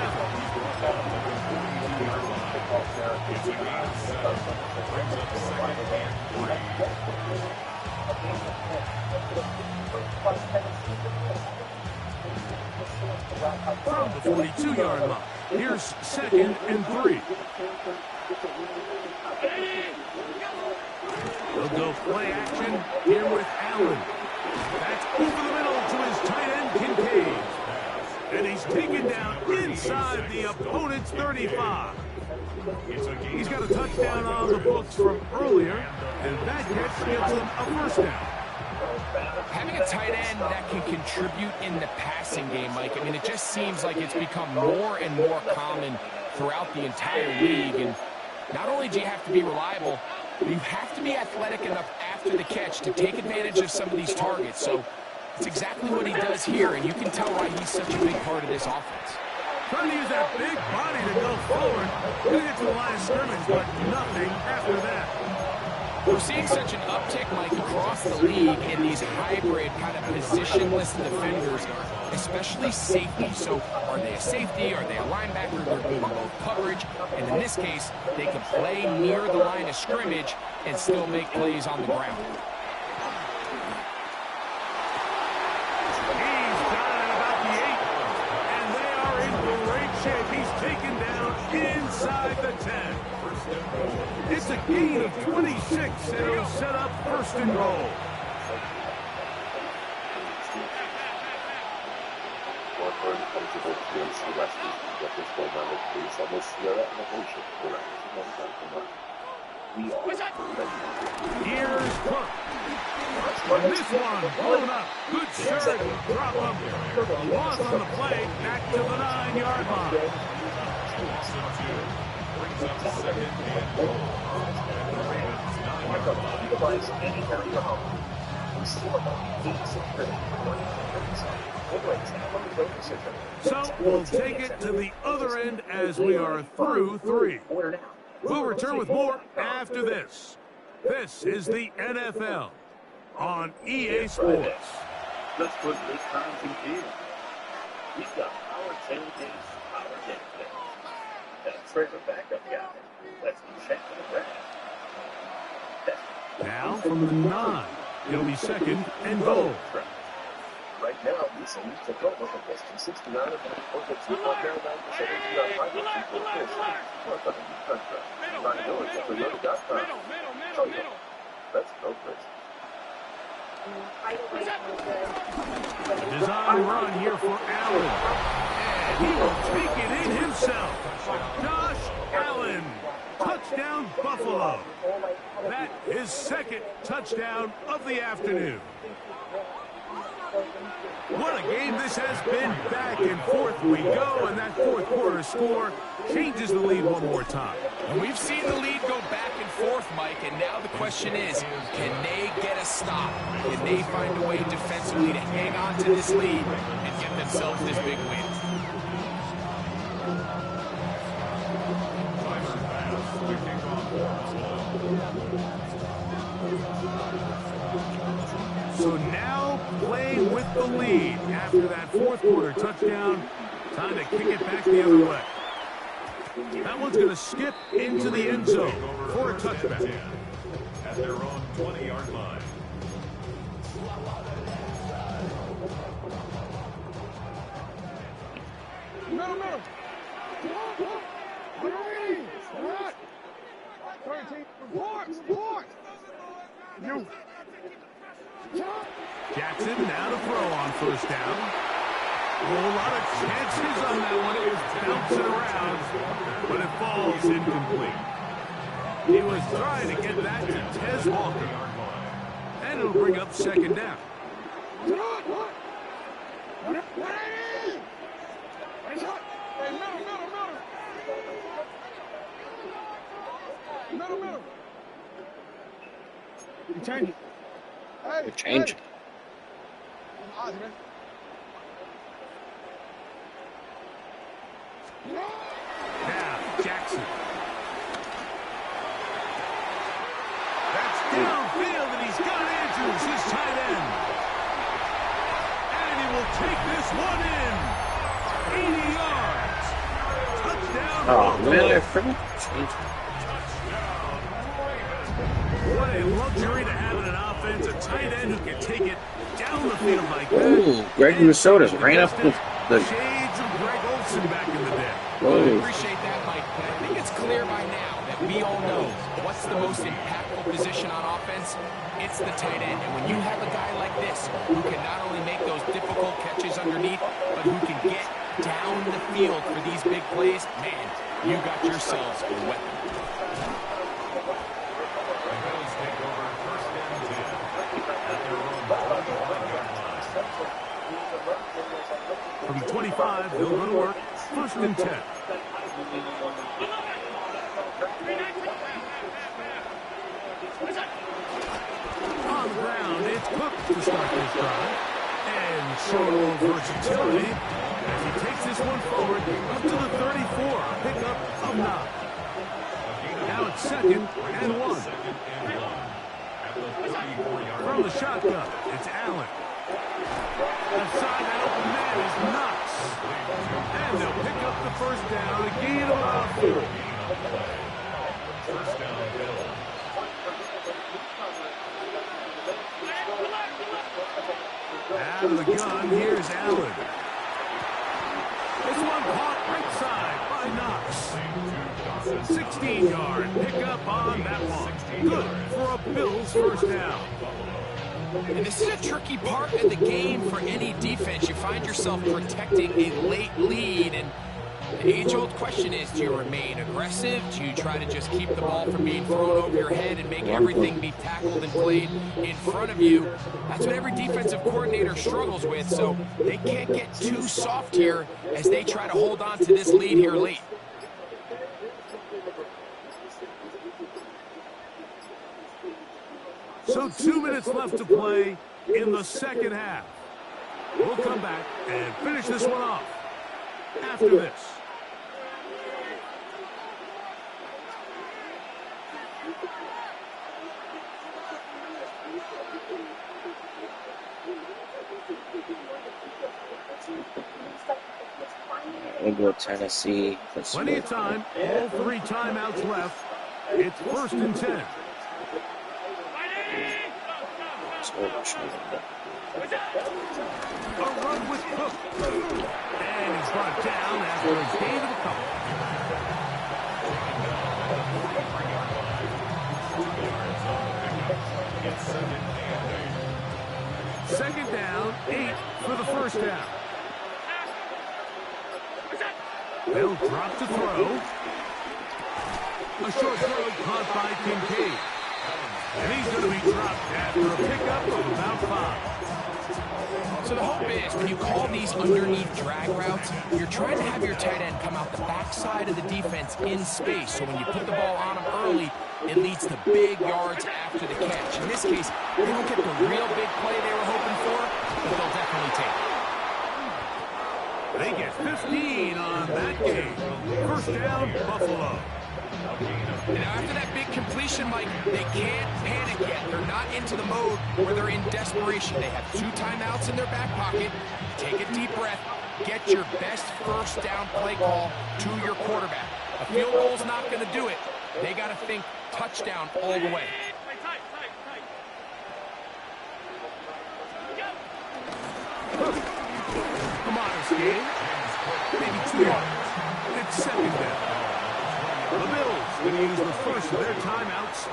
From the 42-yard line, here's 2nd and 3. They'll go play action here with Allen. That's over the middle to his tight end, Kincaid. And he's taken down inside the opponent's 35. He's got a touchdown on the books from earlier, and that catch gives him a first down. Having a tight end that can contribute in the passing game, Mike, I mean, it just seems like it's become more and more common throughout the entire league. And not only do you have to be reliable, but you have to be athletic enough after the catch to take advantage of some of these targets. So it's exactly what he does here, and you can tell why he's such a big part of this offense. Trying to use that big body to go forward. Going to get to the line of scrimmage, but nothing after that. We're seeing such an uptick, Mike, across the league in these hybrid kind of positionless defenders, especially safety. So are they a safety? Are they a linebacker? They're doing both coverage. And in this case, they can play near the line of scrimmage and still make plays on the ground. He's down at about the 8, and they are in great shape. He's taken down inside the 10. It's a gain of 26, and he'll set up 1st and goal. Here's Cook. And this one blown up. Good shirt. Drop him. Loss on the play. Back to the 9-yard line. So we'll take it to the other end as we are through 3. We'll return with more after this. This is the NFL on EA Sports. Let's put this time in gear. He's got power tailgates, power tailgates. That trailer backup guy. Let's be checking the grass. Now from the 9, it'll be 2nd and goal. Right now, Lisa needs to go with a question 69 of the 2.99% Let's go, Chris. Design run here for Allen. And he will take it in himself. Josh Allen. Touchdown, Buffalo. That is second touchdown of the afternoon. What a game this has been. Back and forth we go, and that fourth quarter score changes the lead one more time. And we've seen the lead go back and forth, Mike, and now the question is, can they get a stop? Can they find a way defensively to hang on to this lead and get themselves this big win? So now playing with the lead after that fourth quarter touchdown. Time to kick it back the other way. That one's going to skip into the end zone for a touchback. At their own 20-yard line. Middle. You. Jackson now to throw on first down. A lot of chances on that one. It was bouncing around, but it falls incomplete. He was trying to get that to Tez Walker. And it'll bring up second down. Middle. You change it. Hey, Change. Now, Jackson. That's downfield, and he's got Andrews, his tight end. And he will take this one in. 80 yards. Touchdown. Oh, man, I forgot to change it. What a luxury to have in an offense, a tight end who can take it down the field like that. Ooh, Greg Minnesota ran up the Shades of Greg Olsen back in the day. Well, I appreciate that, Mike. But I think it's clear by now that we all know what's the most impactful position on offense. It's the tight end. And when you have a guy like this who can not only make those difficult catches underneath, but who can get down the field for these big plays, man, you got yourselves a weapon. From 25, they'll go to work. First and 10. On the ground, it's Cook to start this drive. And showing a little versatility as he takes this one forward up to the 34. Pickup of Knox. Now it's second and 1. From the shotgun, it's Allen. Outside that open man is Knox. And they'll pick up the first down, a gain of about 4. First down, Bill. Out of the gun, here's Allen. This one caught right side by Knox. 16-yard pickup on that one. Good for a Bills first down. And this is a tricky part of the game for any defense. You find yourself protecting a late lead, and the age-old question is, do you remain aggressive? Do you try to just keep the ball from being thrown over your head and make everything be tackled and played in front of you? That's what every defensive coordinator struggles with, so they can't get too soft here as they try to hold on to this lead here late. So 2 minutes left to play in the second half. We'll come back and finish this one off after this. We'll go Tennessee. Plenty of time. All 3 timeouts left. It's first and 10. So, A run with Cook. And he's brought down after a gain of a couple. Second down, 8 for the first down. They'll drop to throw. A short throw caught by Kincaid. And he's going to be dropped after a pickup of about 5. So the hope is when you call these underneath drag routes, you're trying to have your tight end come out the backside of the defense in space. So when you put the ball on him early, it leads to big yards after the catch. In this case, they don't get the real big play they were hoping for, but they'll definitely take it. They get 15 on that game. First down, Buffalo. And after that big completion, Mike, they can't panic yet. They're not into the mode where they're in desperation. They have 2 timeouts in their back pocket. Take a deep breath. Get your best first down play call to your quarterback. A field goal's not going to do it. They got to think touchdown all the way. A modest game. Maybe 2 yards. It's second down. The Bills going to use the first of their timeouts,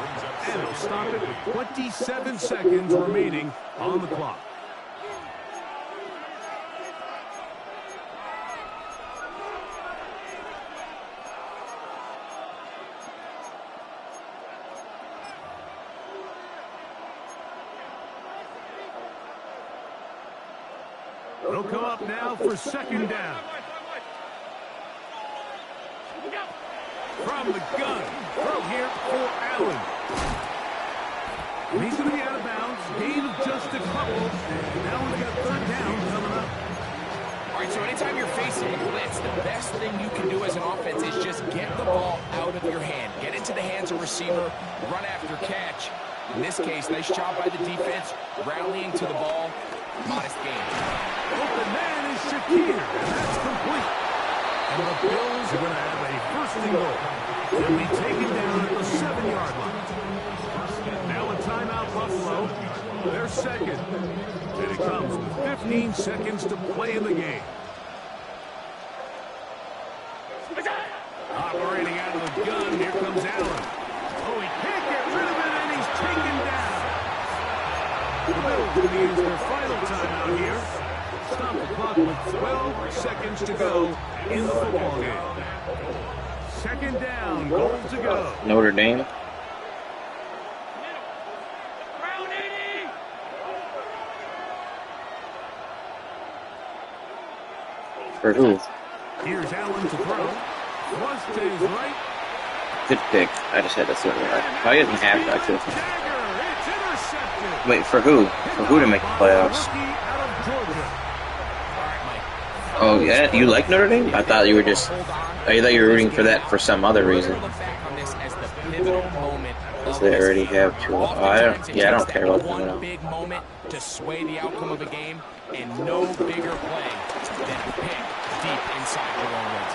and they'll stop it with 27 seconds remaining on the clock. It'll come up now for second down. From the gun, throw here for Allen. He's going to be out of bounds, gain of just a couple, and now we've got third down coming up. All right, so anytime you're facing a blitz, the best thing you can do as an offense is just get the ball out of your hand. Get into the hands of receiver, run after catch. In this case, nice job by the defense, rallying to the ball. Modest gain. Open man is Shakir, and that's complete. And the Bills are going to have a first and goal. They'll be taken down at the 7-yard line. Now a timeout, Buffalo. They're second. And it comes with 15 seconds to play in the game. Operating out of the gun, here comes Allen. Oh, he can't get rid of it, and he's taken down. The Bills going to use their final timeout here. Stop the clock with 12 seconds to go in the football game. Second down, goal to go. Notre Dame. For who? Here's Allen to throw. Thrust to his right. Good pick. I just had to throw it right. I didn't have that too. Wait, for who? For who to make the playoffs? Oh yeah, you like Notre Dame? I thought you were just. I thought you were rooting for that for some other reason. Because they already have two. I don't care about them now. Big moment to sway the outcome of a game, and no bigger play than a pick deep inside the own red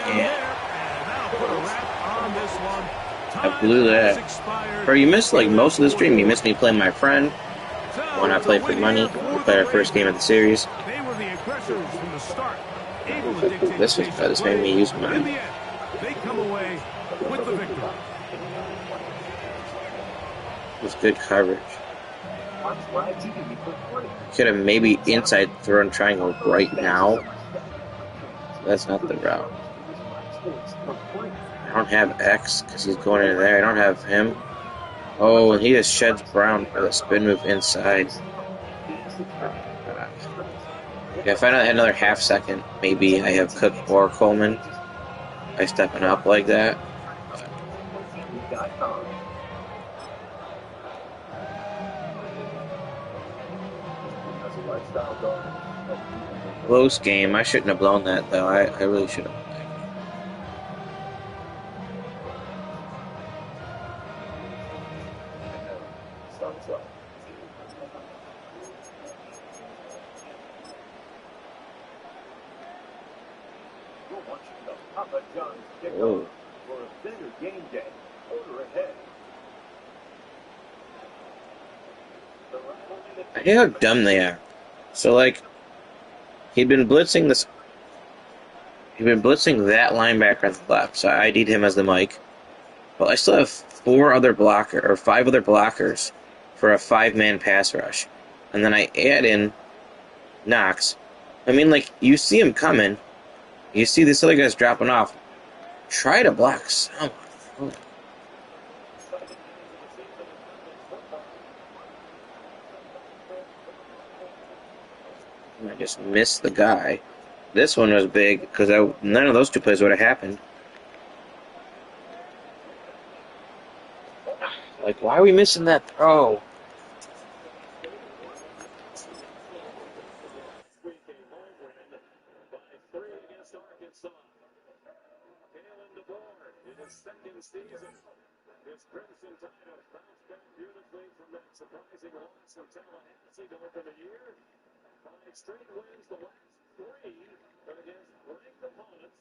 zone. Yeah. I blew that. Bro, you missed like most of the stream. You missed me playing my friend. When I played for money. We played our first game of the series. This was bad. This made me use mine. They come away with the victory. It was good coverage. Could have maybe inside thrown triangle right now. That's not the route. I don't have X because he's going in there. I don't have him. Oh, and he just sheds Brown for the spin move inside. Yeah, if I had another half second, maybe I have Cook or Coleman by stepping up like that. Close game. I shouldn't have blown that, though. I really should have. Oh. I hate how dumb they are. So, like, he'd been blitzing that linebacker on the left, so I ID'd him as the Mike. Well, I still have 5 other blockers for a 5-man pass rush. And then I add in Knox. I mean, like, you see him coming. You see this other guy's dropping off. Try to block someone. I just missed the guy. This one was big because none of those two plays would have happened. Like, why are we missing that throw? His Crimson Tide have bounced back beautifully from that surprising loss in Tallahassee to open the year. 5 straight wins, the last 3 against ranked opponents.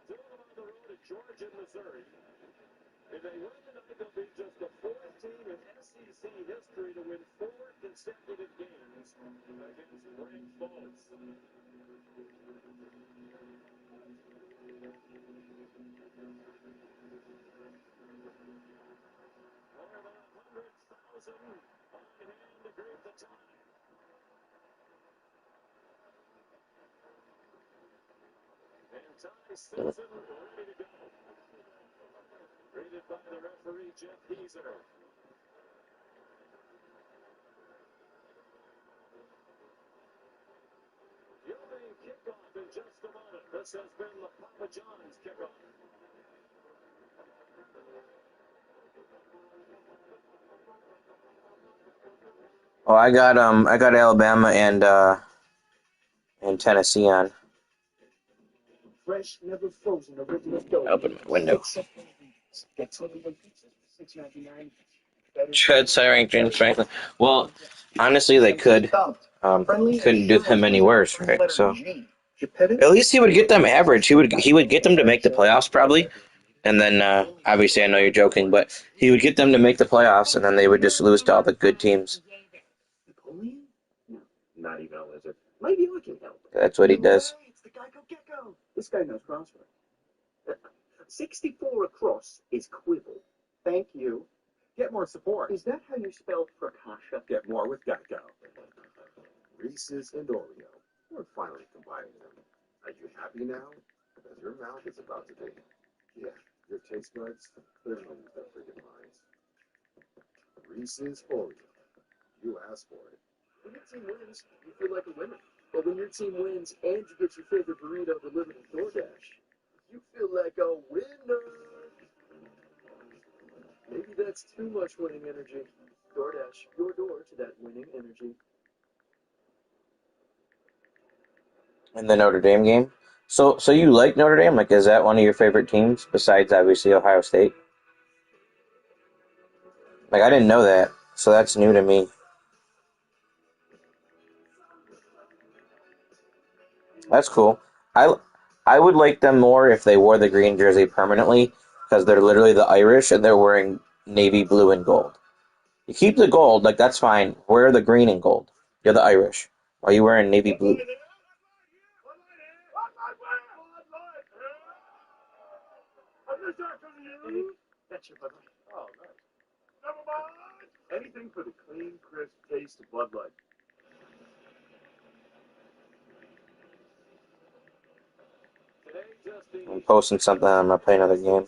2 of them on the road at Georgia and Missouri. If they win tonight, they'll be just the 4th team in SEC history to win 4 consecutive games against ranked foes. Simpson ready to go. Rated by the referee, Jeff Geezer. Yielding kickoff in just a moment. This has been the Papa John's kickoff. Oh, I got Alabama and Tennessee on. Fresh, never frozen, original dough. Open my window. Get 21 pizzas for $6.99. Should rank James Franklin. Well, honestly, they could. Couldn't do them any worse, right? So at least he would get them average. He would get them to make the playoffs probably, and then obviously I know you're joking, but he would get them to make the playoffs, and then they would just lose to all the good teams. Napoleon? No, not even a lizard. Maybe I can help. That's what he does. It's the Geico Gecko. This guy knows crossword. 64 across is quibble. Thank you. Get more support. Is that how you spell Prakasha? Get more with Geico. Reese's and Oreo. We're finally combining them. Are you happy now? Because your mouth is about to be. Yeah, your taste buds, they're going to lose their freaking minds. Reese's Oreo. You asked for it. When your team wins, you feel like a winner. But when your team wins and you get your favorite burrito delivered with DoorDash, you feel like a winner. Maybe that's too much winning energy. DoorDash, your door to that winning energy. In the Notre Dame game. So you like Notre Dame? Like, is that one of your favorite teams besides obviously Ohio State? Like, I didn't know that, so that's new to me. That's cool. I would like them more if they wore the green jersey permanently, because they're literally the Irish and they're wearing navy blue and gold. You keep the gold, like, that's fine. Wear the green and gold. You're the Irish. Why are you wearing navy blue? That's your Bud Light. Oh, nice. Never mind. Anything for the clean, crisp taste of Bud Light. I'm posting something. I'm going to play another game.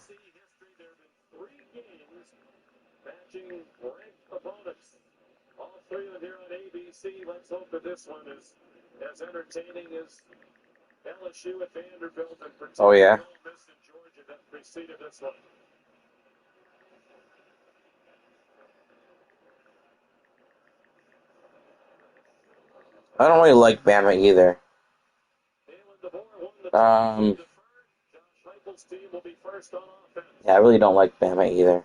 Matching ranked opponents. All 3 of them here on ABC. Let's hope that this one is as entertaining as LSU at Vanderbilt and Oh, yeah. Ole Miss and Georgia that preceded this one. I don't really like Bama either. Yeah, I really don't like Bama either.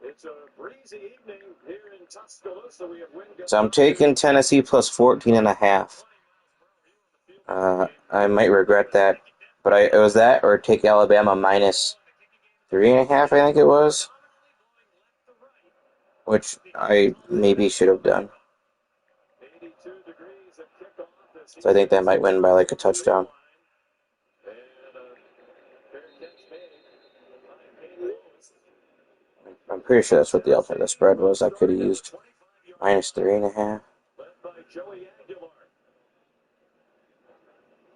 It's a breezy evening here in Tuscaloosa. We have wind gusts. So I'm taking Tennessee plus 14.5. I might regret that, but it was that or take Alabama minus 3.5. I think it was, which I maybe should have done. So I think that might win by like a touchdown. I'm pretty sure that's what the alternative spread was. I could have used -3.5.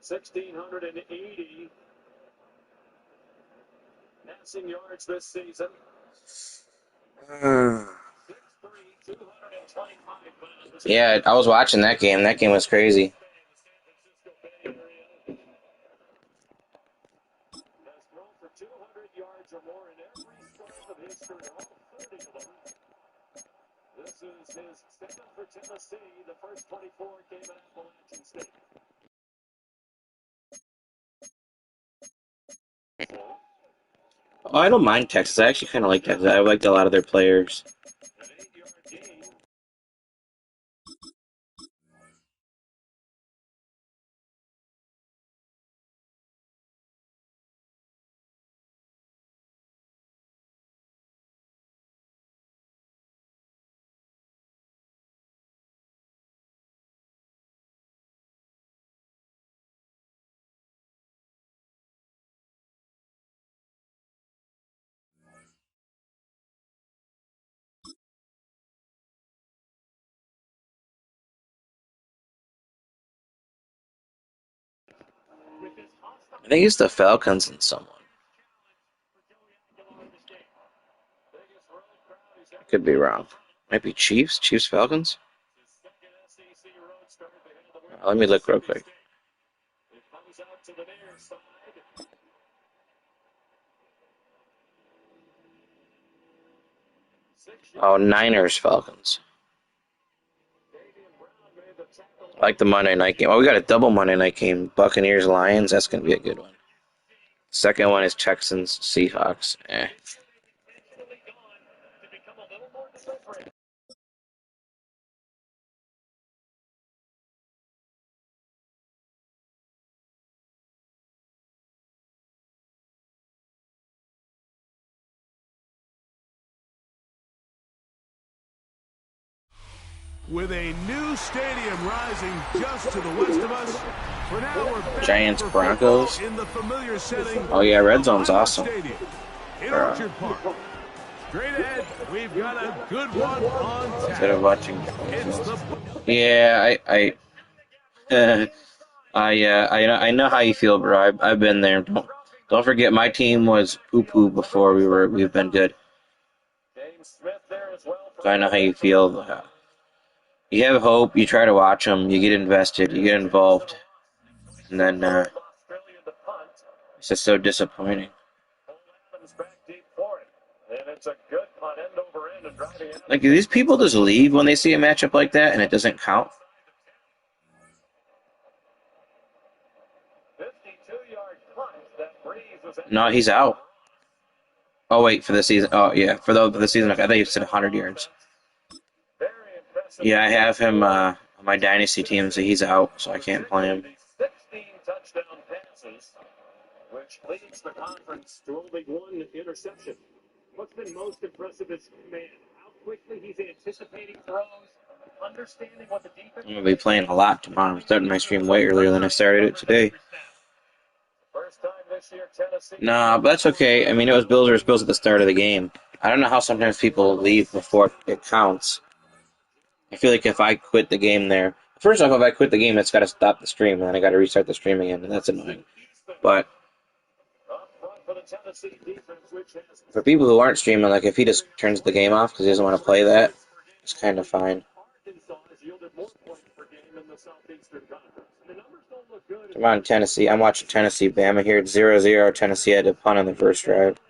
1,680 passing yards this season. Yeah, I was watching that game. That game was crazy. This is his second for Tennessee. The first 24 came at Appalachian State. Oh, I don't mind Texas. I actually kind of like Texas. I liked a lot of their players. I think it's the Falcons and someone. I could be wrong. Might be Chiefs? Chiefs, Falcons? Let me look real quick. Oh, Niners, Falcons. I like the Monday night game. Oh, we got a double Monday night game. Buccaneers, Lions. That's going to be a good one. Second one is Texans, Seahawks. With a new stadium rising just to the west of us, for now we're back Giants, for Broncos. football in the familiar setting. Oh yeah, Red Zone's awesome. Stadium in Orchard Park. Straight ahead, we've got a good one on tap. Instead of watching. It's the Yeah, I know how you feel, bro. I've been there. Don't forget, my team was poo-poo before we've been good. So I know how you feel. You have hope. You try to watch them. You get invested. You get involved, and then it's just so disappointing. Like, do these people just leave when they see a matchup like that and it doesn't count? No, he's out. Oh wait, for the season. Oh yeah, for the season. I thought you said 100 yards. Yeah, I have him on my dynasty team, so he's out, so I can't play him. 16 touchdown passes, which leads the conference to only one interception. What's been most impressive is command. How quickly he's anticipating throws, understanding what the defense. I'm gonna be playing a lot tomorrow. I'm starting my stream way earlier than I started it today. First time this year, Tennessee. Nah, but that's okay. I mean, it was Bills versus Bills at the start of the game. I don't know how sometimes people leave before it counts. I feel like if I quit the game there, first off, if I quit the game, it's got to stop the stream, and then I got to restart the stream again, and that's annoying. But for people who aren't streaming, like if he just turns the game off because he doesn't want to play that, it's kind of fine. Come on, Tennessee. I'm watching Tennessee Bama here. It's 0-0. Tennessee had to punt on the first drive.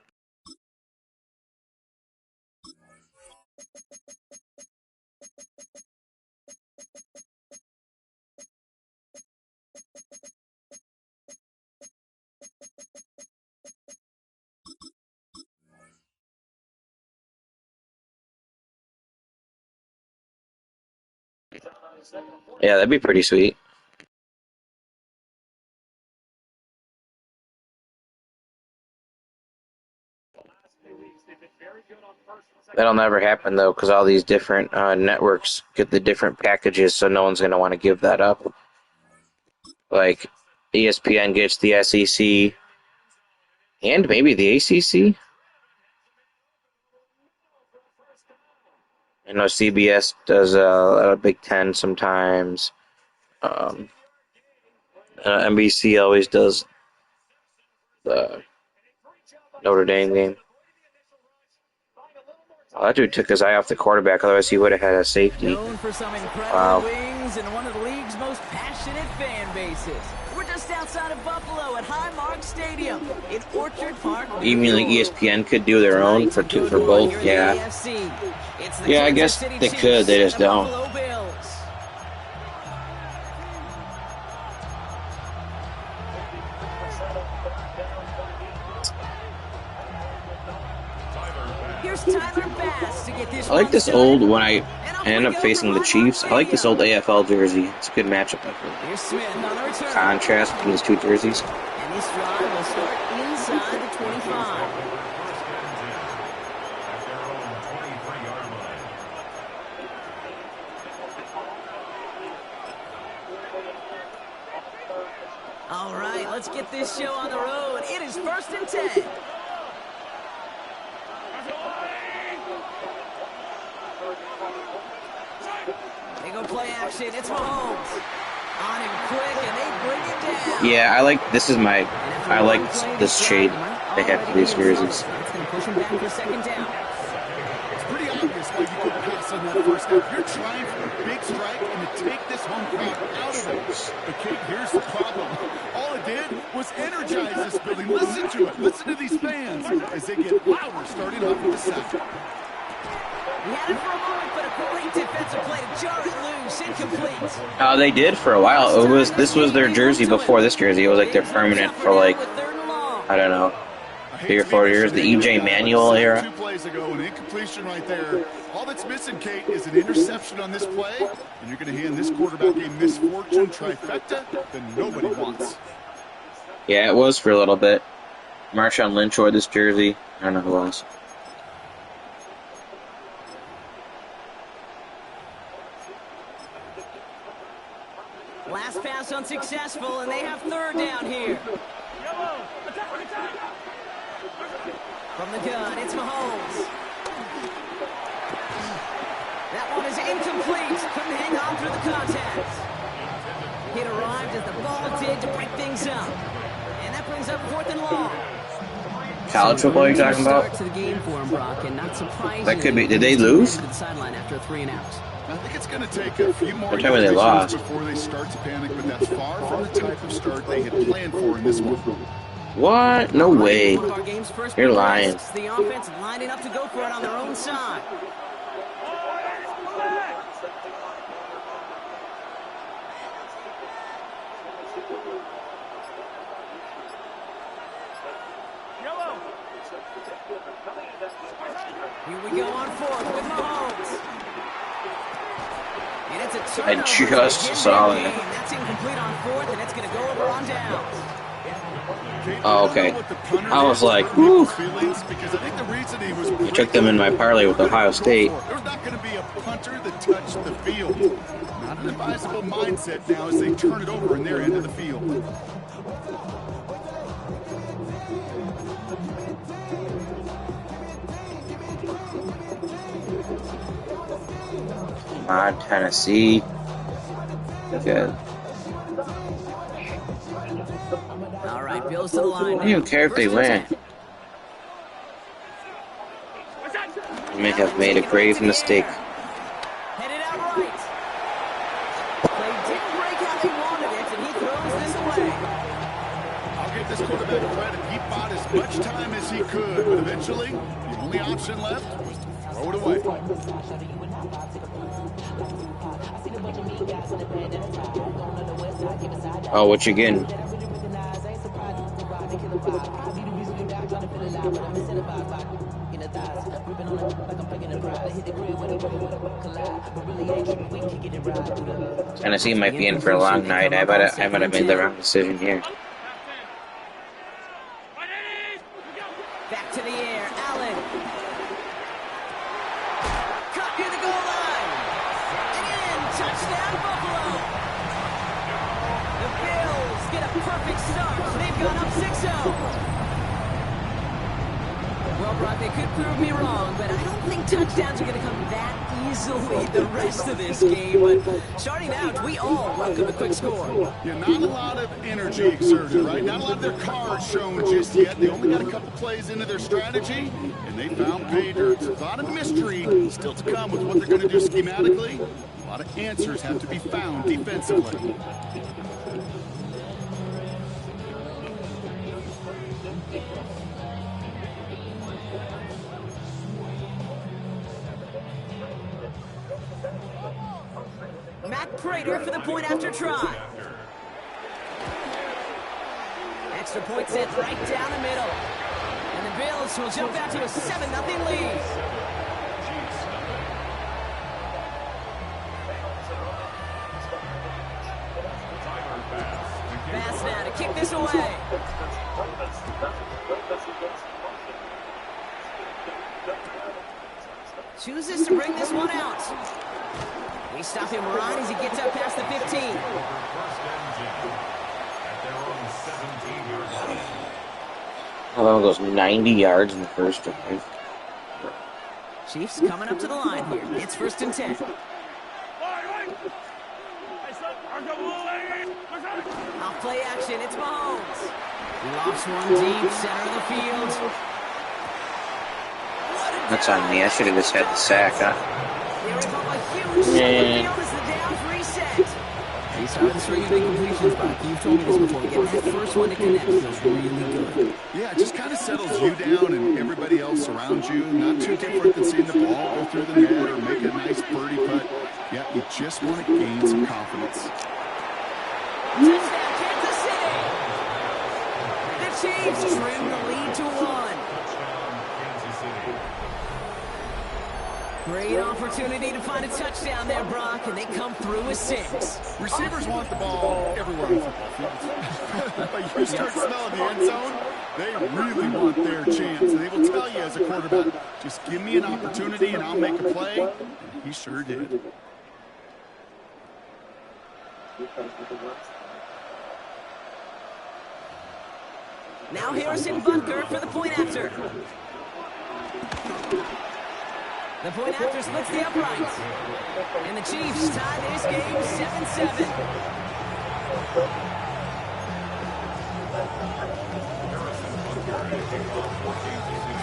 Yeah, that'd be pretty sweet. That'll never happen, though, because all these different networks get the different packages, so no one's going to want to give that up. Like, ESPN gets the SEC and maybe the ACC. I know CBS does a Big Ten sometimes. NBC always does the Notre Dame game. Oh, that dude took his eye off the quarterback, otherwise he would have had a safety. Known for some incredible Wow. wings and one of the league's most passionate fan bases. We're just outside of Buffalo at Highmark Stadium in Orchard Park. Even like ESPN could do their own for both. Yeah. Yeah, I guess they could. They just don't. I like this old, when I end up facing the Chiefs, I like this old AFL jersey. It's a good matchup, I feel. Contrast between these two jerseys. And this drive will start inside the 25. All right, let's get this show on the road. It is 1st and 10. They go play action. It's Mahomes. On him quick, and they bring it down. Yeah, I like this shade they have for these jerseys. It's going to push him back for 2nd down. It's pretty obvious why you couldn't pass on that first down. You're trying for a big strike and to take this home crowd out of it. But Kate, here's the problem. All it did was energize this building. Listen to it. Listen to these fans as they get louder starting off with the second. He had it for a moment, but a great defensive play to jar it loose, incomplete. They did for a while. This was their jersey before this jersey. It was like their permanent for like, I don't know, 3 or 4 years. The EJ Manuel era. 2 plays ago, an incompletion right there. All that's missing, Kate, is an interception on this play, and you're going to hand this quarterback a misfortune trifecta that nobody wants. Yeah, it was for a little bit. Marshawn Lynch wore this jersey. I don't know who else. Last pass unsuccessful, and they have 3rd down here. From the gun, it's Mahomes. That one is incomplete. Couldn't hang on through the contact. It arrived as the ball did to break things up. And that brings up 4th and long. College football you're talking about? To the game for him, Brock, and not surprising. That could be. Did they lose? To the sideline after a 3 and out. I think it's going to take a few more time they lost before they start to panic, but that's far from the type of start they had planned for in this one. What? No way. You're lying. The offense lining up to go for it on their own side. Here we go on 4th with Mahomes. And it's a I just saw it. That's incomplete on 4th, and it's going to go over on downs. Oh, okay. I was like, whew. I took them in my parlay with Ohio State. There's not going to be a punter that touched the field. Not an advisable mindset now as they turn it over in their end of the field. Come on, Tennessee. Good. All right, Bills to the line. I don't even care if they win. They may have made a grave mistake. Headed out right. Play didn't break how they wanted it, and he throws this away. I'll give this quarterback credit. He bought as much time as he could, but eventually, the only option left was to throw it away. Oh, what you getting? Tennessee might be in for a long night. I might have made the wrong decision here. Back to the air, Allen. Cut near the goal line. And in, touchdown Buffalo. The Bills get a perfect start. They've gone up 6-0. Well, Brock, Brock. They could prove me wrong, but I don't think touchdowns are going to come that easily the rest of this game. But starting out, we all welcome a quick score. Yeah, not a lot of energy exerted, right? Not a lot of their cards shown just yet. They only got a couple plays into their strategy, and they found pay dirt. A lot of mystery still to come with what they're going to do schematically. A lot of answers have to be found defensively. Matt Prater for the point after try. Extra point set right down the middle. And the Bills will jump out to a 7-0 lead. Pass now to kick this away. Chooses to bring this one out. We stop him right as he gets up past the 15. Alabama goes 90 yards in the first drive. Chiefs coming up to the line here. It's 1st and 10. Off play action. It's Mahomes. Lofts one deep, center of the field. That's on me. I should have just had the sack, huh? Yeah. He started the string of incompletions, Brock. You've told me this before. Getting that first one to connect feels really good. Yeah, it just kind of settles you down and everybody else around you. Not too different than seeing the ball go through the net or make a nice birdie putt. Yeah, you just want to gain some confidence. Touchdown, Kansas City! The Chiefs trim the lead to 1. Great opportunity to find a touchdown there, Brock, and they come through with 6. Receivers want the ball everywhere on football fields. But you start smelling the end zone, they really want their chance. And they will tell you as a quarterback, just give me an opportunity and I'll make a play. And he sure did. Now Harrison Butker for the point after. The point after splits the uprights. And the Chiefs tie this game 7-7.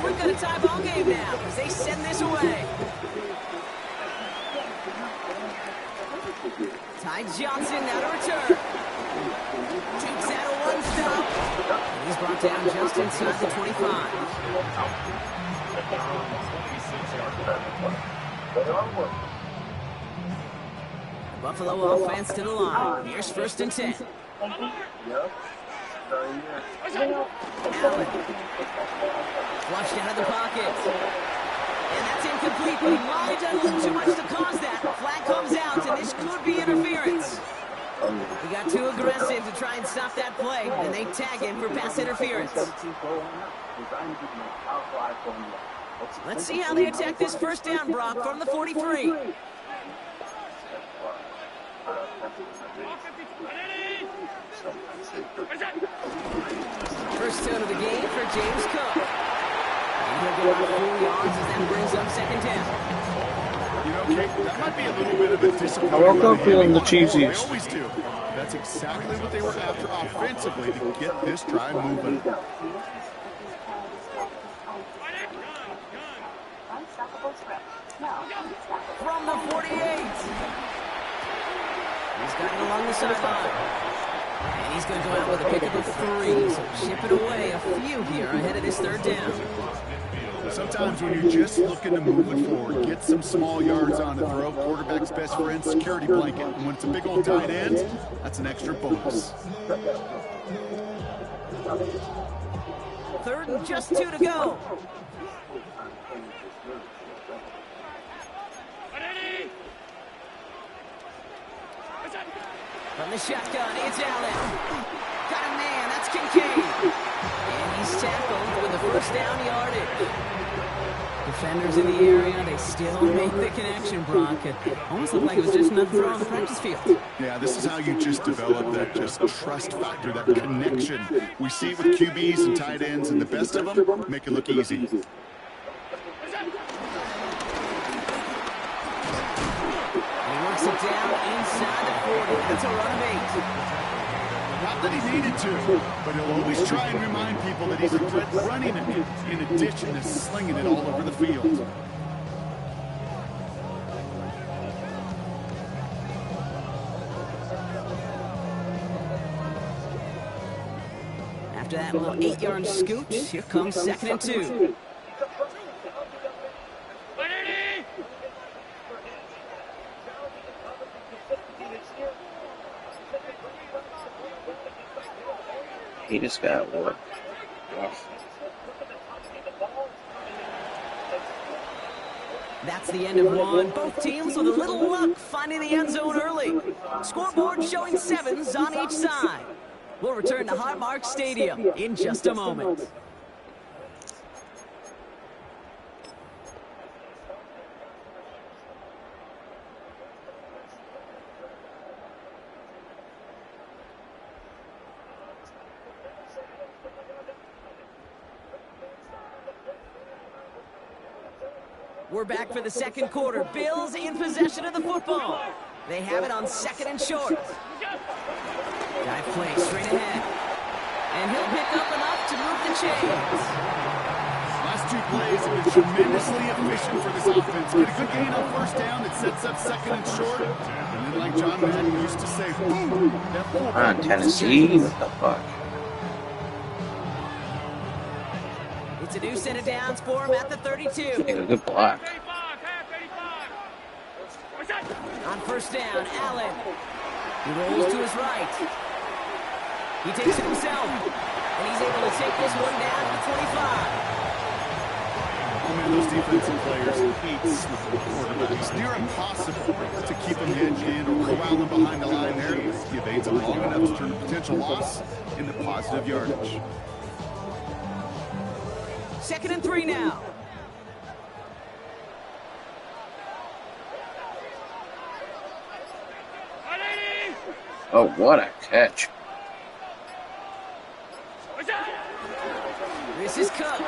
We've got a tie ball game now as they send this away. Ty Johnson now to return. Takes out a one stop. And he's brought down just inside the 25. Buffalo offense to the line. Here's 1st and 10. Allen. Flushed out of the pocket. And that's incomplete, but he might have done a little too much to cause that. Flag comes out, and this could be interference. He got too aggressive to try and stop that play, and they tag him for pass interference. Let's see how they attack this first down, Brock, from the 43. First down of the game for James Cook. And he'll get about 4 yards as that brings up 2nd down. You know, Kate, that might be a little bit of a disappointment. I woke up feeling the cheesiest. They always do. That's exactly what they were after offensively to get this drive moving. From the 48. He's got it along the sideline. And he's going to go out with a pick of the 3. So chip it away a few here ahead of this 3rd down. Sometimes when you're just looking to move it forward, get some small yards on the throw, quarterback's best friend, security blanket. And when it's a big old tight end, that's an extra bonus. 3rd and just 2 to go. From the shotgun, it's Allen. Got a man, that's Kincaid. And he's tackled with a 1st down yardage. Defenders in the area, they still make the connection, Brock. It almost looked like it was just another throw on the practice field. Yeah, this is how you just develop that just trust factor, that connection. We see it with QBs and tight ends, and the best of them make it look easy. Not that he needed to, but he'll always try and remind people that he's a threat running it in addition to slinging it all over the field. After that little 8-yard scoot, here comes 2nd and 2. He just got what? That's the end of one. Both teams with a little luck finding the end zone early. Scoreboard showing 7s on each side. We'll return to Highmark Stadium in just a moment. We're back for the second quarter. Bills in possession of the football. They have it on 2nd and short. Dive play straight ahead. And he'll pick up enough to move the chains. Last 2 plays have been tremendously efficient for this offense. Get a good gain on first down that sets up 2nd and short. And then like John Madden used to say, boom! That fullback On Tennessee? What the fuck? It's a new set of downs for him at the 32. Take a good block. On first down, Allen. He rolls to his right. He takes it himself. And he's able to take this one down to the 25. I mean, those defensive players hate slipping quarterbacks. Near impossible to keep them hedged in or corral them behind the line there. Give aids them long enough to turn a potential loss into positive yardage. 2nd and 3 now. Oh, what a catch. This is Cook.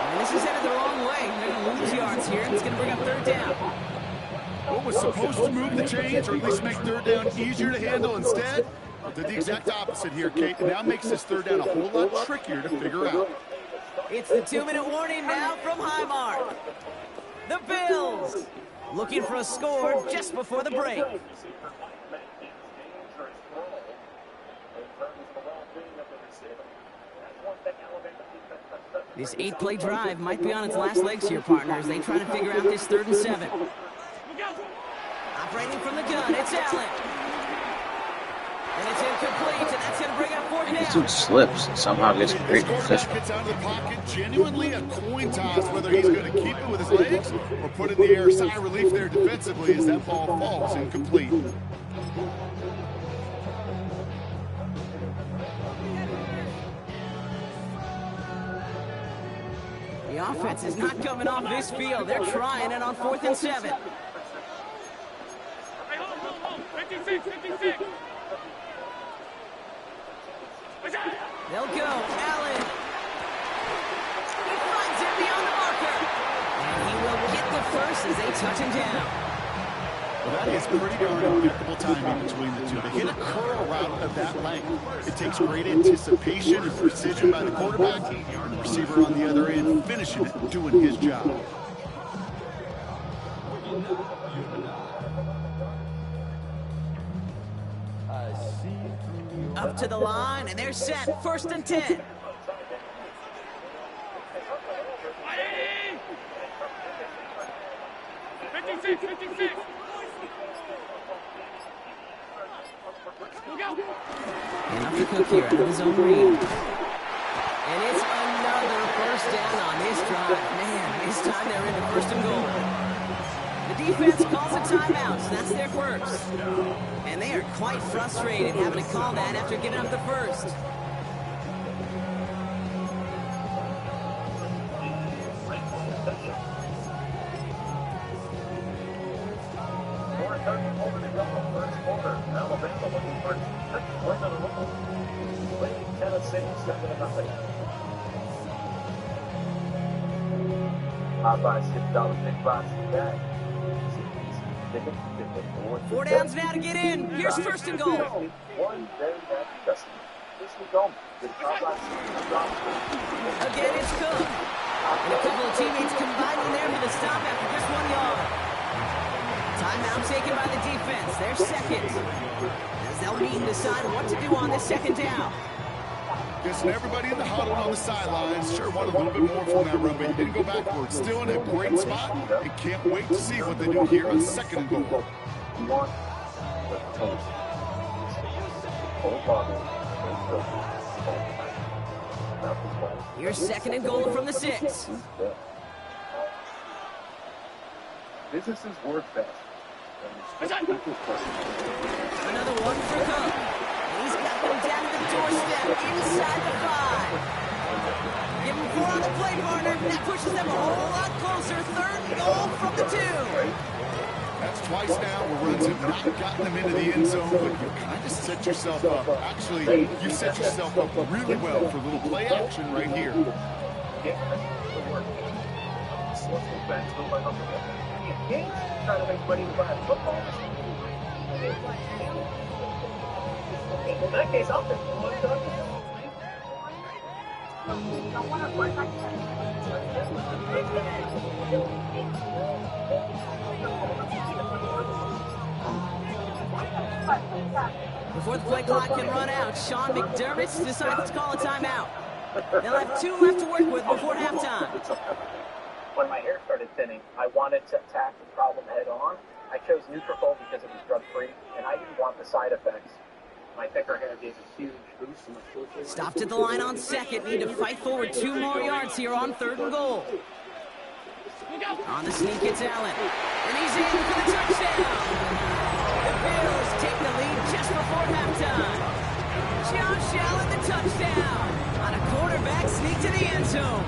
And this is headed the wrong way. They're going to lose yards here. It's going to bring up 3rd down. What was supposed to move the chains or at least make 3rd down easier to handle instead? Well, did the exact opposite here, Kate. And now makes this 3rd down a whole lot trickier to figure out. It's the 2-minute warning now from Highmark. The Bills looking for a score just before the break. This 8-play drive might be on its last legs here, partners. They try to figure out this 3rd and 7. Operating from the gun, it's Allen. And it's incomplete, and that's going to bring up 4th down. This dude slips and somehow gets great position. Gets out of the pocket, genuinely a coin toss whether he's going to keep it with his legs or put it in the air. Sigh of relief there defensively as that ball falls incomplete. The offense is not coming off this field. They're trying it on 4th and 7. 56. They'll go. Allen. He finds it beyond the marker. And he will get the first as they touch him down. Well, that is pretty darn impeccable timing between the two. They hit a curl route of that length. It takes great anticipation and precision by the quarterback, and the receiver on the other end finishing it, doing his job. Up to the line, and they're set. 1st and 10. And up to Cook here out of his own read. And it's another 1st down on this drive. Man, this time they're in the 1st and goal. The defense calls a timeout, so that's their 1st. And they are quite frustrated having to call that after giving up the 1st. Popeyes $6 big box today. 4 downs now to get in. Here's first and goal. One very happy customer. This is Goldman. Again, it's Cook. And a couple of teammates combining there for the stop after just 1 yard. Timeout taken by the defense. Their second. As they'll meet and decide what to do on this second down. Guessing everybody in the huddle on the sidelines sure wanted a little bit more from that run, but he didn't go backwards. Still in a great spot and can't wait to see what they do here on second and goal. Here's second and goal from the 6. Businesses work best. Another one for Cook. He's got them down to the doorstep inside the 5. Give him 4 on the play, partner. That pushes them a whole lot closer. Third and goal from the 2. That's twice now where runs have not gotten them into the end zone, but you kind of set yourself up. Actually, you set yourself up really well for a little play action right here. Trying to make money to buy football. In that case, I'll take the money. Before the play clock can run out, Sean McDermott decides to call a timeout. They'll have 2 left to work with before halftime. When my hair started thinning, I wanted to attack the problem head on. I chose Nutrafol because it was drug-free, and I didn't want the side effects. My thicker hair gave a huge boost. Stopped at the line on second. Need to fight forward 2 more yards here on third and goal. On the sneak, it's Allen. And he's in for the touchdown. The Bills take the lead just before halftime. Josh Allen, the touchdown. On a quarterback sneak to the end zone.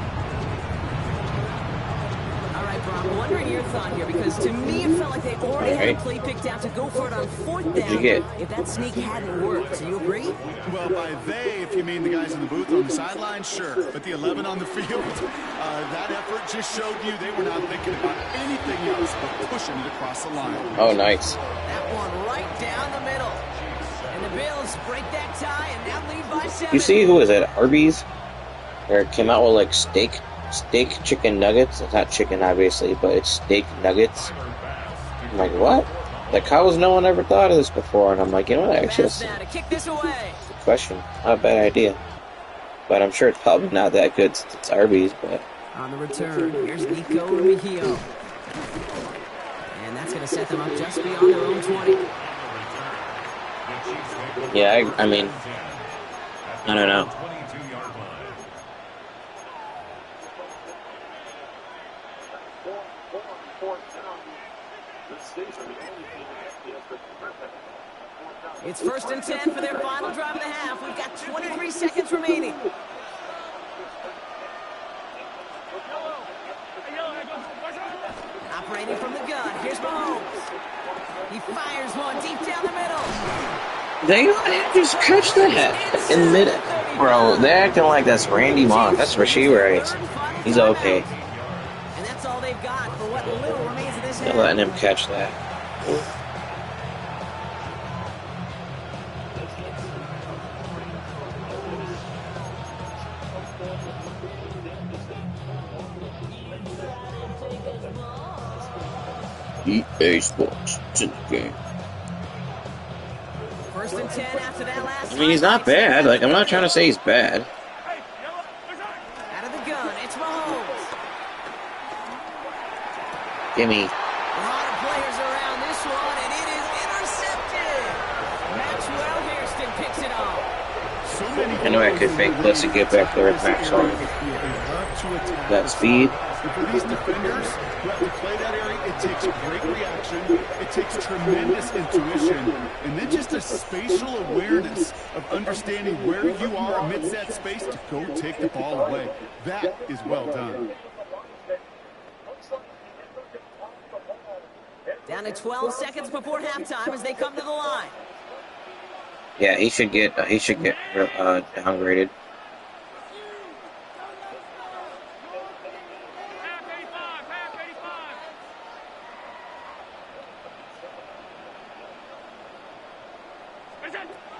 All right, Brom, I'm wondering your thought here, because to me it felt like they already had a play picked out to go for it on 4th down if that sneak hadn't worked. Do you agree? Well, by they, if you mean the guys in the booth on the sideline, sure. But the 11 on the field, that effort just showed you they were not thinking about anything else but pushing it across the line. Oh, nice. That one right down the middle. And the Bills break that tie and now lead by 7. You see who was at Arby's? Where it came out with like steak chicken nuggets. It's not chicken, obviously, but it's steak nuggets. I'm like, what? Like, how has no one ever thought of this before? And I'm like, you know what? Actually, that's a good question. Not a bad idea. But I'm sure it's probably not that good since it's Arby's. But on the return, here's Nico Remigio. And that's going to set them up just beyond their own 20. yeah, I mean, I don't know. It's 1st and 10 for their final drive of the half. We've got 23 seconds remaining. Operating from the gun, here's Mahomes. He fires one deep down the middle. They just catch that in the middle. Bro, they're acting like that's Randy Moss. That's Rasheed Rice. He's okay. And that's all they've got for what little remains of this half. They're letting him catch that. EA Sports, it's in the game. 1st and 10 after that last. I mean, he's not bad. Like, I'm not trying to say he's bad. Out of the gun, it's Mahomes. Gimme. A lot of players around this one, and it is intercepted. Maxwell Hairston picks it off. I know I could fake this and get back there with Maxwell. That speed. For these defenders who have to play that area, it takes great reaction, it takes tremendous intuition, and then just a spatial awareness of understanding where you are amidst that space to go take the ball away. That is well done. Down to 12 seconds before halftime as they come to the line. Yeah, he should get downgraded.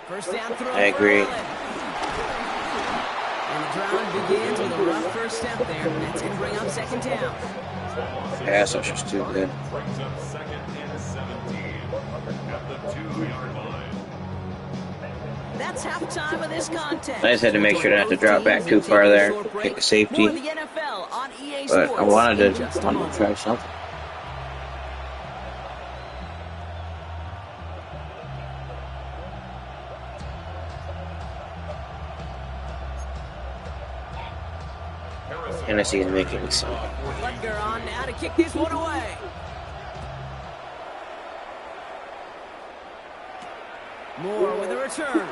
First down throw. I agree. And the drive begins with a rough first step there. That's going to bring up second down. Pass rush is too good. Brings up second and 17 at the 2-yard line. That's halftime of this contest. I just had to make sure not to drop back too far there. Kick the safety. More of the NFL on EA But Sports I wanted in to just a moment. try something. Tennessee is making some. Butker on now to kick this one away. Moore with a return.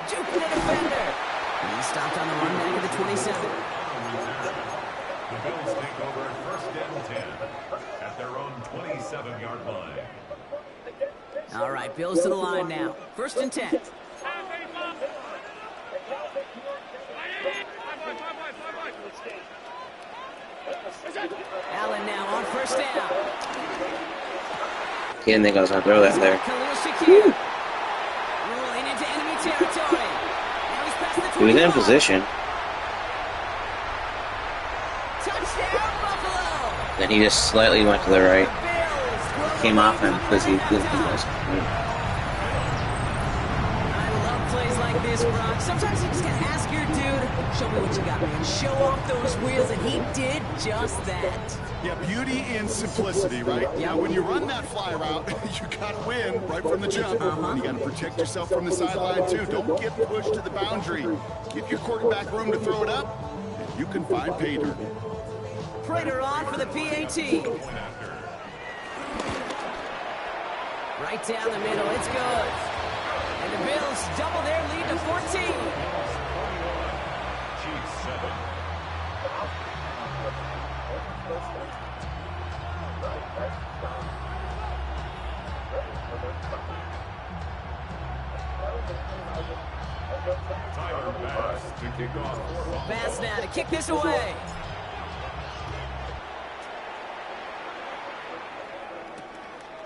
Juking the defender. And he's stopped on the run back at the 27. The Bills take over at first and 10 at their own 27-yard line. All right, Bills to the line now. First and 10. Allen now on first down. He didn't think I was going to throw that there. Khalil Shakir. Rolling into enemy territory. Now he's past the 20. He was in position. Touchdown, Buffalo. Then he just slightly went to the right. Came off him because he didn't think I was going to. I love plays like this, Brock. Sometimes you just gotta ask your dude, show me what you got, man. Show off those wheels, and he did just that. Yeah, beauty in simplicity, right? Yeah. When you run that fly route, you gotta win right from the jump. You gotta protect yourself from the sideline, too. Don't get pushed to the boundary. Give your quarterback room to throw it up, and you can find pay dirt. Prater on for the PAT. Right down the middle, it's good. And the Bills double their lead to 14. Bass now to kick this away.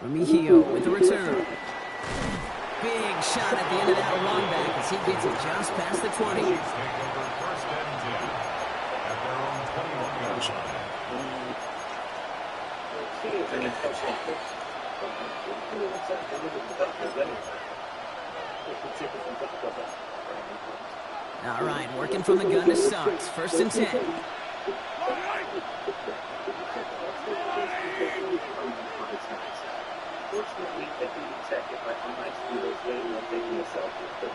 Remigio with the return. Big shot at the end of that run back as he gets it just past the 20. All right, working from the gun to start. First and 10. Fortunately, I can detect if I might do those later when taking a selfie.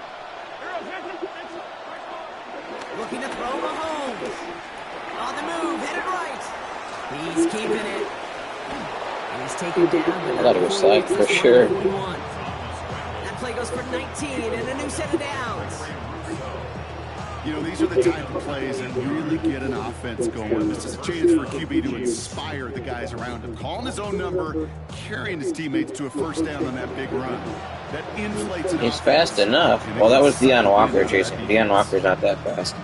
Looking to throw Mahomes. On the move, headed right. He's keeping it. And he's taken down. I thought it was sacked for sure. That play goes for 19 and a new set of downs. You know, these are the type of plays that really get an offense going. This is a chance for a QB to inspire the guys around him. Calling his own number, carrying his teammates to a first down on that big run. That inflates. He's fast enough. Well, that was Deion Walker chasing. Deion Walker's not that fast.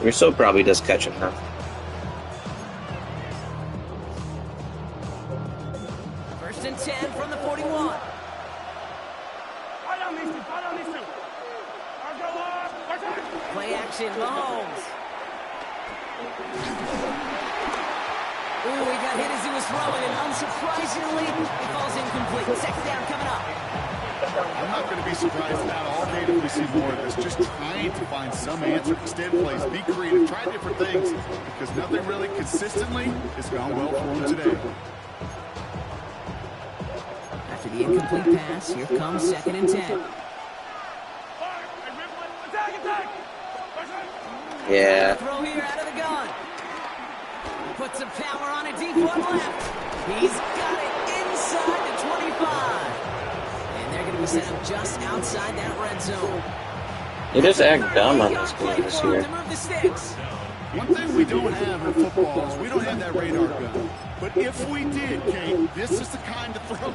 You're still probably just catching him. First and 10 from the 41. Play action, Mahomes. Ooh, he got hit as he was throwing, and unsurprisingly, he falls incomplete. Second down coming up. I'm not going to be surprised at all, Kate, if we see more of this. Just trying to find some answer, extend plays, be creative, try different things, because nothing really consistently has gone well for him today. After the incomplete pass, here comes second and 10. Yeah. Throw here out of the gun. Puts some power on it, deep one left. He's got it inside the 25. And they're going to be set up just outside that red zone. They just act dumb on this game this year. One thing we don't have in football is we don't have that radar gun. But if we did, Kate, this is the kind of throw.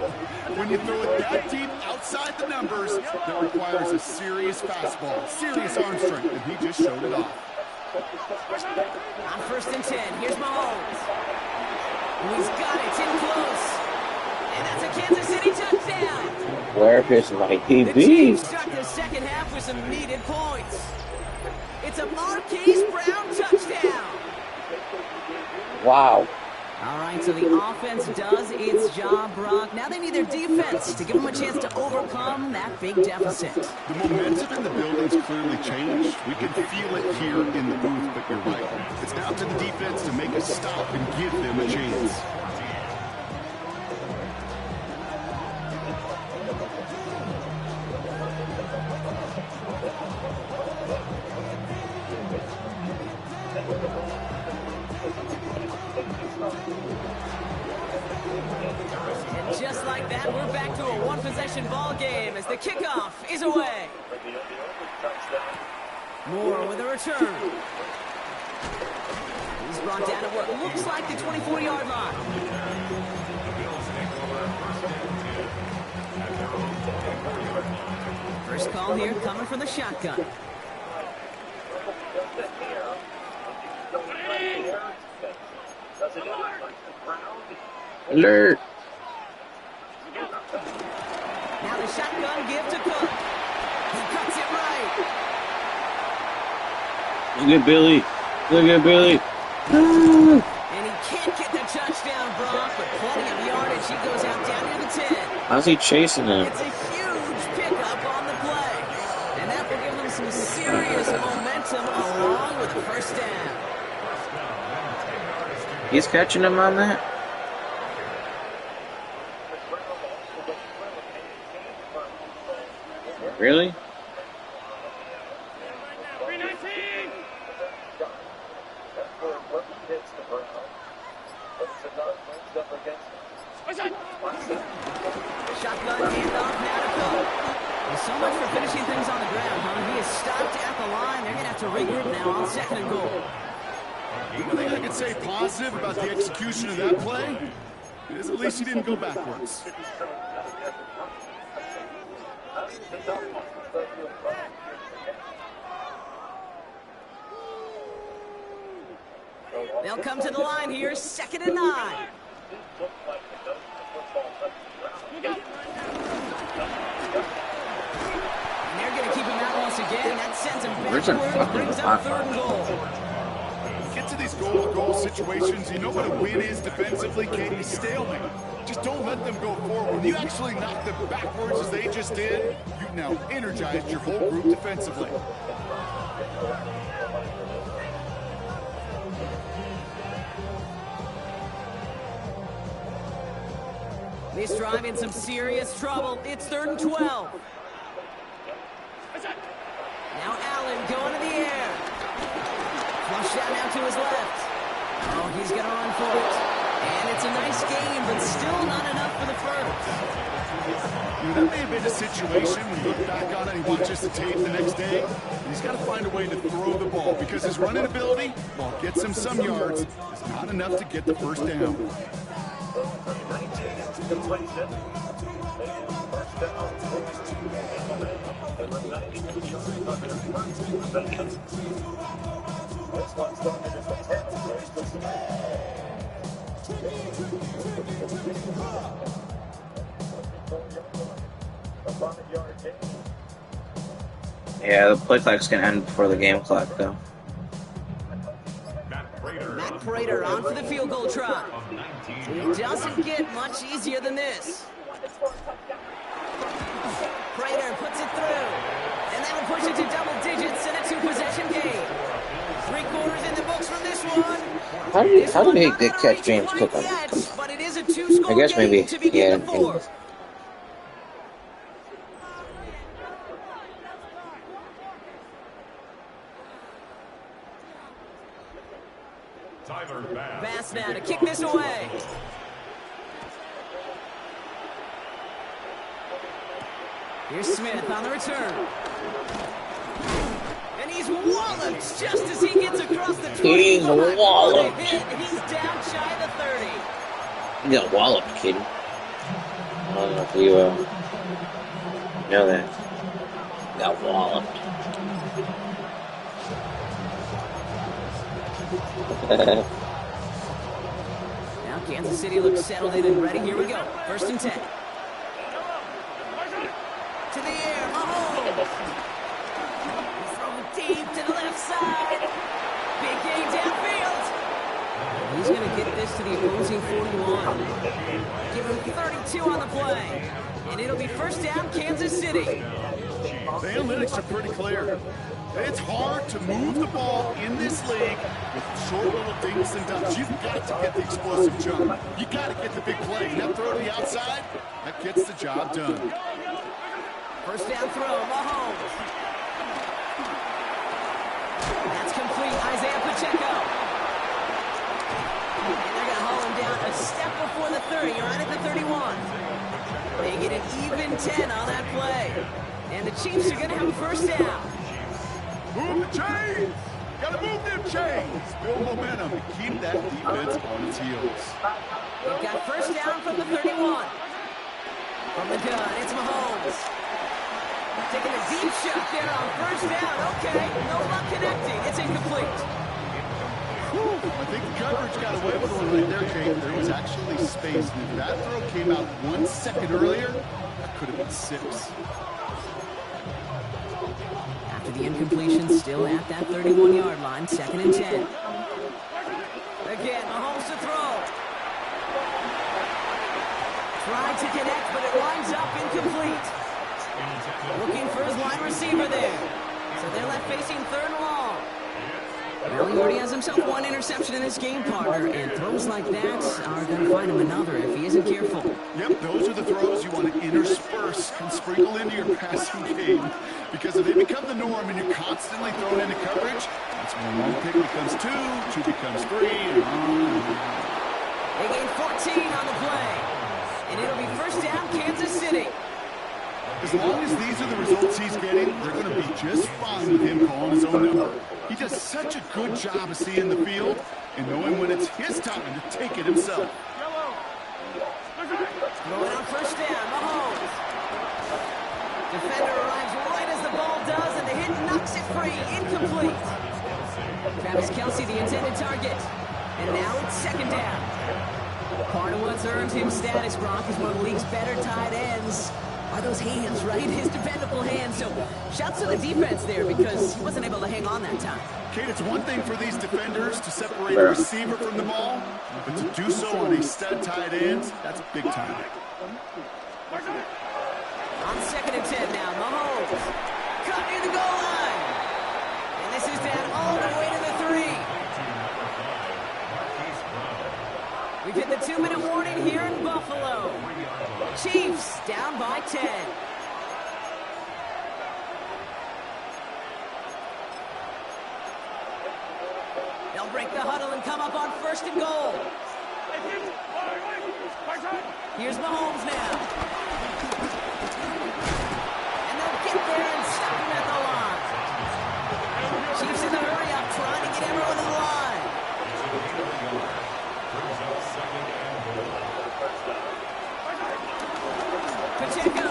When you throw it that deep outside the numbers, that requires a serious fastball, serious arm strength, and he just showed it off. On first and 10, here's Mahomes. He's got it, in close. And that's a Kansas City touchdown. Where is my The PB? Chiefs start the second half with some needed points. It's a Marquise Brown touchdown. Wow. All right, so the offense does its job, Brock. Now they need their defense to give them a chance to overcome that big deficit. The momentum in the building's clearly changed. We can feel it here in the booth, but you're right. It's now to the defense to make a stop and give them a chance. And just like that, we're back to a one-possession ball game as the kickoff is away. Moore with a return. He's brought down at what looks like the 24-yard line. First call here coming from the shotgun. Alert. Now the shotgun give to Cook. He cuts it right. Look at Billy. Look at Billy. And he can't get the touchdown, Brock, but plenty of yardage. He goes out down near the 10. How's he chasing him? It's a huge pickup on the play. And that will give them some serious momentum along with a first down. He's catching him on that? Really? Shotgun handoff now to Cook. Well, so much for finishing things on the ground, huh? He is stopped at the line. They're going to have to regroup now on 2nd and goal. One thing I can say positive about the execution of that play is at least he didn't go backwards. They'll come to the line here, 2nd and 9. And they're going to keep him out once again. That sends him backwards, brings up 3rd and goal. Get to these goal-to-goal situations, you know what a win is defensively, Katie? Stalemate. Just don't let them go forward. When you actually knock them backwards as they just did, you've now energized your whole group defensively. This drive in some serious trouble. It's 3rd and 12. Now Allen going to the air. Flush out now to his left. Oh, he's going to run for it. And it's a nice game, but still not enough for the first. That may have been a situation when you look back on it and he watches the tape the next day. He's got to find a way to throw the ball because his running ability, while it gets him some yards, is not enough to get the first down. Yeah, the play clock's gonna end before the game clock, though. Matt Prater on for the field goal try. It doesn't get much easier than this. Prater puts it through. And that'll push it to double digits in a 2-possession game. 3 quarters in the books from this one. How do they catch James Cook on that? But it is a 2-score I guess maybe, game to begin the yeah. 4th. Bass now to kick this away. Here's Smith on the return. And he's walloped just as he gets across the 20. He's walloped. He's down shy of the 30. You got walloped, kid. I don't know if you know that. You got walloped. Now Kansas City looks settled in and ready. Here we go. 1st and 10. To the air, Mahomes. Throw deep to the left side. Big gain downfield. He's going to get this to the opposing 41. Give him 32 on the play. And it'll be 1st down, Kansas City. The analytics are pretty clear. It's hard to move the ball in this league with short little dinks and dunks. You've got to get the explosive jump. You got to get the big play. That throw to the outside, that gets the job done. 1st down throw, Mahomes. That's complete, Isaiah Pacheco. And they're going to haul him down a step before the 30, right at the 31. They get an even 10 on that play. And the Chiefs are going to have a 1st down. Move the chains! Gotta move them chains! Build momentum and keep that defense on its heels. They've got 1st down from the 31. From the gun, it's Mahomes. Taking a deep shot there on 1st down. Okay, no luck connecting. It's incomplete. I think the coverage got away with one right there, Kate. There was actually space. And if that throw came out 1 second earlier, that could have been 6. After the incompletion, still at that 31-yard line, 2nd and 10. Again, Mahomes to throw. Tried to connect, but it winds up incomplete. Looking for his wide receiver there. So they're left facing 3rd and long. Well, he already has himself 1 interception in this game, partner, and throws like that are going to find him another if he isn't careful. Yep, those are the throws you want to intersperse and sprinkle into your passing game. Because if they become the norm and you're constantly thrown into coverage, that's when 1 pick becomes 2, 2 becomes 3, and on. They gain 14 on the play, and it'll be 1st down, Kansas City. As long as these are the results he's getting, they're going to be just fine with him calling his own number. He does such a good job of seeing the field and knowing when it's his time to take it himself. Throwing on 1st down, Mahomes. Defender arrives right as the ball does, and the hit knocks it free. Incomplete. Travis Kelce, the intended target. And now it's 2nd down. Part of what's earned him status, Brock, is one of the league's better tight ends. Are those hands, right? His dependable hands. So shouts to the defense there because he wasn't able to hang on that time. Kate, it's one thing for these defenders to separate a receiver from the ball, but to do so on a stud tight end, that's big time. On 2nd and 10 now, Mahomes. Cut near the goal line. And this is down all the way to the 3. We've hit the 2-minute warning here in Buffalo. Chiefs down by 10. They'll break the huddle and come up on 1st and goal. Here's Mahomes now. And they'll get there and stop him at the line. Chiefs in the hurry up, trying to get everyone to the line. Pacheco.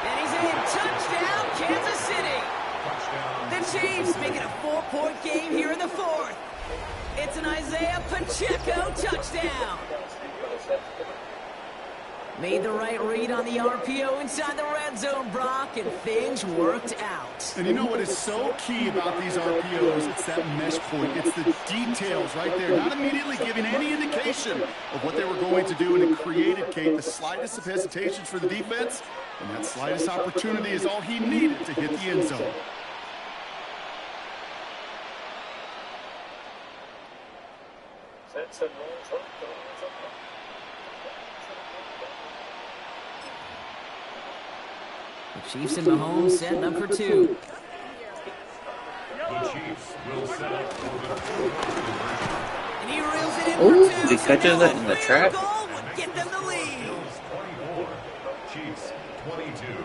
And he's in. Touchdown, Kansas City. The Chiefs making a 4-point game here in the 4th. It's an Isaiah Pacheco touchdown. Made the right read on the RPO inside the red zone, Brock, and things worked out. And you know what is so key about these RPOs? It's that mesh point. It's the details right there, not immediately giving any indication of what they were going to do, and it created, Kate, the slightest of hesitations for the defense, and that slightest opportunity is all he needed to hit the end zone. The Chiefs and Mahomes setting up for 2. The Chiefs will set up for the And he reels it in Ooh, for 2. he catches it in the trap. Goal would get them the lead. Chiefs 22.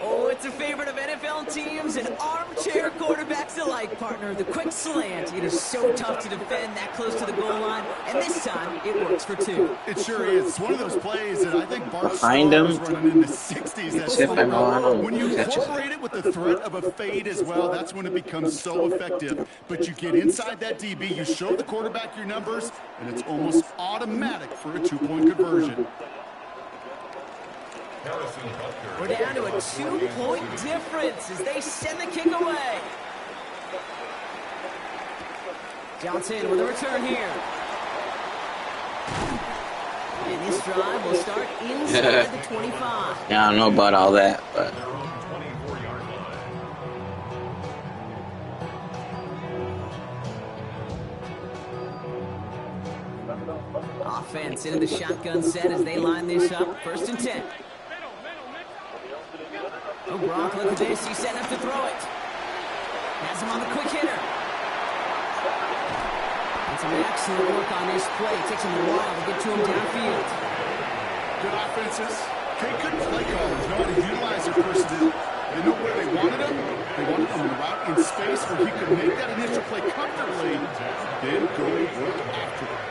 Oh, it's It's a favorite of NFL teams and armchair quarterbacks alike, partner. The quick slant. It is so tough to defend that close to the goal line, and this time it works for 2. It sure is. It's one of those plays that I think Bart Behind Starr him. was running in the 60s. That's If I'm on, when you incorporate it with the threat of a fade as well, that's when it becomes so effective. But you get inside that DB, you show the quarterback your numbers, and it's almost automatic for a 2-point conversion. We're down to a 2-point difference as they send the kick away. Johnson with a return here. And this drive will start inside the 25. Yeah, I don't know about all that, but Offense into the shotgun set as they line this up. 1st and 10. Oh, Gronk, look at this. He's setting up to throw it. Has him on the quick hitter. And some excellent work on this play. It takes him a while to get to him downfield. Good offenses. Okay, good play callers know how to utilize their personnel. They know where they wanted him. They wanted him in route in space where he could make that initial play comfortably, then go work after it.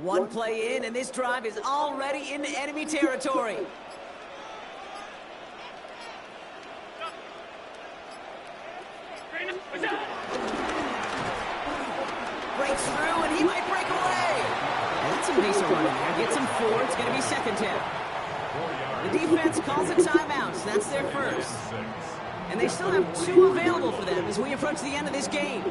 One play in, and this drive is already into enemy territory. Breaks through, and he might break away. And that's some decent running there. Gets him 4. It's going to be 2nd down. The defense calls a timeout. So that's their first. And they still have 2 available for them as we approach the end of this game.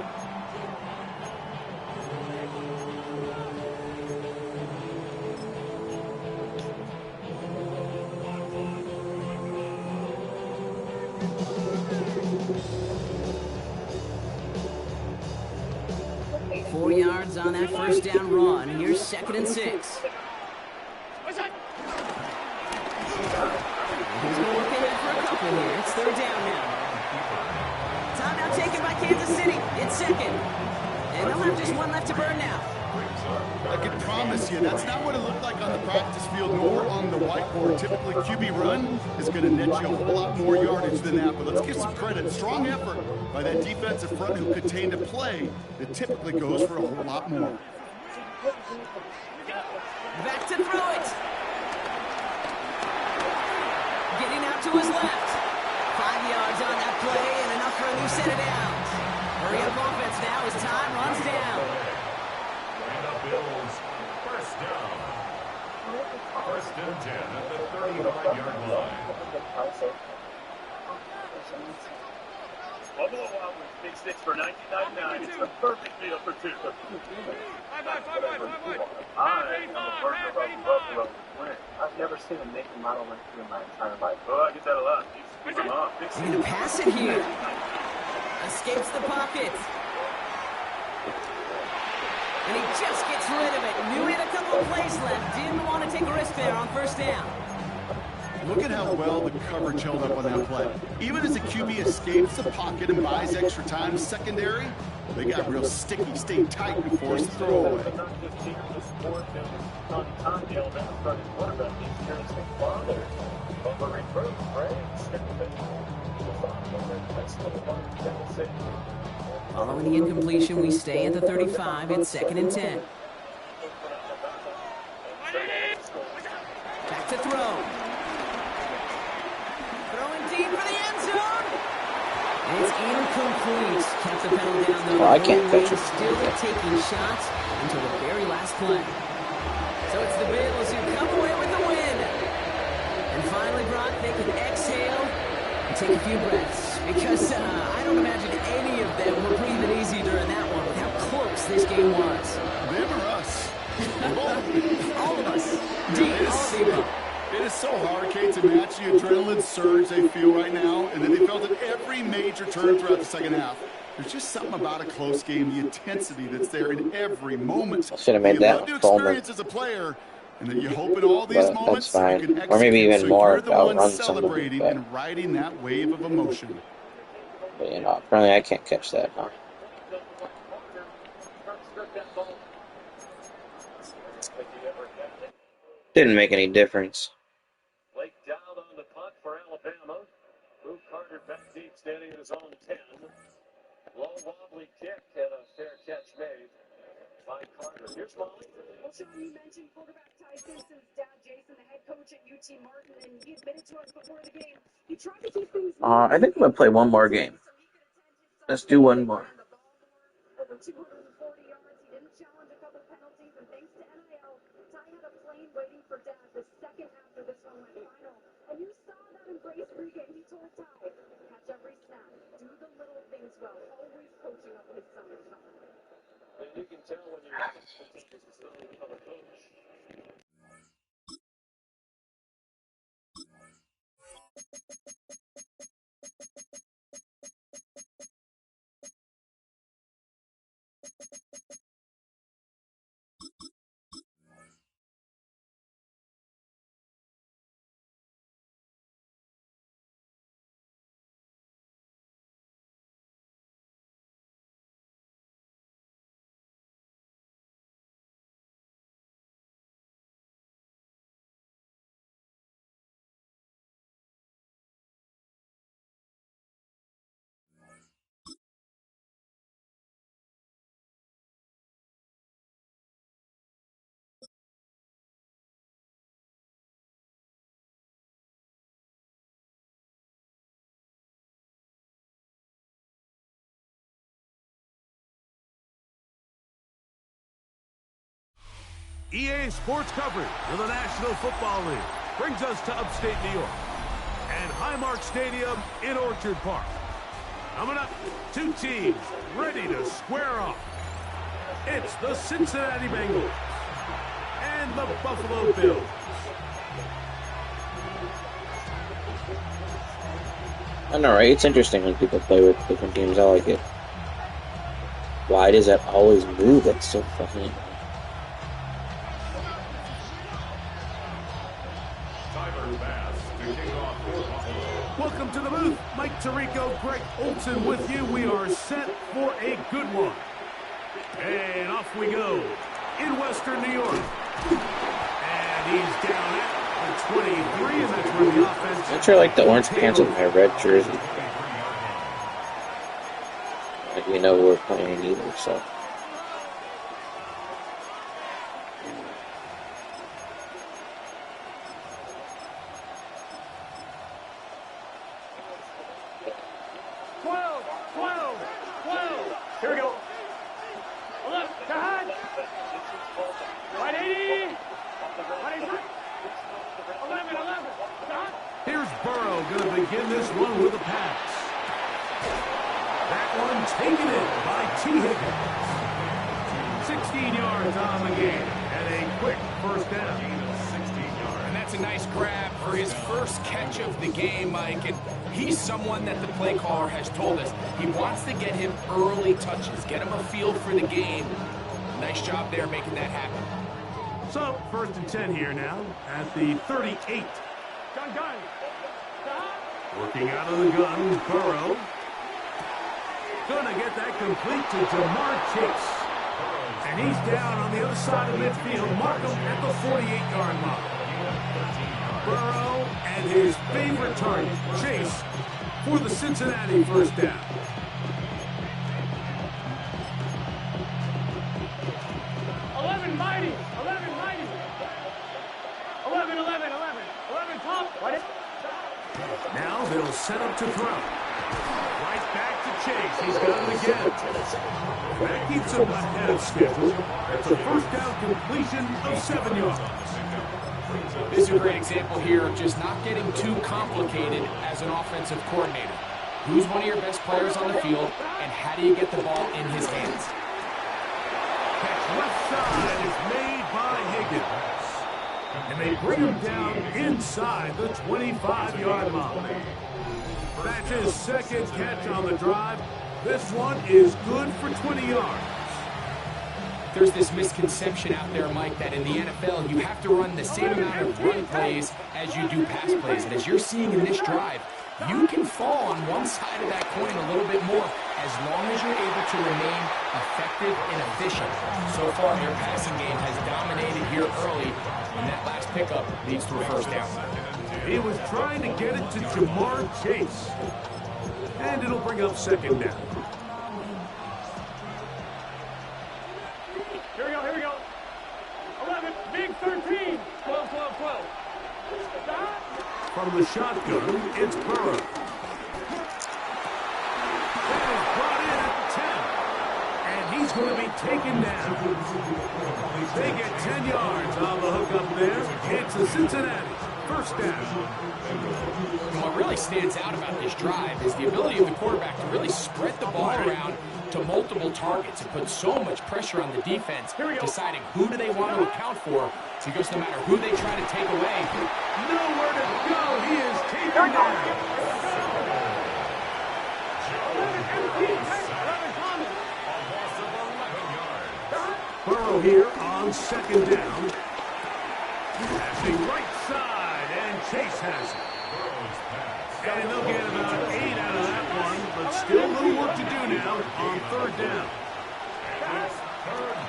On that 1st down run. Here's 2nd and 6. He's going to look ahead for a couple here. It's 3rd down now. Timeout taken by Kansas City. It's 2nd. And they'll have just 1 left to burn now. I can promise you, that's not what it looked like on the practice field nor on the whiteboard. Typically, QB run is going to net you a whole lot more yardage than that. But let's give some credit. Strong effort by that defensive front who contained a play that typically goes for a whole lot more. Back to throw it. Getting out to his left. 5 yards on that play and enough for a new set of downs. Hurry up offense now as time runs down. Bills, 1st down. 1st and 10 at the 35-yard line. Buffalo Wild Wings, Big Sticks for $19.99. It's the perfect meal for 2. I'm a burger of Buffalo Wings. I've never seen a naked model like you in my entire life. Oh, I get that a lot. Keep them off. He's going to pass it here. Escapes the pocket. And he just gets rid of it. Knew he had a couple of plays left. Didn't want to take a risk there on 1st down. Look at how well the coverage held up on that play. Even as the QB escapes the pocket and buys extra time secondary, they got real sticky, stayed tight and forced the throw away. Following the incompletion, we stay at the 35. It's 2nd and 10. Back to throw. Throwing deep for the end zone. And it's incomplete. Kept the penalty down the Oh, I can't catch it. Still taking shots until the very last play. So it's the Bills who come away with the win. And finally, Brock, they can exhale and take a few breaths. Because I don't imagine any of them were breathing easy during that one with how close this game was. Them or us? All of us. Indeed, all of the above. It is so hard, Kate, to match the adrenaline surge they feel right now, and then they felt at every major turn throughout the second half. There's just something about a close game, the intensity that's there in every moment. Should have made you that love to Coleman, experience as a player, and that you hope in all these but moments that's you can fine. Or maybe execute, even so more you're if the I one run somebody. celebrating and riding that wave of emotion. But you know, apparently I can't catch that, huh? Didn't make any difference. Lake down on the punt for Alabama. Luke Carter back deep, standing at his own 10. Low wobbly kick and a fair catch made by Carter. Here's Molly. Well, Sean, you mentioned quarterback Ty Simpson's dad, Jason, the head coach at UT Martin, and he admitted to us before the game he tried to keep things I think I'm gonna play one more game. Let's do one more. over 240 yards. He didn't challenge a couple penalties, and thanks to NIL, Ty had a plane waiting for Dad the second after this one went final. And you saw that embrace pregame. He told Ty, catch every snap, do the little things well, always coaching up his son. And you can tell when you're of a coach. EA Sports coverage of the National Football League brings us to upstate New York and Highmark Stadium in Orchard Park. Coming up, two teams ready to square off. It's the Cincinnati Bengals and the Buffalo Bills. I know, right? It's interesting when people play with different teams. I like it. Why does that always move? That's so fucking... Welcome to the booth. Mike Tirico, Greg Olson with you. We are set for a good one. And off we go in Western New York. And he's down at the 23, and that's where the offense... I'm sure like the orange pants with my red jersey. Like, you know we're playing either, so... Here we go. 11, Tahad. 180. 11. Tahad. Here's Burrow going to begin this one with a pass. That one taken in by T. Higgins. 16 yards on the game and a quick first down. And that's a nice grab for his first catch of the game, Mike. And he's someone that the play caller has told us he wants to get him early touches, get him a feel for the game. Nice job there making that happen. So, 1st and 10 here now at the 38. Gun. Working out of the gun, Burrow. Gonna get that complete to Jamar Chase. And he's down on the other side of midfield. Mark him at the 48-yard mark. Burrow and his favorite target, Chase, for the Cincinnati first down. Mighty. 11 top. Now they'll set up to throw. Right back to Chase. He's got it again. That keeps him ahead of schedule. That's a first down completion of 7 yards. This is a great example here of just not getting too complicated as an offensive coordinator. Who's one of your best players on the field, and how do you get the ball in his hands? Catch left side is made by Higgins. And they bring him down inside the 25-yard line. That's his second catch on the drive. This one is good for 20 yards. There's this misconception out there, Mike, that in the NFL you have to run the same amount of run plays as you do pass plays. And as you're seeing in this drive, you can fall on one side of that coin a little bit more as long as you're able to remain effective and efficient. So far, their passing game has dominated here early, and that last pickup leads to a first down. He was trying to get it to Jamar Chase. And it'll bring up second down. Here we go. 11, big 13. 12. Stop. From the shotgun, it's Burrow. That is brought in at the 10. And he's going to be taken down. They get 10 yards on the hook up there. It's a Cincinnati first down. And what really stands out about this drive is the ability of the quarterback to really spread the ball around to multiple targets and put so much pressure on the defense, deciding who do they want to account for, because no matter who they try to take away, nowhere to go. He is taken down. Burrow here on second down. Passing right side, and Chase has it. And they'll get about 8 out of that one, but still a little work to do now on third down.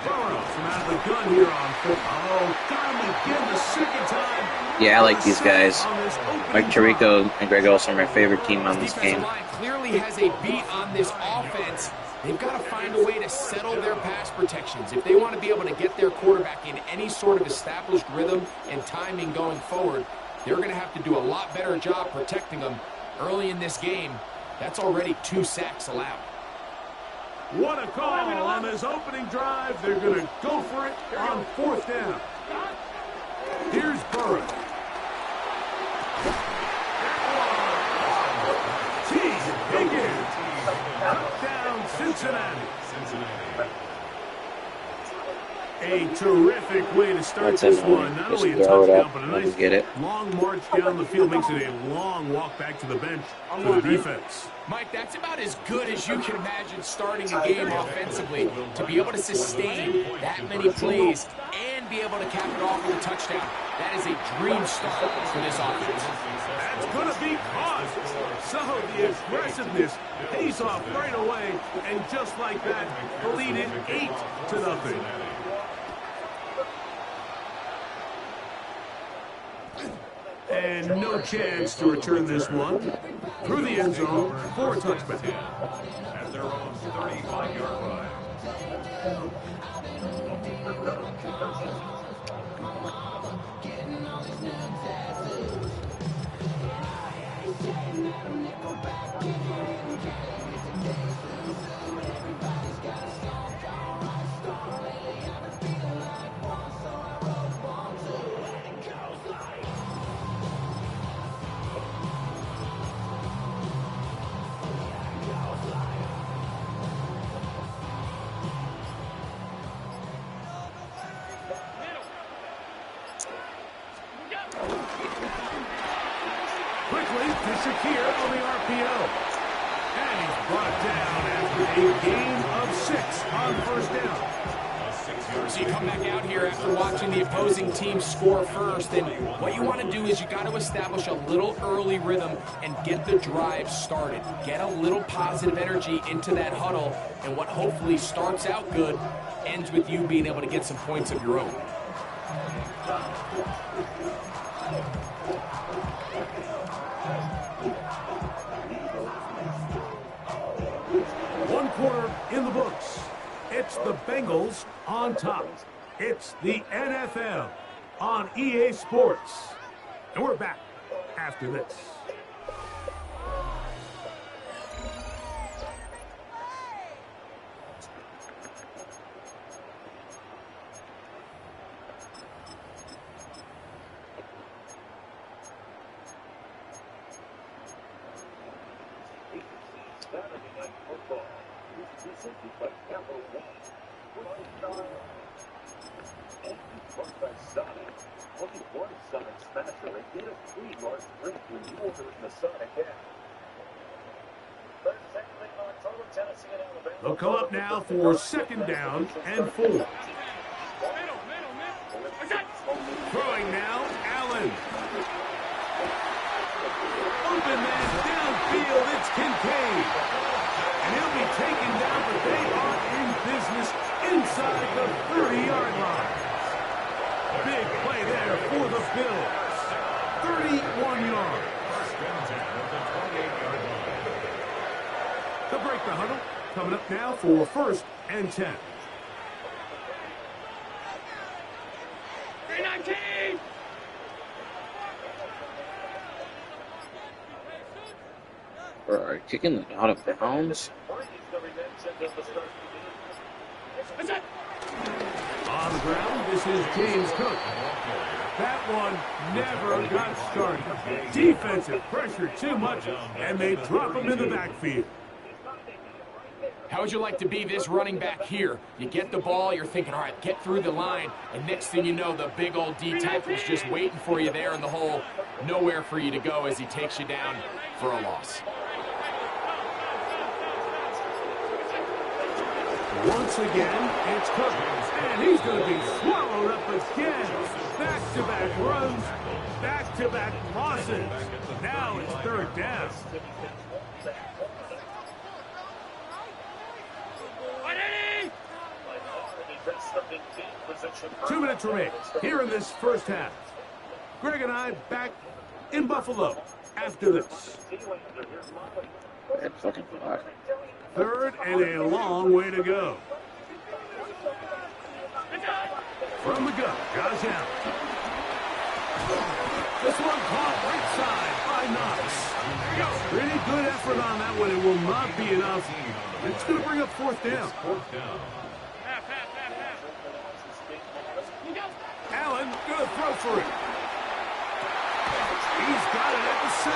Burrow from out of the gun here on fourth. Oh, got him again the second time. Yeah, I like these guys. Mike Tirico and Greg Olsen are my favorite team on this game. Defensive line clearly has a beat on this offense. They've got to find a way to settle their pass protections. If they want to be able to get their quarterback in any sort of established rhythm and timing going forward, they're going to have to do a lot better job protecting them early in this game. That's already 2 sacks allowed. What a call on this opening drive. They're going to go for it on fourth down. Here's Burrow. Higgins. Touchdown, Cincinnati. A terrific way to start this one. Not only a touchdown, but a nice long march down the field. Makes it a long walk back to the bench for the defense. Mike, that's about as good as you can imagine starting a game offensively. To be able to sustain that many plays and be able to cap it off with a touchdown, that is a dream start for this offense. That's going to be caught. So the aggressiveness pays off right away, and just like that, the lead is 8-0. And no chance to return this one through the end zone for a touchback. At their own 35-yard line. Shakir on the RPO. And he's brought down after a gain of 6 on first down. So you come back out here after watching the opposing team score first, and what you want to do is you got to establish a little early rhythm and get the drive started. Get a little positive energy into that huddle, and what hopefully starts out good ends with you being able to get some points of your own. One quarter in the books. It's the Bengals on top. It's the NFL on EA Sports. And we're back after this. They'll come up now for second down and 4. Throwing now, Allen. Open man downfield, it's Kincaid. And he'll be taken down, but they are in business inside the 30-yard line. Big play there for the Bills. 31 yards. They'll break the huddle. Coming up now for first and 10. 319! Bro, kicking it out of bounds. On the ground, this is James Cook. That one never got started. Defensive pressure too much, and they drop him in the backfield. How would you like to be this running back here? You get the ball, you're thinking, all right, get through the line, and next thing you know, the big old D tackle's just waiting for you there in the hole. Nowhere for you to go as he takes you down for a loss. Once again, it's Cook, and he's going to be swallowed up again. Back-to-back runs, back-to-back losses. Now it's third down. 2 minutes remain here in this first half. Greg and I back in Buffalo after this. Third and a long way to go. From the gun, goes out. This one caught right side by Knox. Pretty good effort on that one. It will not be enough. It's going to bring up fourth down. Allen going to throw for it. He's got it at the 7.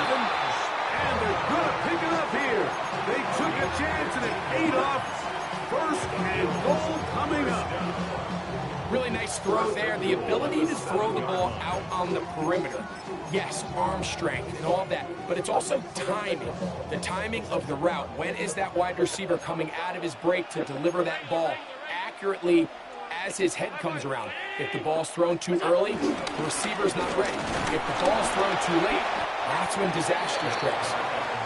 And they're going to pick it up here. They took a chance and it paid off. First and goal coming up. Really nice throw there. The ability to throw the ball out on the perimeter. Yes, arm strength and all that, but it's also timing. The timing of the route. When is that wide receiver coming out of his break to deliver that ball accurately as his head comes around? If the ball's thrown too early, the receiver's not ready. If the ball's thrown too late, that's when disaster strikes.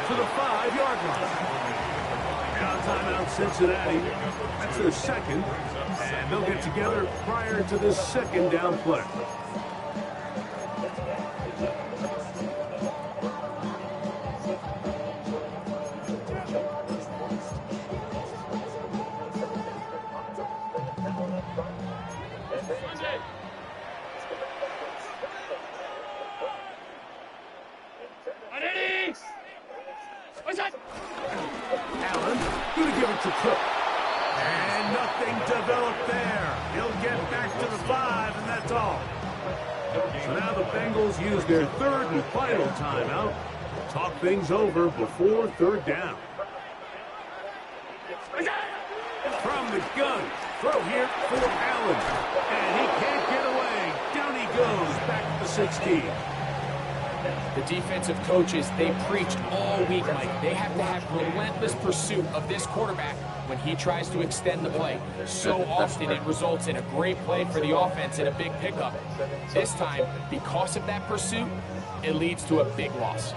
To the 5-yard line. Now timeout Cincinnati. That's their second. And they'll get together prior to this second down play. Allen, going to give it to Cook. And nothing developed there. He'll get back to the 5, and that's all. So now the Bengals use their third and final timeout. Talk things over before third down. From the gun, throw here for Allen. And he can't get away. Down he goes, back to the 16. The defensive coaches, they preached all week, Mike. They have to have relentless pursuit of this quarterback when he tries to extend the play. So often it results in a great play for the offense and a big pickup. This time, because of that pursuit, it leads to a big loss.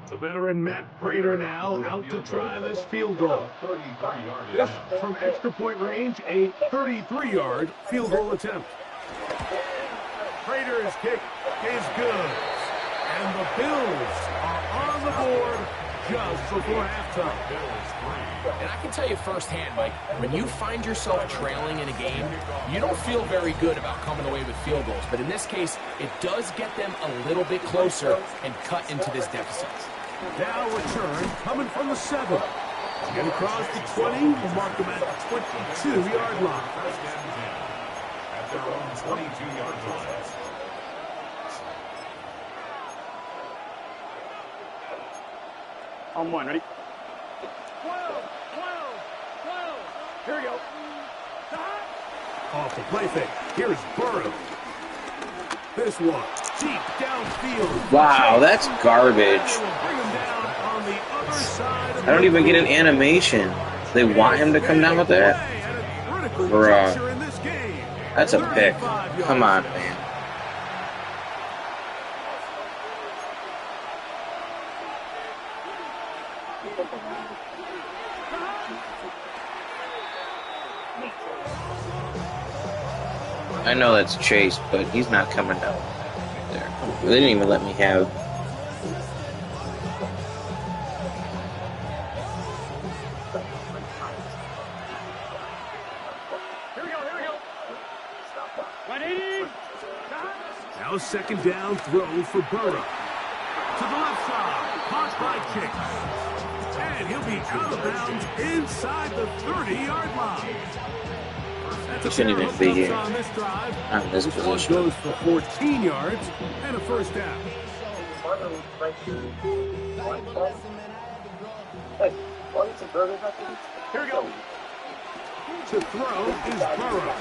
The veteran Matt Prater now out to try this field goal. This from extra point range, a 33-yard field goal attempt. Prater's kick is good. And the Bills are on the board just before halftime. And I can tell you firsthand, Mike, when you find yourself trailing in a game, you don't feel very good about coming away with field goals. But in this case, it does get them a little bit closer and cut into this deficit. Now return coming from the 7. Get across the 20. We'll mark them at the 22-yard line. At their own 22-yard line. On one, ready? Here we go. Off the play fake. Here's Burrow. This one, deep downfield. Wow, that's garbage. I don't even get an animation. They want him to come down with that? Bruh. That's a pick. Come on, man. I know that's Chase, but he's not coming down there. They didn't even let me have. Now second down throw for Burrow. To the left side, caught by Chase. And he'll be out of bounds inside the 30-yard line. He shouldn't even be here on this position. Goes for 14 yards and a first down. Here we go. To throw is Burrow.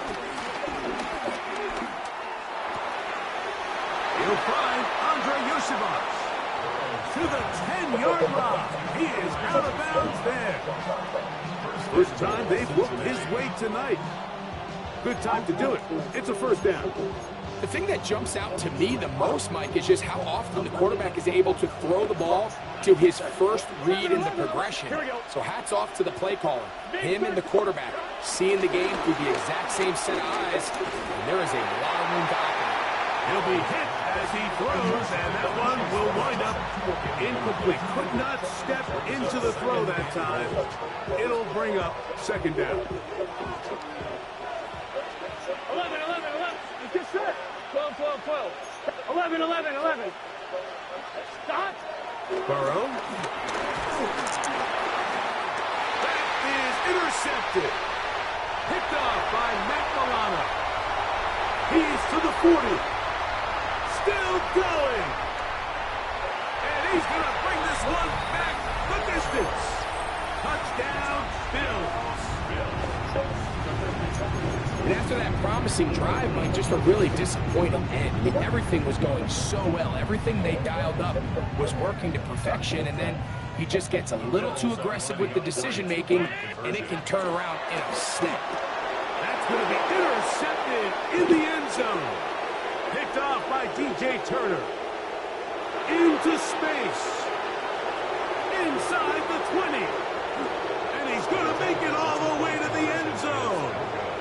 He'll find Andre Yoshivac to the 10-yard line. He is out of bounds there. First time they've whooped his way tonight. Good time to do it. It's a first down. The thing that jumps out to me the most, Mike, is just how often the quarterback is able to throw the ball to his first read in the progression. So hats off to the play caller. Him and the quarterback seeing the game through the exact same set of eyes. And there is a lot of room to operate. He'll be hit as he throws, and that one will wind up incomplete. Could not step into the throw that time. It'll bring up second down. 11. Just set. 12. 11. Stop. Burrow. That is intercepted. Picked off by Matt Milano. He's to the 40. Still going. And he's going to bring this one back the distance. Touchdown, Bills. And after that promising drive, Mike, just a really disappointing end. I mean, everything was going so well. Everything they dialed up was working to perfection, and then he just gets a little too aggressive with the decision-making, and it can turn around in a snap. That's going to be intercepted in the end zone. Picked off by DJ Turner. Into space. Inside the 20. And he's going to make it all the way to the end zone.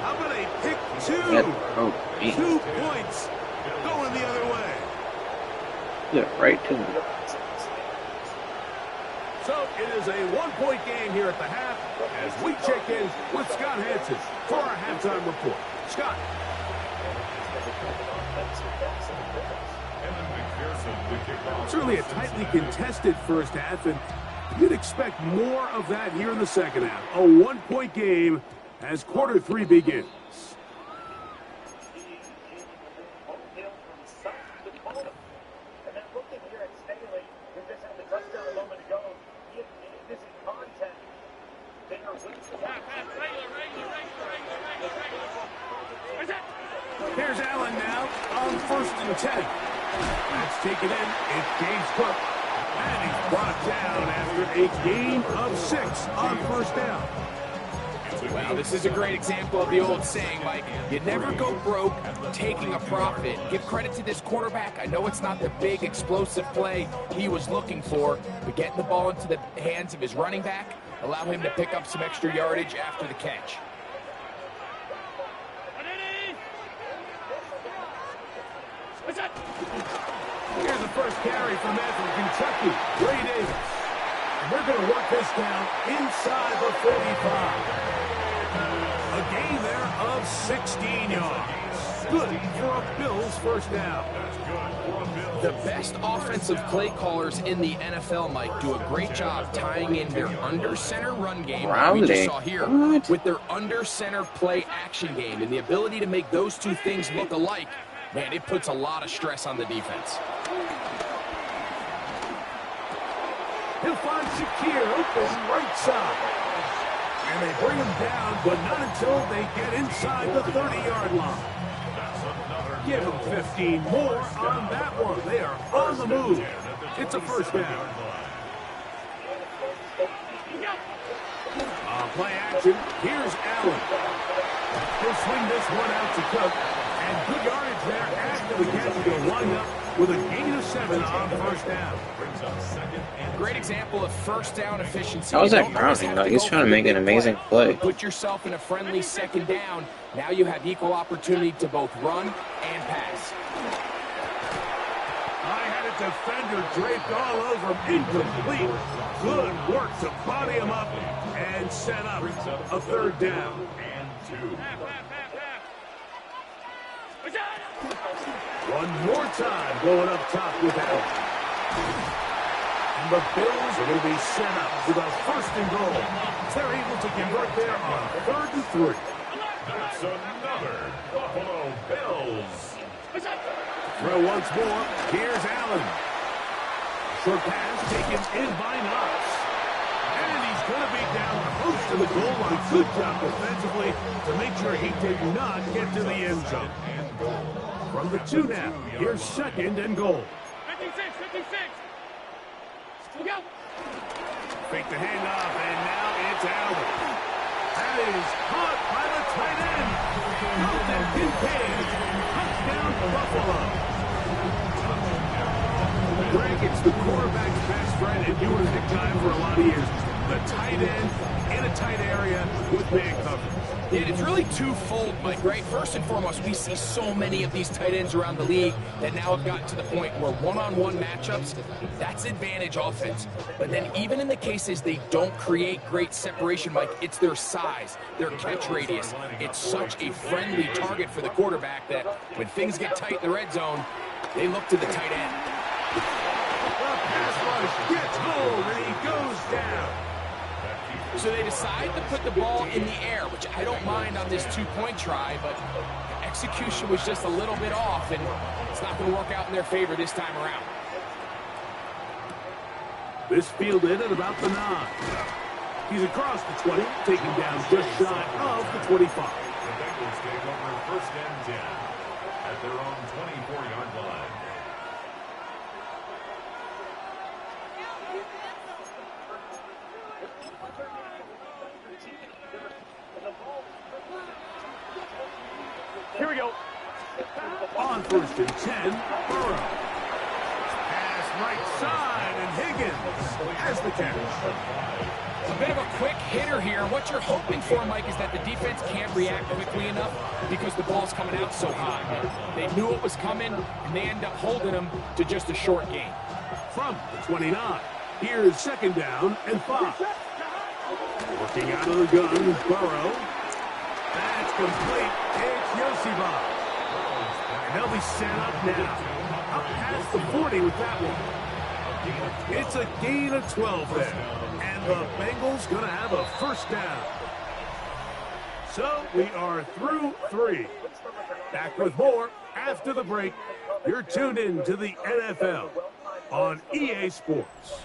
How about a pick two? 2 points going the other way. Yeah, right to him. So it is a 1-point game here at the half as we check in with Scott Hansen for our halftime report. Scott. Certainly a tightly contested first half, and you'd expect more of that here in the second half. A 1-point game as quarter 3 begins. Here's Allen now on 1st and 10. That's taken in. It's James Cook. And he's brought down after a gain of 6 on first down. Well, this is a great example of the old saying, Mike. You never go broke taking a profit. Give credit to this quarterback. I know it's not the big explosive play he was looking for, but getting the ball into the hands of his running back, allow him to pick up some extra yardage after the catch. Here's the first carry from that from Kentucky, Ray Davis. And they're going to work this down inside the 45. A gain there of 16 yards. Good for a Bills first down. The best offensive play callers in the NFL, Mike, do a great job tying in their under-center run game, like we just saw here, with their under-center play action game. And the ability to make those two things look alike, man, it puts a lot of stress on the defense. He'll find Shakir open right side. bring them down, but not until they get inside the 30-yard line. Give them 15 more on that one. They are on the move. It's a first down. Play action. Here's Allen. He'll swing this one out to Cook. And good yardage there after the catch. He'll wind up with a gain of 7 on first down. Great example of first down efficiency. How was that Browning, though? He's trying to make an amazing play. Put yourself in a friendly second down. Now you have equal opportunity to both run and pass. I had a defender draped all over him. Incomplete. Good work to body him up and set up a third down. And 2. One more time going up top with Allen. And the Bills are going to be set up with a first and goal. They're able to convert there on 3rd and 3. That's another Buffalo Bills. Throw once more. Here's Allen. Short pass taken in by Knox. And he's going to be down close to the goal line. Good job defensively to make sure he did not get to the end zone. From the 2 now, here's 2nd and goal. 56. Go. Fake the handoff, and now it's Allen. That is caught by the tight end. Jonathan Kincaid. Touchdown, Buffalo. Greg, it's the quarterback's best friend, and you were a big time for a lot of years. The tight end in a tight area with man coverage. Yeah, it's really twofold, Mike, right? First and foremost, we see so many of these tight ends around the league that now have gotten to the point where one-on-one matchups, that's advantage offense. But then even in the cases they don't create great separation, Mike, it's their size, their catch radius. It's such a friendly target for the quarterback that when things get tight in the red zone, they look to the tight end. The pass rush gets hold, and he goes down. So they decide to put the ball in the air, which I don't mind on this 2-point try, but execution was just a little bit off, and it's not going to work out in their favor this time around. This fielded at about the 9. He's across the 20, taking down just shy of the 25. The Bengals take over 1st and 10 at their own 24-yard line. Here we go. On 1st and 10, Burrow. Pass right side, and Higgins has the catch. A bit of a quick hitter here. What you're hoping for, Mike, is that the defense can't react quickly enough because the ball's coming out so high. They knew it was coming, and they end up holding them to just a short gain. From the 29, here's 2nd down and 5. Working out of the gun, Burrow. That's complete. It's Yosiba. And they'll be set up now. Up past the 40 with that one. It's a gain of 12 there. And the Bengals going to have a first down. So we are through 3. Back with more after the break. You're tuned in to the NFL on EA Sports.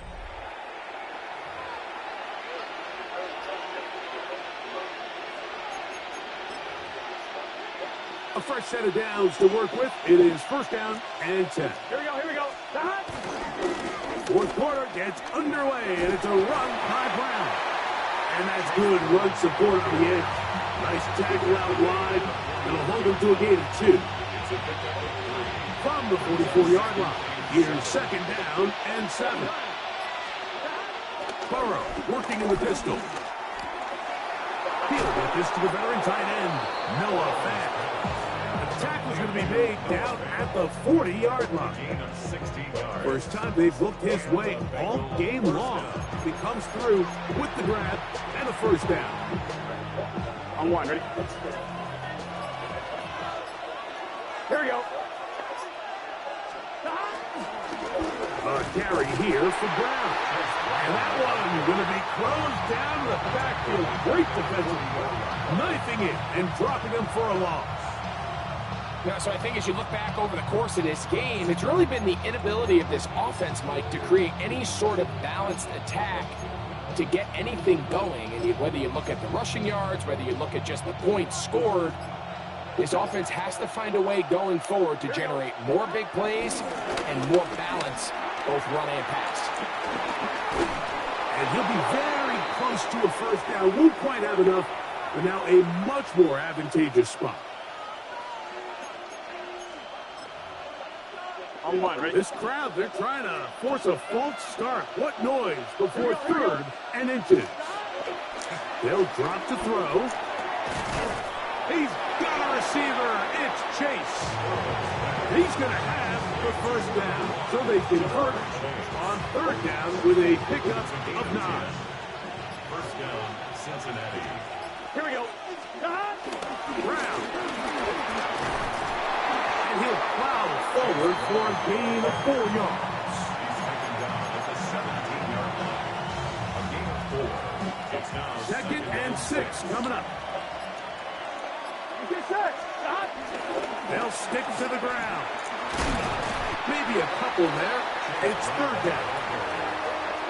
A fresh set of downs to work with. It is 1st down and 10. Here we go. 4th quarter gets underway, and it's a run by Brown. And that's good run support on the edge. Nice tackle out wide. It'll hold him to a gain of 2. From the 44-yard line, here's 2nd down and 7. Burrow working in the pistol. He'll get this to the veteran tight end, Noah Fant. The tackle's going to be made down at the 40-yard line. First time they've looked his way all game long. He comes through with the grab and a first down. On 1, ready? Here we go. A carry here for Brown. And that one going to be closed down the backfield. Great defensive work. Knifing it and dropping him for a loss. Yeah, so I think as you look back over the course of this game, it's really been the inability of this offense, Mike, to create any sort of balanced attack to get anything going, and whether you look at the rushing yards, whether you look at just the points scored, this offense has to find a way going forward to generate more big plays and more balance, both run and pass. And he'll be very close to a first down. Won't quite have enough, but now a much more advantageous spot. On one, right? This crowd, they're trying to force a false start. What noise before 3rd and inches. They'll drop to throw. He's got a receiver. It's Chase. He's going to have the first down. So they convert on 3rd down with a pickup of 9. First down, Cincinnati. Here we go. Brown. And he'll plow forward for a gain of 4 yards. Second down at the 17-yard line. A gain of 4. It's now 2nd and 6 coming up. They'll stick to the ground. Maybe a couple there. It's 3rd down.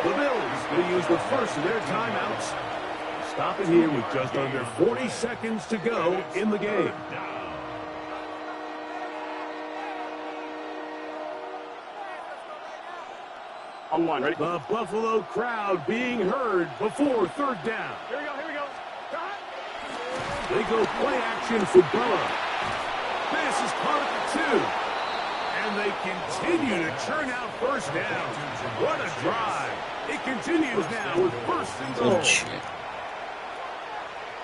The Bills will use the first of their timeouts. Stopping here with just under 40 seconds to go in the game. On one, ready? The Buffalo crowd being heard before 3rd down. Here we go, here we go. They go play action for Burrow. Pass is caught at the 2. And they continue to churn out first down. What a drive. It continues now with 1st and goal.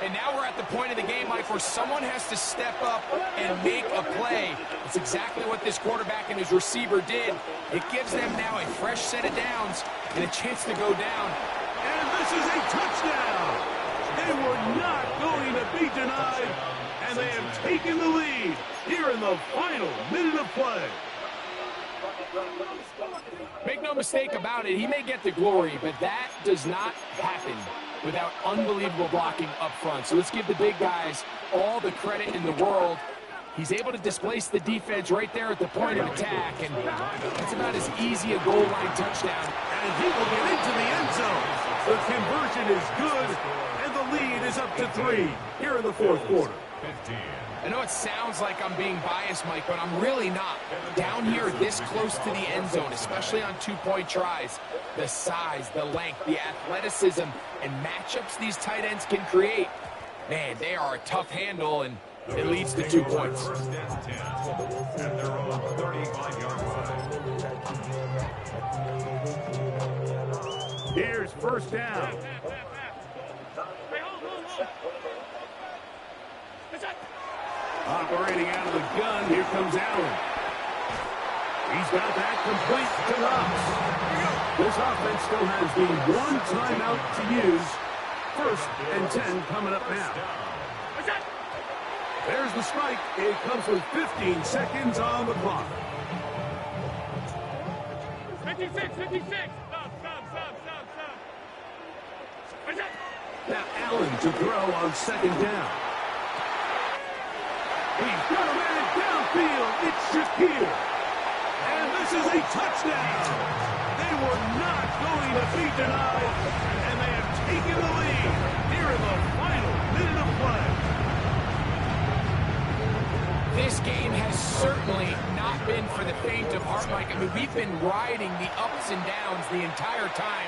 And now we're at the point of the game, Mike, where someone has to step up and make a play. It's exactly what this quarterback and his receiver did. It gives them now a fresh set of downs and a chance to go down. And this is a touchdown. They were not going to be denied, and they have taken the lead here in the final minute of play. Make no mistake about it, he may get the glory, but that does not happen without unbelievable blocking up front. So let's give the big guys all the credit in the world. He's able to displace the defense right there at the point of attack, and it's about as easy a goal line touchdown. And he will get into the end zone. The conversion is good, and the lead is up to 3 here in the 4th quarter. I know it sounds like I'm being biased, Mike, but I'm really not. Down here this close to the end zone, especially on 2-point tries, the size, the length, the athleticism, and matchups these tight ends can create, man, they are a tough handle, and it leads to 2 points. First and 10 at their own 35-yard line. Here's 1st down. Operating out of the gun, here comes Allen. He's got that complete to Knox. This offense still has the 1 timeout to use. 1st and 10 coming up now. There's the spike. It comes with 15 seconds on the clock. 56, 56. Stop. Now Allen to throw on 2nd down. He's got a man downfield. It's Shakir. And this is a touchdown. They were not going to be denied, and they have taken the lead here in the final minute of play. This game has certainly not been for the faint of heart, Mike. I mean, we've been riding the ups and downs the entire time,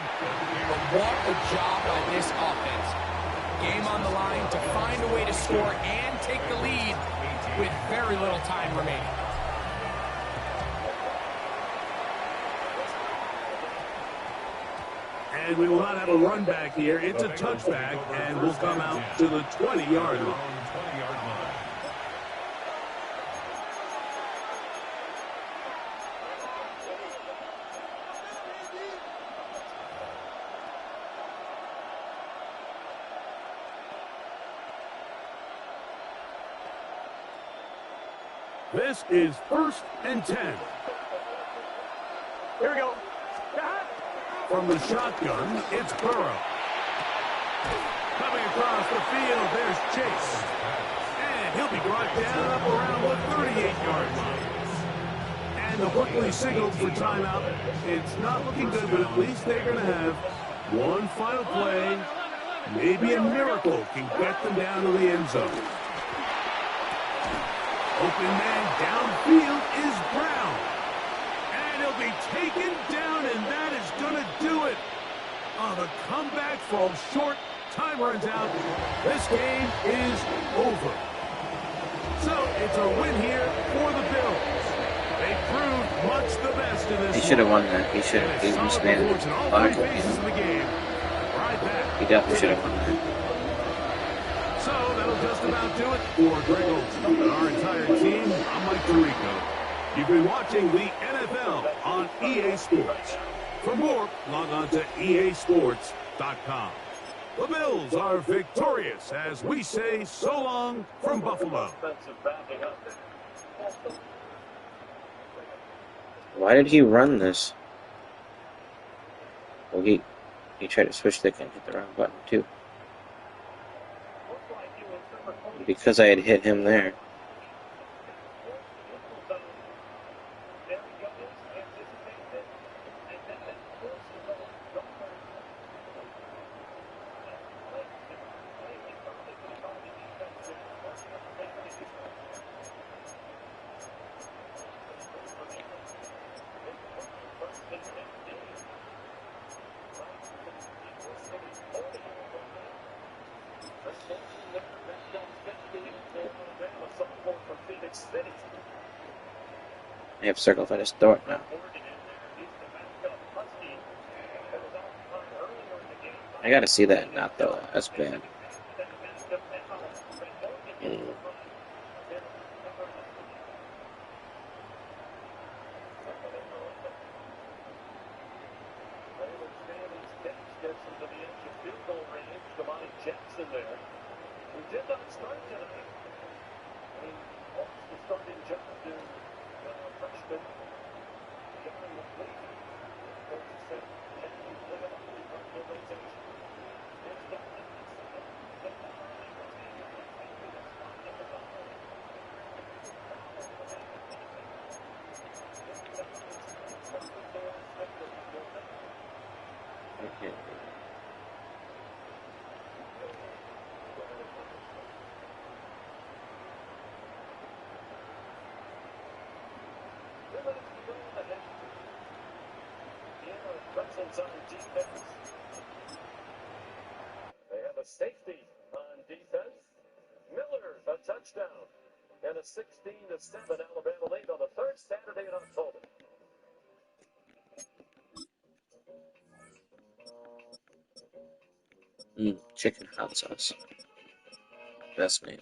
but what a job by this offense. Game on the line to find a way to score and take the lead with very little time remaining. And we will not have a run back here. It's a touchback, and we'll come out to the 20-yard line. This is 1st and 10. Here we go. From the shotgun, it's Burrow. Coming across the field, there's Chase. And he'll be brought down up around the 38-yard line. And the quickly signaled for timeout. It's not looking good, but at least they're going to have One final play. Maybe a miracle can get them down to the end zone. Open man downfield is Brown. And he'll be taken down, and that is going to do it. Oh, the comeback falls short. Time runs out. This game is over. So it's a win here for the Bills. They proved much the best in this. He should have won that. He should have given this man a lot. He definitely should have won that. So that'll just about do it for Greg Olson and our entire team. I'm Mike Tirico. You've been watching the NFL on EA Sports. For more, log on to easports.com. The Bills are victorious as we say so long from Buffalo. Why did he run this? Well, he tried to switch stick and hit the wrong button too. Because I had hit him there. I have circle if I just throw it now. I gotta see that and not throw it. That's bad. On defense. They have a safety on defense. Miller, a touchdown. And a 16-7 Alabama lead on the third Saturday in October. Chicken hot sauce. Best man.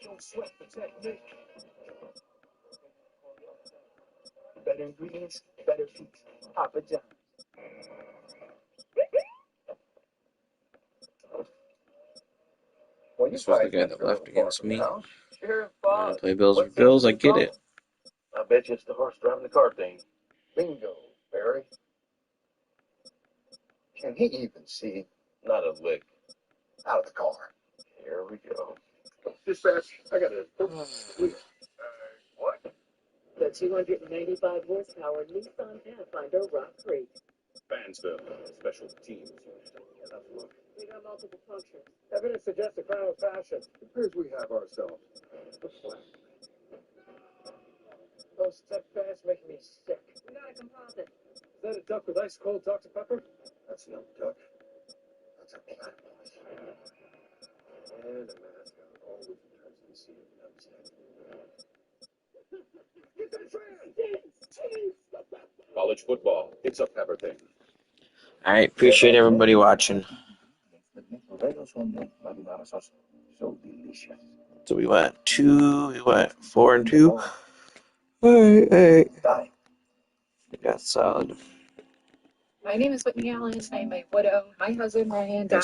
Don't sweat the technique. Better ingredients, better feet. Papa John's. This was the guy that left against me. I play Bills for Bills, I get it. I bet you it's the horse driving the car thing. Bingo, Barry. Can he even see? Not a lick. Out of the car. Here we go. Dispatch, I got a... what? The 295 horsepower Nissan Pathfinder Rock Creek. Fansville, special teams. We got multiple punctures. Evidence suggests a crime of passion. It appears we have ourselves. Those step fast make me sick. We got a composite. Is that a duck with ice cold Dr. Pepper? That's no duck. That's a platypus. And a mascot always returns to the scene of an upset. Get that train! College football, it's a pepper thing. Alright, appreciate everybody watching. So delicious. So we went 4 and 2. Alright. We got solid. My name is Whitney Allen. I'm a widow. My husband, Ryan, died.